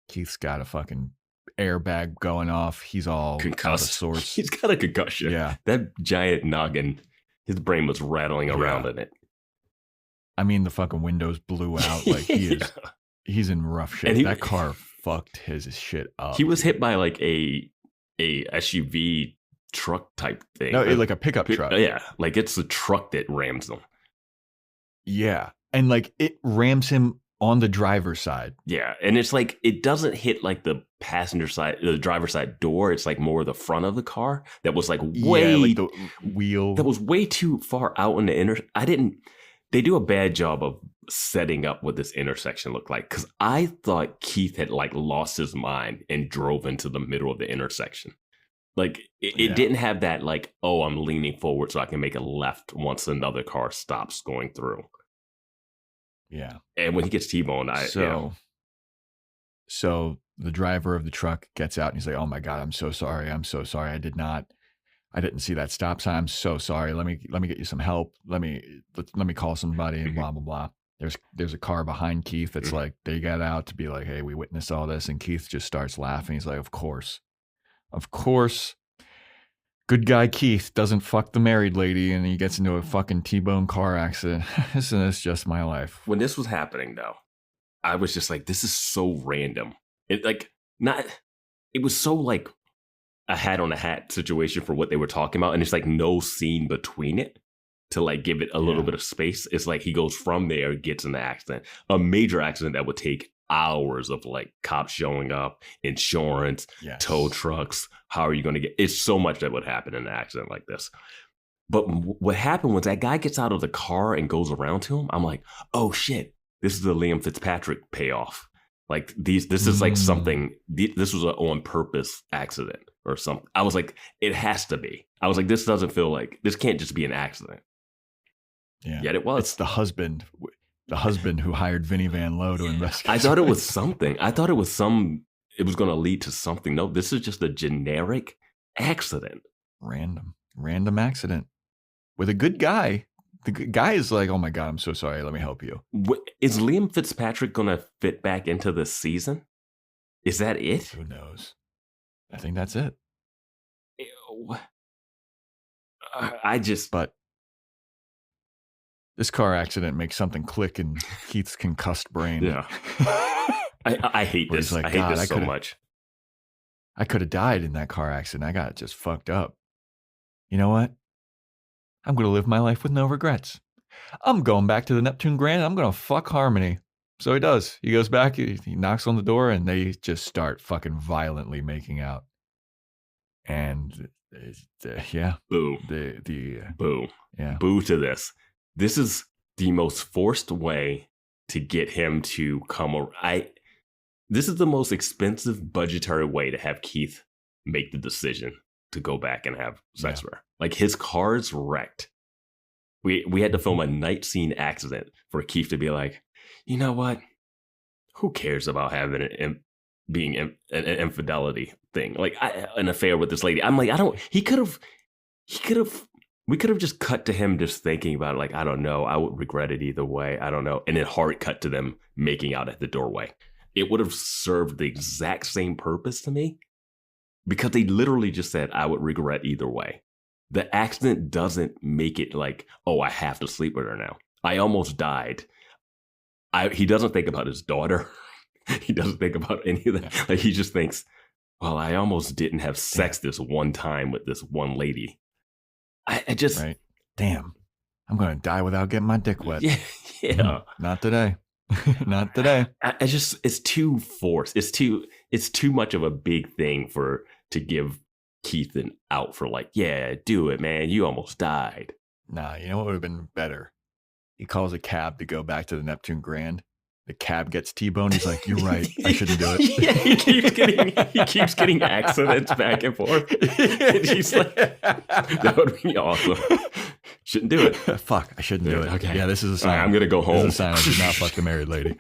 Keith's got a fucking airbag going off. He's all concussed. Out of sorts. He's got a concussion. Yeah. That giant noggin, his brain was rattling around in it. I mean, the fucking windows blew out. Like, he's in rough shape. That car fucked his shit up. He was hit by like a SUV truck type thing. No, like a pickup truck. Yeah, like it's the truck that rams them. Yeah, and like it rams him on the driver's side. Yeah, and it's like it doesn't hit like the passenger side, the driver's side door. It's like more the front of the car that was like way like the wheel that was way too far out in the They do a bad job of setting up what this intersection looked like because I thought Keith had like lost his mind and drove into the middle of the intersection. Like it didn't have that like, oh, I'm leaning forward so I can make a left once another car stops going through. Yeah. And when he gets T-boned, So the driver of the truck gets out and he's like, oh my God, I'm so sorry. I didn't see that stop sign. I'm so sorry. Let me get you some help. Let me call somebody and blah, blah, blah. There's a car behind Keith that's like, they got out to be like, hey, we witnessed all this. And Keith just starts laughing. He's like, of course. Good guy Keith doesn't fuck the married lady and he gets into a fucking T-bone car accident. Isn't this just my life? When this was happening though, I was just like, this is so random. It was so like a hat on a hat situation for what they were talking about. And it's like no scene between it to like give it a little bit of space. It's like he goes from there, gets in the accident, a major accident that would take hours of like cops showing up, insurance, tow trucks. How are you going to get? It's so much that would happen in an accident like this. But what happened was that guy gets out of the car and goes around to him. I'm like, oh shit, this is the Liam Fitzpatrick payoff. Like this is like something. This was an on purpose accident or something. I was like, it has to be. I was like, this doesn't feel like this can't just be an accident. Yeah, yet it was. It's the husband who hired Vinnie Van Lowe to investigate. I thought it was something. I thought it was it was going to lead to something. No, this is just a generic accident. Random accident with a good guy. The guy is like, oh my God, I'm so sorry. Let me help you. Is Liam Fitzpatrick going to fit back into this season? Is that it? Who knows? I think that's it. But this car accident makes something click in Keith's concussed brain. Yeah. I hate this. Like, I hate this so much. I could have died in that car accident. I got just fucked up. You know what? I'm going to live my life with no regrets. I'm going back to the Neptune Grand. I'm going to fuck Harmony. So he does. He goes back. He knocks on the door and they just start fucking violently making out. And boo. Boo. Yeah. Boo to this. This is the most forced way to get him to come around. This is the most expensive budgetary way to have Keith make the decision to go back and have sex with her. Like his car's wrecked. We had to film a night scene accident for Keith to be like, you know what? Who cares about having an infidelity thing? Like an affair with this lady. I'm like, we could have just cut to him just thinking about it. Like, I don't know. I would regret it either way. I don't know. And then hard cut to them making out at the doorway. It would have served the exact same purpose to me because they literally just said, I would regret either way. the accident doesn't make it like, oh, I have to sleep with her now. I almost died. He doesn't think about his daughter. He doesn't think about any of that. Like, he just thinks, well, I almost didn't have sex this one time with this one lady. I just... Right. Damn. I'm going to die without getting my dick wet. Yeah. Not today. Not today. I just, it's too forced. It's too much of a big thing to give Keith an out for, like, yeah, do it, man. You almost died. Nah, you know what would have been better? He calls a cab to go back to the Neptune Grand. The cab gets T-boned. He's like, "You're right. I shouldn't do it." Yeah, he keeps getting accidents back and forth. And he's like, "That would be awesome. Shouldn't do it. Fuck, I shouldn't do it." Okay. Yeah, this is a sign. Right, I'm gonna go home. This is a sign I did not fuck the married lady.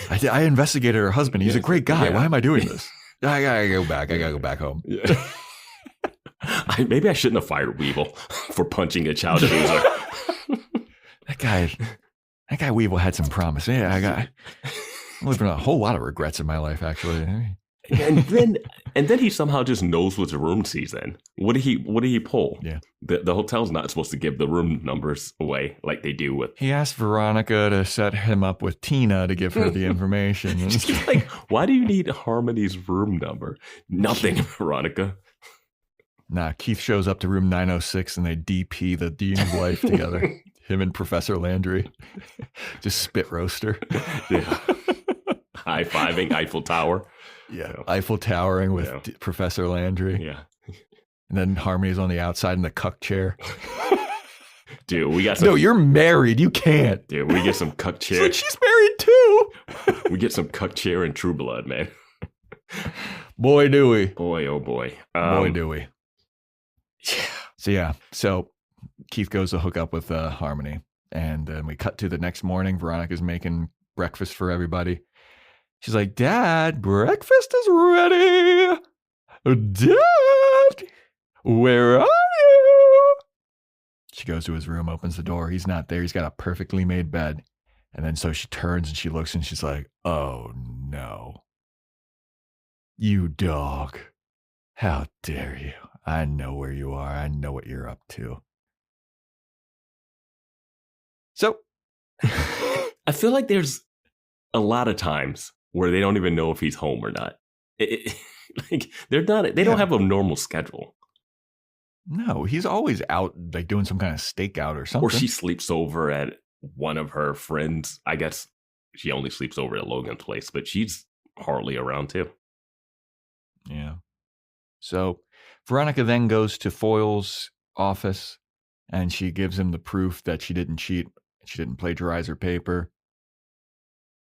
I investigated her husband. He's a great guy. Yeah. Why am I doing this? I gotta go back. I gotta go back home. Yeah. Maybe I shouldn't have fired Weevil for punching a child abuser. That guy Weevil had some promise. Yeah, I'm living a whole lot of regrets in my life, actually. and then he somehow just knows which room she's in. What did he pull? Yeah, the hotel's not supposed to give the room numbers away like they do with. He asked Veronica to set him up with Tina to give her the information. She's like, why do you need Harmony's room number? Nothing, Veronica. Nah, Keith shows up to room 906 and they DP the dean's wife together. Him and Professor Landry. Just spit roaster. Yeah. High-fiving Eiffel Tower. Yeah. Eiffel Towering with Professor Landry. Yeah. And then Harmony's on the outside in the cuck chair. Dude, we got some... No, you're married. You can't. Dude, we get some cuck chair. Like, she's married too. We get some cuck chair and True Blood, man. Boy, do we. Boy, oh boy. Boy, do we. Yeah. So Keith goes to hook up with Harmony, and then we cut to the next morning. Veronica's making breakfast for everybody. She's like, "Dad, breakfast is ready. Dad, where are you?" She goes to his room, opens the door. He's not there. He's got a perfectly made bed. And then so she turns and she looks and she's like, "Oh no. You dog. How dare you? I know where you are. I know what you're up to." So I feel like there's a lot of times where they don't even know if he's home or not. Like they don't have a normal schedule. No, he's always out, like doing some kind of stakeout or something. Or she sleeps over at one of her friends. I guess she only sleeps over at Logan's place, but she's hardly around too. Yeah. So Veronica then goes to Foyle's office and she gives him the proof that she didn't cheat. She didn't plagiarize her paper.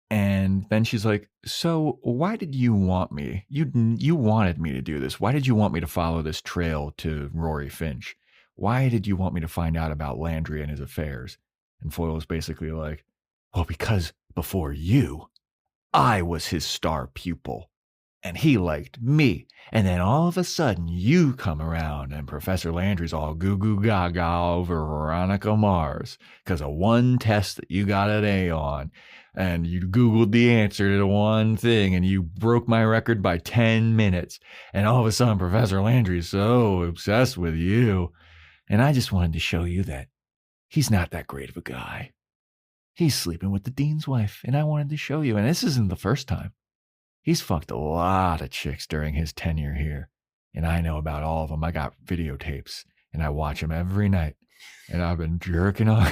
And then she's like, "So why did you want me? You wanted me to do this. Why did you want me to follow this trail to Rory Finch? Why did you want me to find out about Landry and his affairs?" And Foyle's basically like, "Well, because before you, I was his star pupil. And he liked me. And then all of a sudden you come around and Professor Landry's all goo goo gaga over Veronica Mars because of one test that you got an A on. And you Googled the answer to the one thing and you broke my record by 10 minutes. And all of a sudden Professor Landry's so obsessed with you. And I just wanted to show you that he's not that great of a guy. He's sleeping with the dean's wife. And I wanted to show you. And this isn't the first time. He's fucked a lot of chicks during his tenure here, and I know about all of them. I got videotapes, and I watch them every night, and I've been jerking off.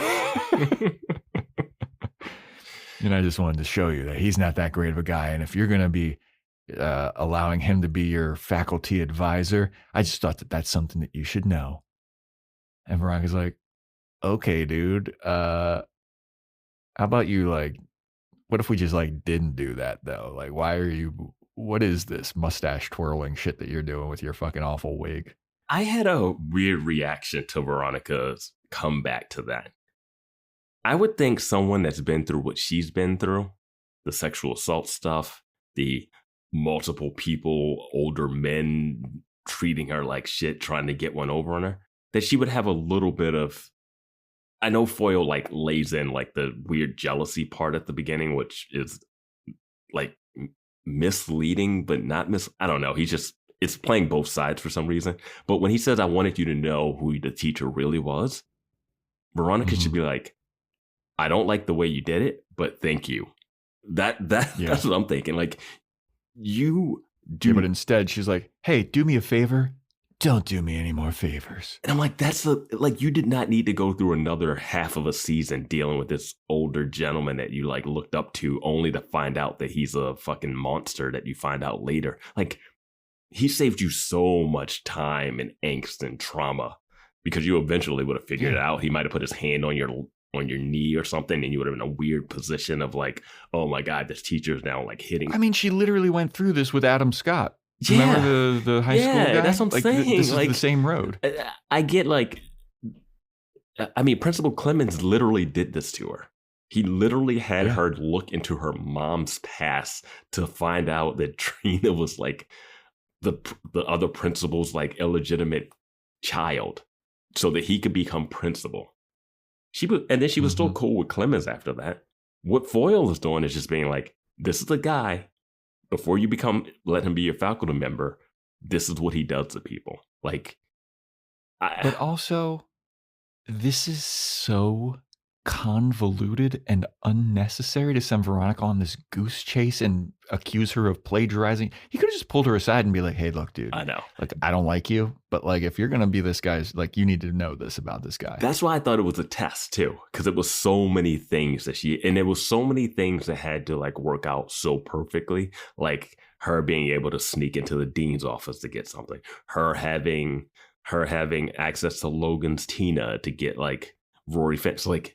And I just wanted to show you that he's not that great of a guy, and if you're going to be allowing him to be your faculty advisor, I just thought that that's something that you should know. And Veronica's like, "Okay, dude, how about you, like, what if we just like didn't do that though? Like, what is this mustache twirling shit that you're doing with your fucking awful wig?" I had a weird reaction to Veronica's comeback to that. I would think someone that's been through what she's been through, the sexual assault stuff, the multiple people, older men treating her like shit, trying to get one over on her, that she would have a little bit of, I know Foyle like lays in like the weird jealousy part at the beginning, which is like misleading, but not I don't know. He's just it's playing both sides for some reason. But when he says, I wanted you to know who the teacher really was, Veronica should be like, I don't like the way you did it, but thank you. That's what I'm thinking. Like, you do. Yeah, but instead, she's like, hey, do me a favor. Don't do me any more favors. And I'm like, you did not need to go through another half of a season dealing with this older gentleman that you like looked up to only to find out that he's a fucking monster that you find out later. Like, he saved you so much time and angst and trauma because you eventually would have figured it out. He might have put his hand on your knee or something, and you would have been in a weird position of like, oh my God, this teacher's now like hitting. I mean, she literally went through this with Adam Scott. Remember the high school guy? That's what I'm saying. This is the same road. I get like, I mean, Principal Clemens literally did this to her. He literally had her look into her mom's past to find out that Trina was like the other principal's like illegitimate child so that he could become principal. She was still cool with Clemens after that. What Foyle is doing is just being like, this is the guy. Before you let him be your faculty member, this is what he does to people. Like, but also, this is so convoluted and unnecessary to send Veronica on this goose chase and accuse her of plagiarizing. He could have just pulled her aside and be like, hey, look, dude. I know. Like, I don't like you, but like, if you're going to be this guy's, like, you need to know this about this guy. That's why I thought it was a test too. Because it was so many things there was so many things that had to like work out so perfectly. Like her being able to sneak into the dean's office to get something. Her having access to Logan's Tina to get like Rory Fence. Like,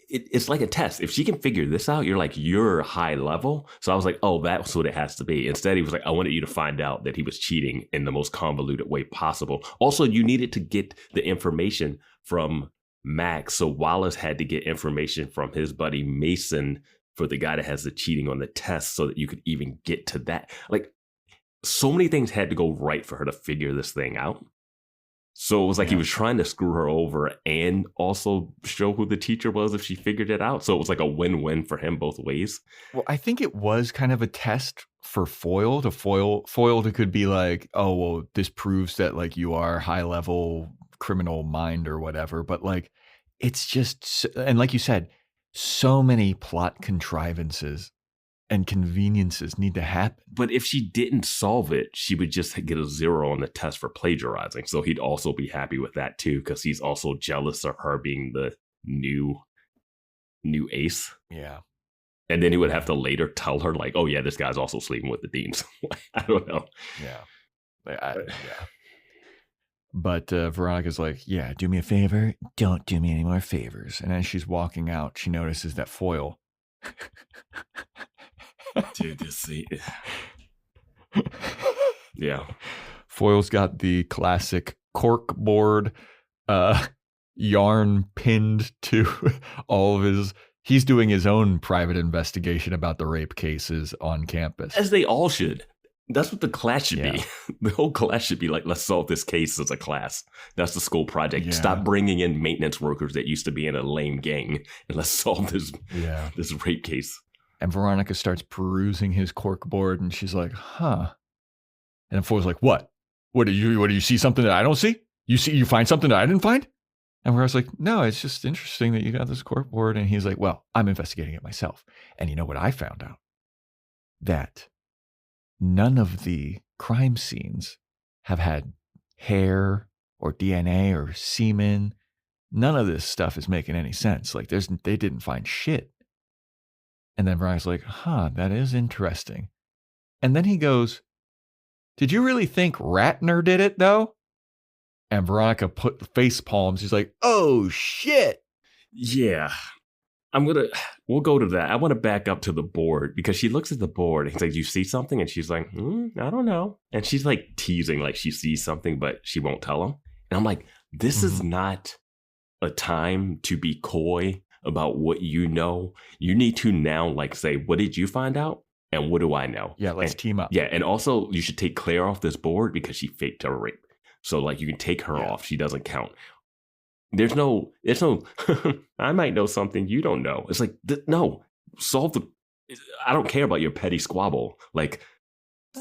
it's like a test. If she can figure this out, you're high level. So I was like, oh, that's what it has to be. Instead, he was like, I wanted you to find out that he was cheating in the most convoluted way possible. Also, you needed to get the information from Max. So Wallace had to get information from his buddy Mason for the guy that has the cheating on the test so that you could even get to that. Like, so many things had to go right for her to figure this thing out. So it was like he was trying to screw her over and also show who the teacher was if she figured it out. So it was like a win-win for him both ways. Well, I think it was kind of a test for Foyle to could be like, oh, well, this proves that like you are high level criminal mind or whatever. But like, it's just, and like you said, so many plot contrivances and conveniences need to happen. But if she didn't solve it, she would just get a 0 on the test for plagiarizing. So he'd also be happy with that too, because he's also jealous of her being the new ace. Yeah. And then he would have to later tell her like, oh yeah, this guy's also sleeping with the deans. I don't know. Yeah. But Veronica's like, yeah, do me a favor. Don't do me any more favors. And as she's walking out, she notices that Foyle. Dude, this scene. Yeah. Foyle's got the classic corkboard yarn pinned to all of his. He's doing his own private investigation about the rape cases on campus. As they all should. That's what the class should be. The whole class should be like, let's solve this case as a class. That's the school project. Yeah. Stop bringing in maintenance workers that used to be in a lame gang and let's solve this rape case. And Veronica starts perusing his corkboard and she's like, huh. And Foyle's like, what? What do you see something that I don't see? You find something that I didn't find? And Veronica's like, no, it's just interesting that you got this corkboard. And he's like, well, I'm investigating it myself. And you know what I found out? That none of the crime scenes have had hair or DNA or semen. None of this stuff is making any sense. Like they didn't find shit. And then Veronica's like, huh, that is interesting. And then he goes, did you really think Ratner did it though? And Veronica put face palms. She's like, oh shit. Yeah. We'll go to that. I want to back up to the board because she looks at the board and he's like, you see something? And she's like, I don't know. And she's like teasing like she sees something, but she won't tell him. And I'm like, this is not a time to be coy about what you know. You need to now like say, what did you find out? And what do I know? Yeah, let's team up. Yeah, and also you should take Claire off this board because she faked her rape. So like you can take her off. She doesn't count. There's no, I might know something you don't know. It's like, no, I don't care about your petty squabble. Like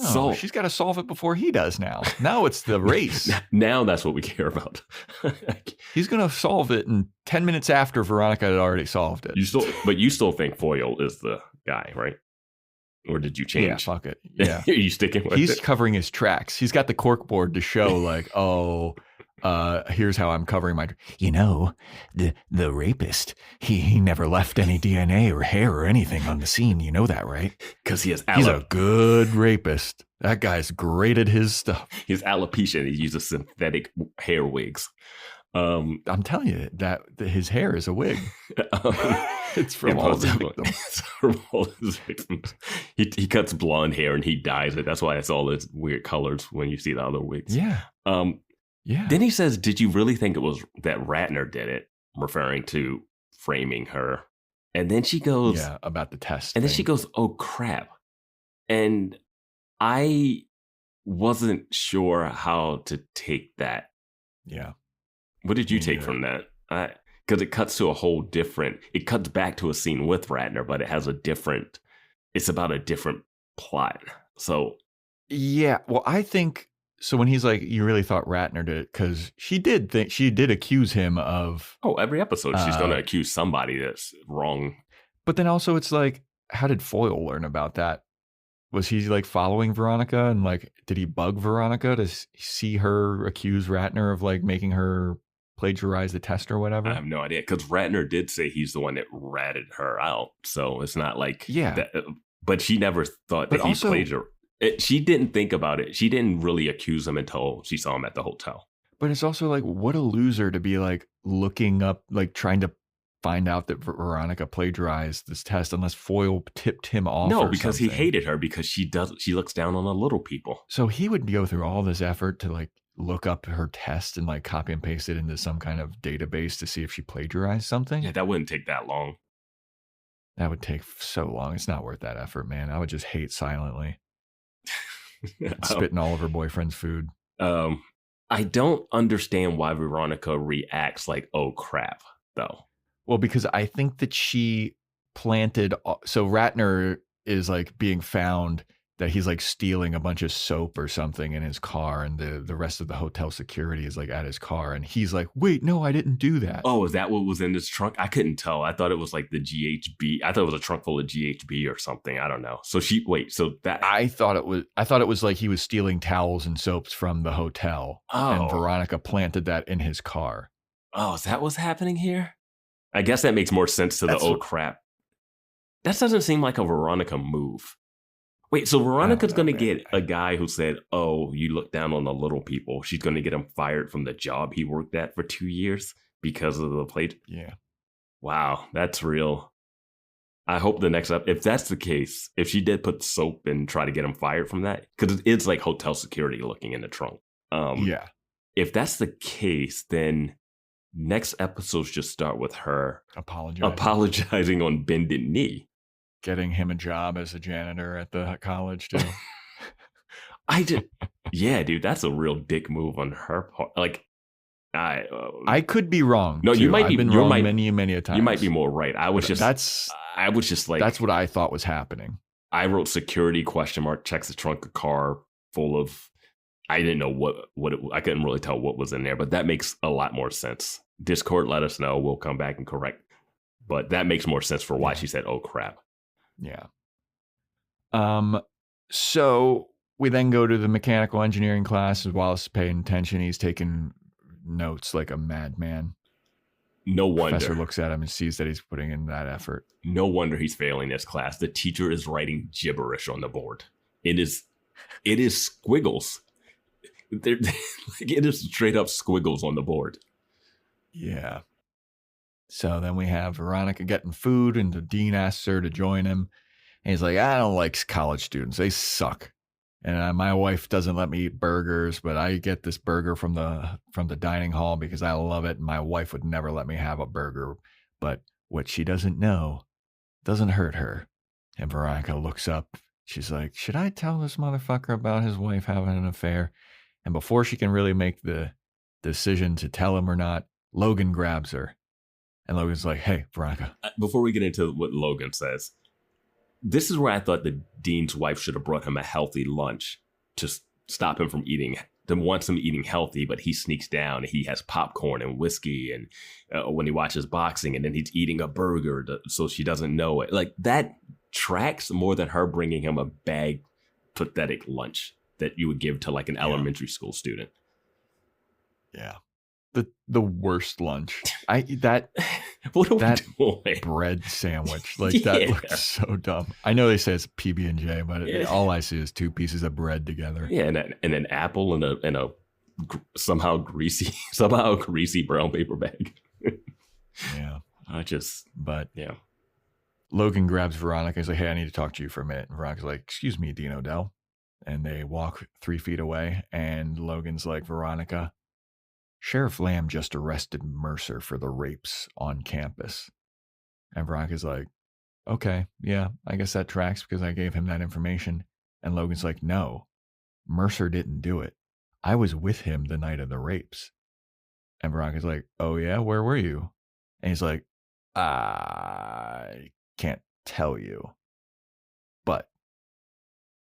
So she's got to solve it before he does now. Now it's the race. Now that's what we care about. He's going to solve it in 10 minutes after Veronica had already solved it. But you still think Foyle is the guy, right? Or did you change? Yeah, fuck it. Yeah. Are you sticking with it? He's covering his tracks. He's got the corkboard to show like, here's how I'm covering my... the rapist, he never left any DNA or hair or anything on the scene. You know that, right? Because he's a good rapist. That guy's great at his stuff. He's alopecia and he uses synthetic hair wigs. I'm telling you that his hair is a wig. It's from all his victims. He cuts blonde hair and he dyes it. That's why it's all this weird colors when you see the other wigs. Yeah. Yeah. Then he says, "Did you really think it was that Ratner did it?" Referring to framing her. And then she goes, "Yeah, about the test." And then she goes, "Oh crap!" And I wasn't sure how to take that. Yeah. What did you take from that? Because it cuts to a whole different. It cuts back to a scene with Ratner, but it has it's about a different plot. So. Yeah. Well, I think. So when he's like, you really thought Ratner did it? Because she did accuse him of... Oh, every episode she's going to accuse somebody that's wrong. But then also it's like, how did Foyle learn about that? Was he like following Veronica? And like, did he bug Veronica to see her accuse Ratner of like making her plagiarize the test or whatever? I have no idea. Because Ratner did say he's the one that ratted her out. So it's not like... Yeah. That, but she never thought that he plagiarized. She didn't think about it. She didn't really accuse him until she saw him at the hotel. But it's also like, what a loser to be like looking up, like trying to find out that Veronica plagiarized this test unless Foyle tipped him off. No, because he hated her because she looks down on the little people. So he would go through all this effort to like look up her test and like copy and paste it into some kind of database to see if she plagiarized something. Yeah, that wouldn't take that long. That would take so long. It's not worth that effort, man. I would just hate silently. Spitting all of her boyfriend's food. I don't understand why Veronica reacts like, oh crap, though. Well, because I think that she planted... So Ratner is like being found that he's like stealing a bunch of soap or something in his car, and the rest of the hotel security is like at his car, and he's like, wait, no, I didn't do that. Oh, is that what was in his trunk? I couldn't tell. I thought it was like the GHB. I thought it was a trunk full of GHB or something. I don't know. So I thought it was like he was stealing towels and soaps from the hotel. Oh. And Veronica planted that in his car. Oh, is that what's happening here? I guess that makes more sense to crap. That doesn't seem like a Veronica move. Wait, so Veronica's going to get a guy who said, oh, you look down on the little people. She's going to get him fired from the job he worked at for 2 years because of the plate. Yeah. Wow, that's real. I hope the next if that's the case, if she did put soap and try to get him fired from that, because it's like hotel security looking in the trunk. Yeah. If that's the case, then next episodes just start with her apologizing on bended knee. Getting him a job as a janitor at the college too. Yeah, dude, that's a real dick move on her part. Like, I could be wrong. No, too. you might I've be been wrong many a times. You might be more right. I was just like, that's what I thought was happening. I wrote security ? Checks the trunk of car full of. I didn't know what I couldn't really tell what was in there, but that makes a lot more sense. Discord, let us know. We'll come back and correct. But that makes more sense for why she said, "Oh crap." Yeah. So we then go to the mechanical engineering class. As Wallace is paying attention, he's taking notes like a madman. No wonder. Professor looks at him and sees that he's putting in that effort. No wonder he's failing this class. The teacher is writing gibberish on the board. It is squiggles. It is straight up squiggles on the board. Yeah. So then we have Veronica getting food, and the dean asks her to join him. And he's like, I don't like college students. They suck. And my wife doesn't let me eat burgers, but I get this burger from the dining hall because I love it. And my wife would never let me have a burger. But what she doesn't know doesn't hurt her. And Veronica looks up. She's like, should I tell this motherfucker about his wife having an affair? And before she can really make the decision to tell him or not, Logan grabs her. And Logan's like, hey, Veronica. Before we get into what Logan says, this is where I thought the dean's wife should have brought him a healthy lunch to stop him from eating, to wants him eating healthy, but he sneaks down and he has popcorn and whiskey and when he watches boxing, and then he's eating a burger so she doesn't know it. Like, that tracks more than her bringing him a bag pathetic lunch that you would give to like an elementary school student. Yeah. The worst lunch. That bread sandwich, like that looks so dumb. I know they say it's PB&J, but all I see is 2 pieces of bread together. Yeah, and an apple and a somehow greasy brown paper bag. Yeah, yeah. Logan grabs Veronica. He's like, "Hey, I need to talk to you for a minute." And Veronica's like, "Excuse me, Dean Odell," and they walk 3 feet away. And Logan's like, "Veronica, Sheriff Lamb just arrested Mercer for the rapes on campus." And Veronica's like, "Okay, yeah, I guess that tracks because I gave him that information." And Logan's like, "No, Mercer didn't do it. I was with him the night of the rapes." And Veronica's like, "Oh yeah, where were you?" And he's like, "I can't tell you, but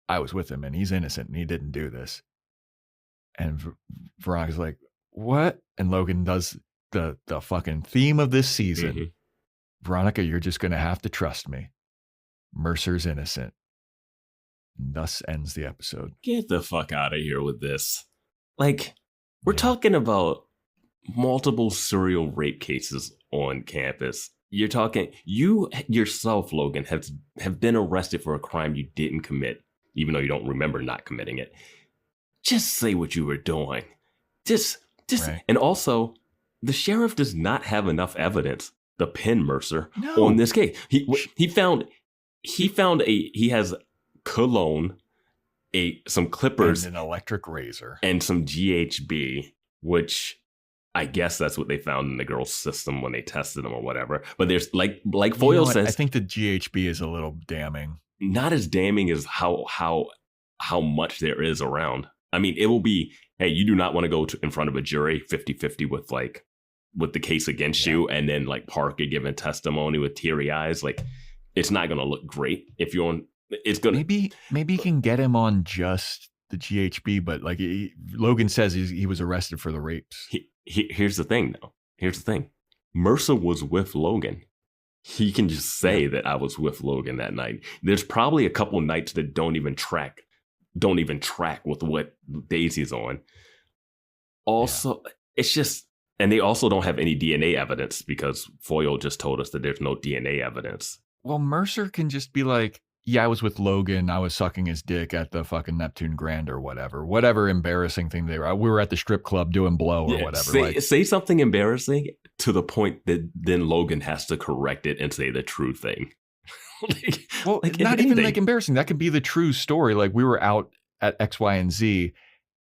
I was with him and he's innocent and he didn't do this." And Veronica's like, "What?" And Logan does the fucking theme of this season. Mm-hmm. "Veronica, you're just going to have to trust me. Mercer's innocent." And thus ends the episode. Get the fuck out of here with this. Like, we're talking about multiple serial rape cases on campus. You're talking, you yourself, Logan, have been arrested for a crime you didn't commit, even though you don't remember not committing it. Just say what you were doing. Just right. And also, the sheriff does not have enough evidence to pin Mercer on this case. He has cologne, some clippers, and an electric razor, and some GHB, which I guess that's what they found in the girl's system when they tested them or whatever. But there's like Foyle says, I think the GHB is a little damning. Not as damning as how much there is around. I mean, it will be, hey, you do not want to go in front of a jury 50-50 with the case against you, and then like Parker giving testimony with teary eyes. Like, it's not going to look great if you're on. It's going to maybe you can get him on just the GHB, but like Logan says, he was arrested for the rapes. Here's the thing, though. Here's the thing. Mercer was with Logan. He can just say that I was with Logan that night. There's probably a couple nights that don't even track with what Daisy's on. Also, it's just, and they also don't have any DNA evidence because Foyle just told us that there's no DNA evidence. Well, Mercer can just be like, "Yeah, I was with Logan. I was sucking his dick at the fucking Neptune Grand or whatever embarrassing thing they were. We were at the strip club doing blow or whatever." Say something embarrassing to the point that then Logan has to correct it and say the true thing. Not even like embarrassing. That could be the true story. Like, we were out at X, Y, and Z,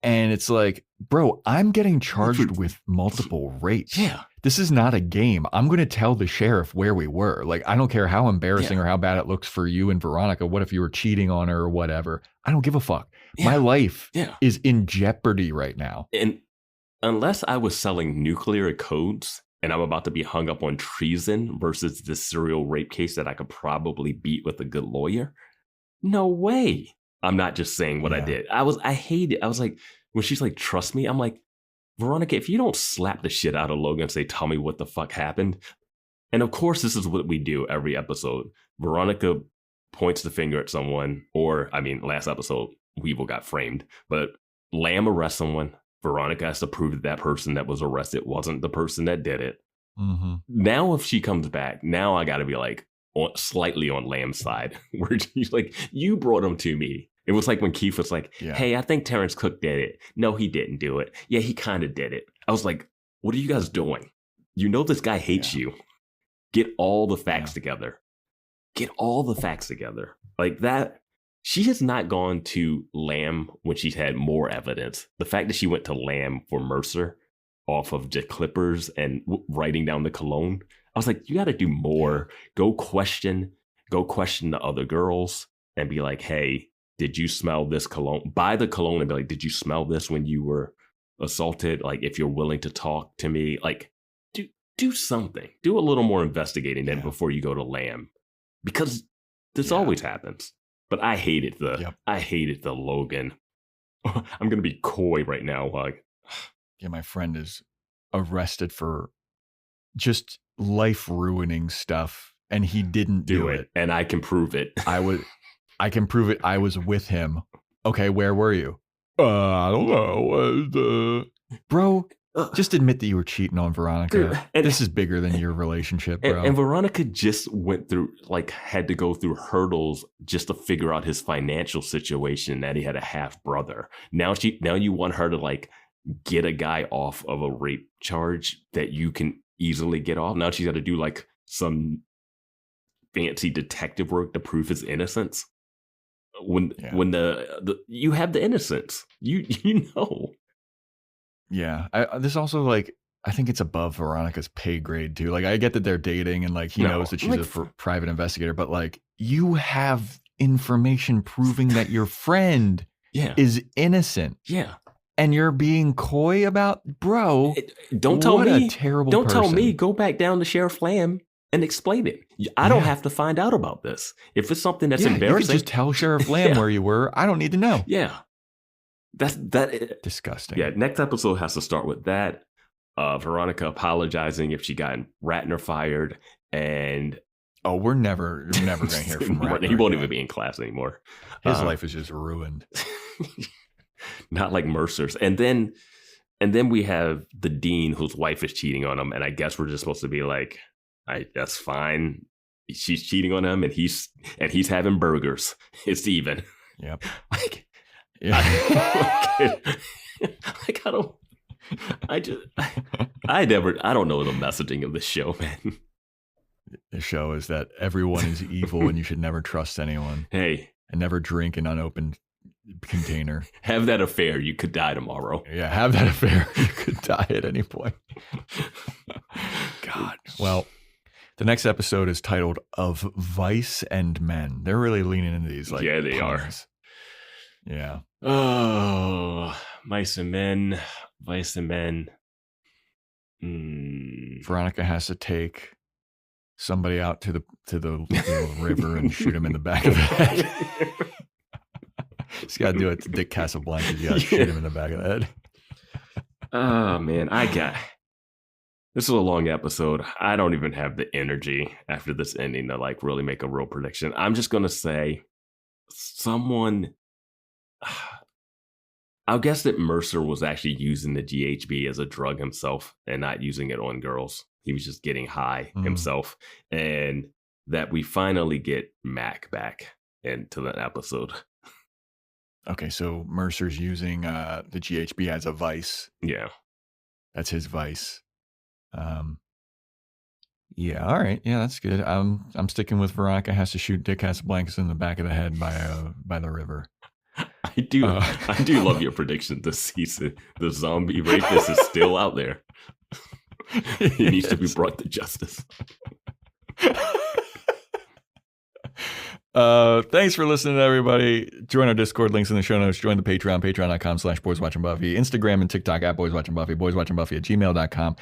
and it's like, bro, I'm getting charged with multiple rapes. Yeah. This is not a game. I'm going to tell the sheriff where we were. Like, I don't care how embarrassing or how bad it looks for you and Veronica. What if you were cheating on her or whatever? I don't give a fuck. Yeah. My life is in jeopardy right now. And unless I was selling nuclear codes and I'm about to be hung up on treason versus this serial rape case that I could probably beat with a good lawyer, no way. I'm not just saying what I did. I hate it. I was like, when she's like, "Trust me," I'm like, Veronica, if you don't slap the shit out of Logan and say, "Tell me what the fuck happened." And of course, this is what we do every episode. Veronica points the finger at someone, last episode, Weevil got framed, but Lamb arrests someone. Veronica has to prove that person that was arrested wasn't the person that did it. Mm-hmm. Now, if she comes back, now I got to be like, slightly on Lamb's side, where she's like, "You brought him to me." It was like when Keith was like, "Hey, I think Terrence Cook did it." "No, he didn't do it." "Yeah, he kind of did it." I was like, what are you guys doing? You know this guy hates you. Get all the facts together. Get all the facts together. Like that. She has not gone to Lamb when she's had more evidence. The fact that she went to Lamb for Mercer off of the clippers and writing down the cologne, I was like, you got to do more. Go question the other girls and be like, "Hey, did you smell this cologne?" Buy the cologne and be like, "Did you smell this when you were assaulted?" Like, if you're willing to talk to me, like, do something. Do a little more investigating than before you go to Lamb. Because This always happens. But I hated the Logan. I'm gonna be coy right now. Like, yeah, my friend is arrested for just life ruining stuff, and he didn't do it. And I can prove it. I can prove it. I was with him. Okay, where were you? I don't know. Bro, just admit that you were cheating on Veronica. Dude, and this is bigger than your relationship, bro. And Veronica just went through, like, had to go through hurdles just to figure out his financial situation, that he had a half brother. Now you want her to, like, get a guy off of a rape charge that you can easily get off. Now she's got to do, like, some fancy detective work to prove his innocence. When the you have the innocence, you know. Yeah, this also, like, I think it's above Veronica's pay grade too. Like, I get that they're dating and, like, he knows that she's a private investigator, but, like, you have information proving that your friend is innocent. Yeah. And you're being coy about, bro. Don't tell me. A terrible don't person. Tell me. Go back down to Sheriff Lamb and explain it. I don't have to find out about this. If it's something that's embarrassing, you could just tell Sheriff Lamb where you were. I don't need to know. Yeah. That disgusting. Yeah, next episode has to start with that. Veronica apologizing if she got Ratner fired, and we're never going to hear from Ratner. He won't even be in class anymore. His life is just ruined. Not like Mercer's. And then we have the dean whose wife is cheating on him, and I guess we're just supposed to be like, that's fine. She's cheating on him, and he's having burgers. It's even. Yep. Like, yeah. I don't know the messaging of the show, man. The show is that everyone is evil and you should never trust anyone. Hey. And never drink an unopened container. Have that affair. You could die tomorrow. Yeah, have that affair. You could die at any point. God. Well, the next episode is titled Of Vice and Men. They're really leaning into these, like, yeah, they puns. Yeah. Oh, Vice and Men. Veronica has to take somebody out to the river and shoot him in the back of the head. She's got to do it to Dick Casablanca. You got to shoot him in the back of the head. Oh, man. This is a long episode. I don't even have the energy after this ending to, like, really make a real prediction. I'm just going to say I'll guess that Mercer was actually using the GHB as a drug himself and not using it on girls. He was just getting high himself. And that we finally get Mac back into the episode. Okay, so Mercer's using the GHB as a vice. Yeah. That's his vice. Yeah, all right. Yeah, that's good. I'm sticking with Veronica has to shoot Dick Casablancas in the back of the head by the river. I do love your prediction this season. The zombie rapist is still out there. He needs to be brought to justice. Thanks for listening, everybody. Join our Discord, links in the show notes. Join the Patreon, patreon.com/boyswatchingbuffy. Instagram and TikTok @boyswatchingbuffy, boyswatchingbuffy@gmail.com.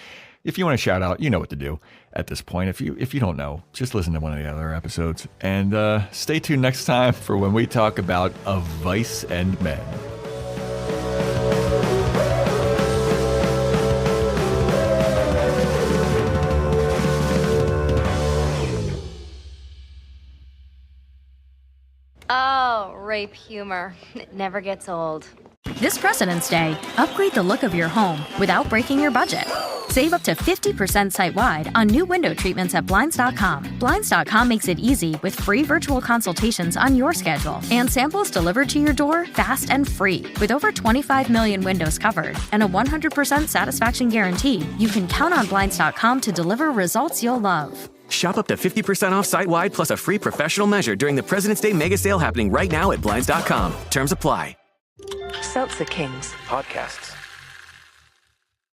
If you want to shout out, you know what to do at this point. If you don't know, just listen to one of the other episodes. And stay tuned next time for when we talk about Of Vice and Men. Oh, rape humor. It never gets old. This President's Day, upgrade the look of your home without breaking your budget. Save up to 50% site-wide on new window treatments at Blinds.com. Blinds.com makes it easy with free virtual consultations on your schedule and samples delivered to your door fast and free. With over 25 million windows covered and a 100% satisfaction guarantee, you can count on Blinds.com to deliver results you'll love. Shop up to 50% off site-wide plus a free professional measure during the President's Day mega sale happening right now at Blinds.com. Terms apply. Seltzer Kings. Podcasts.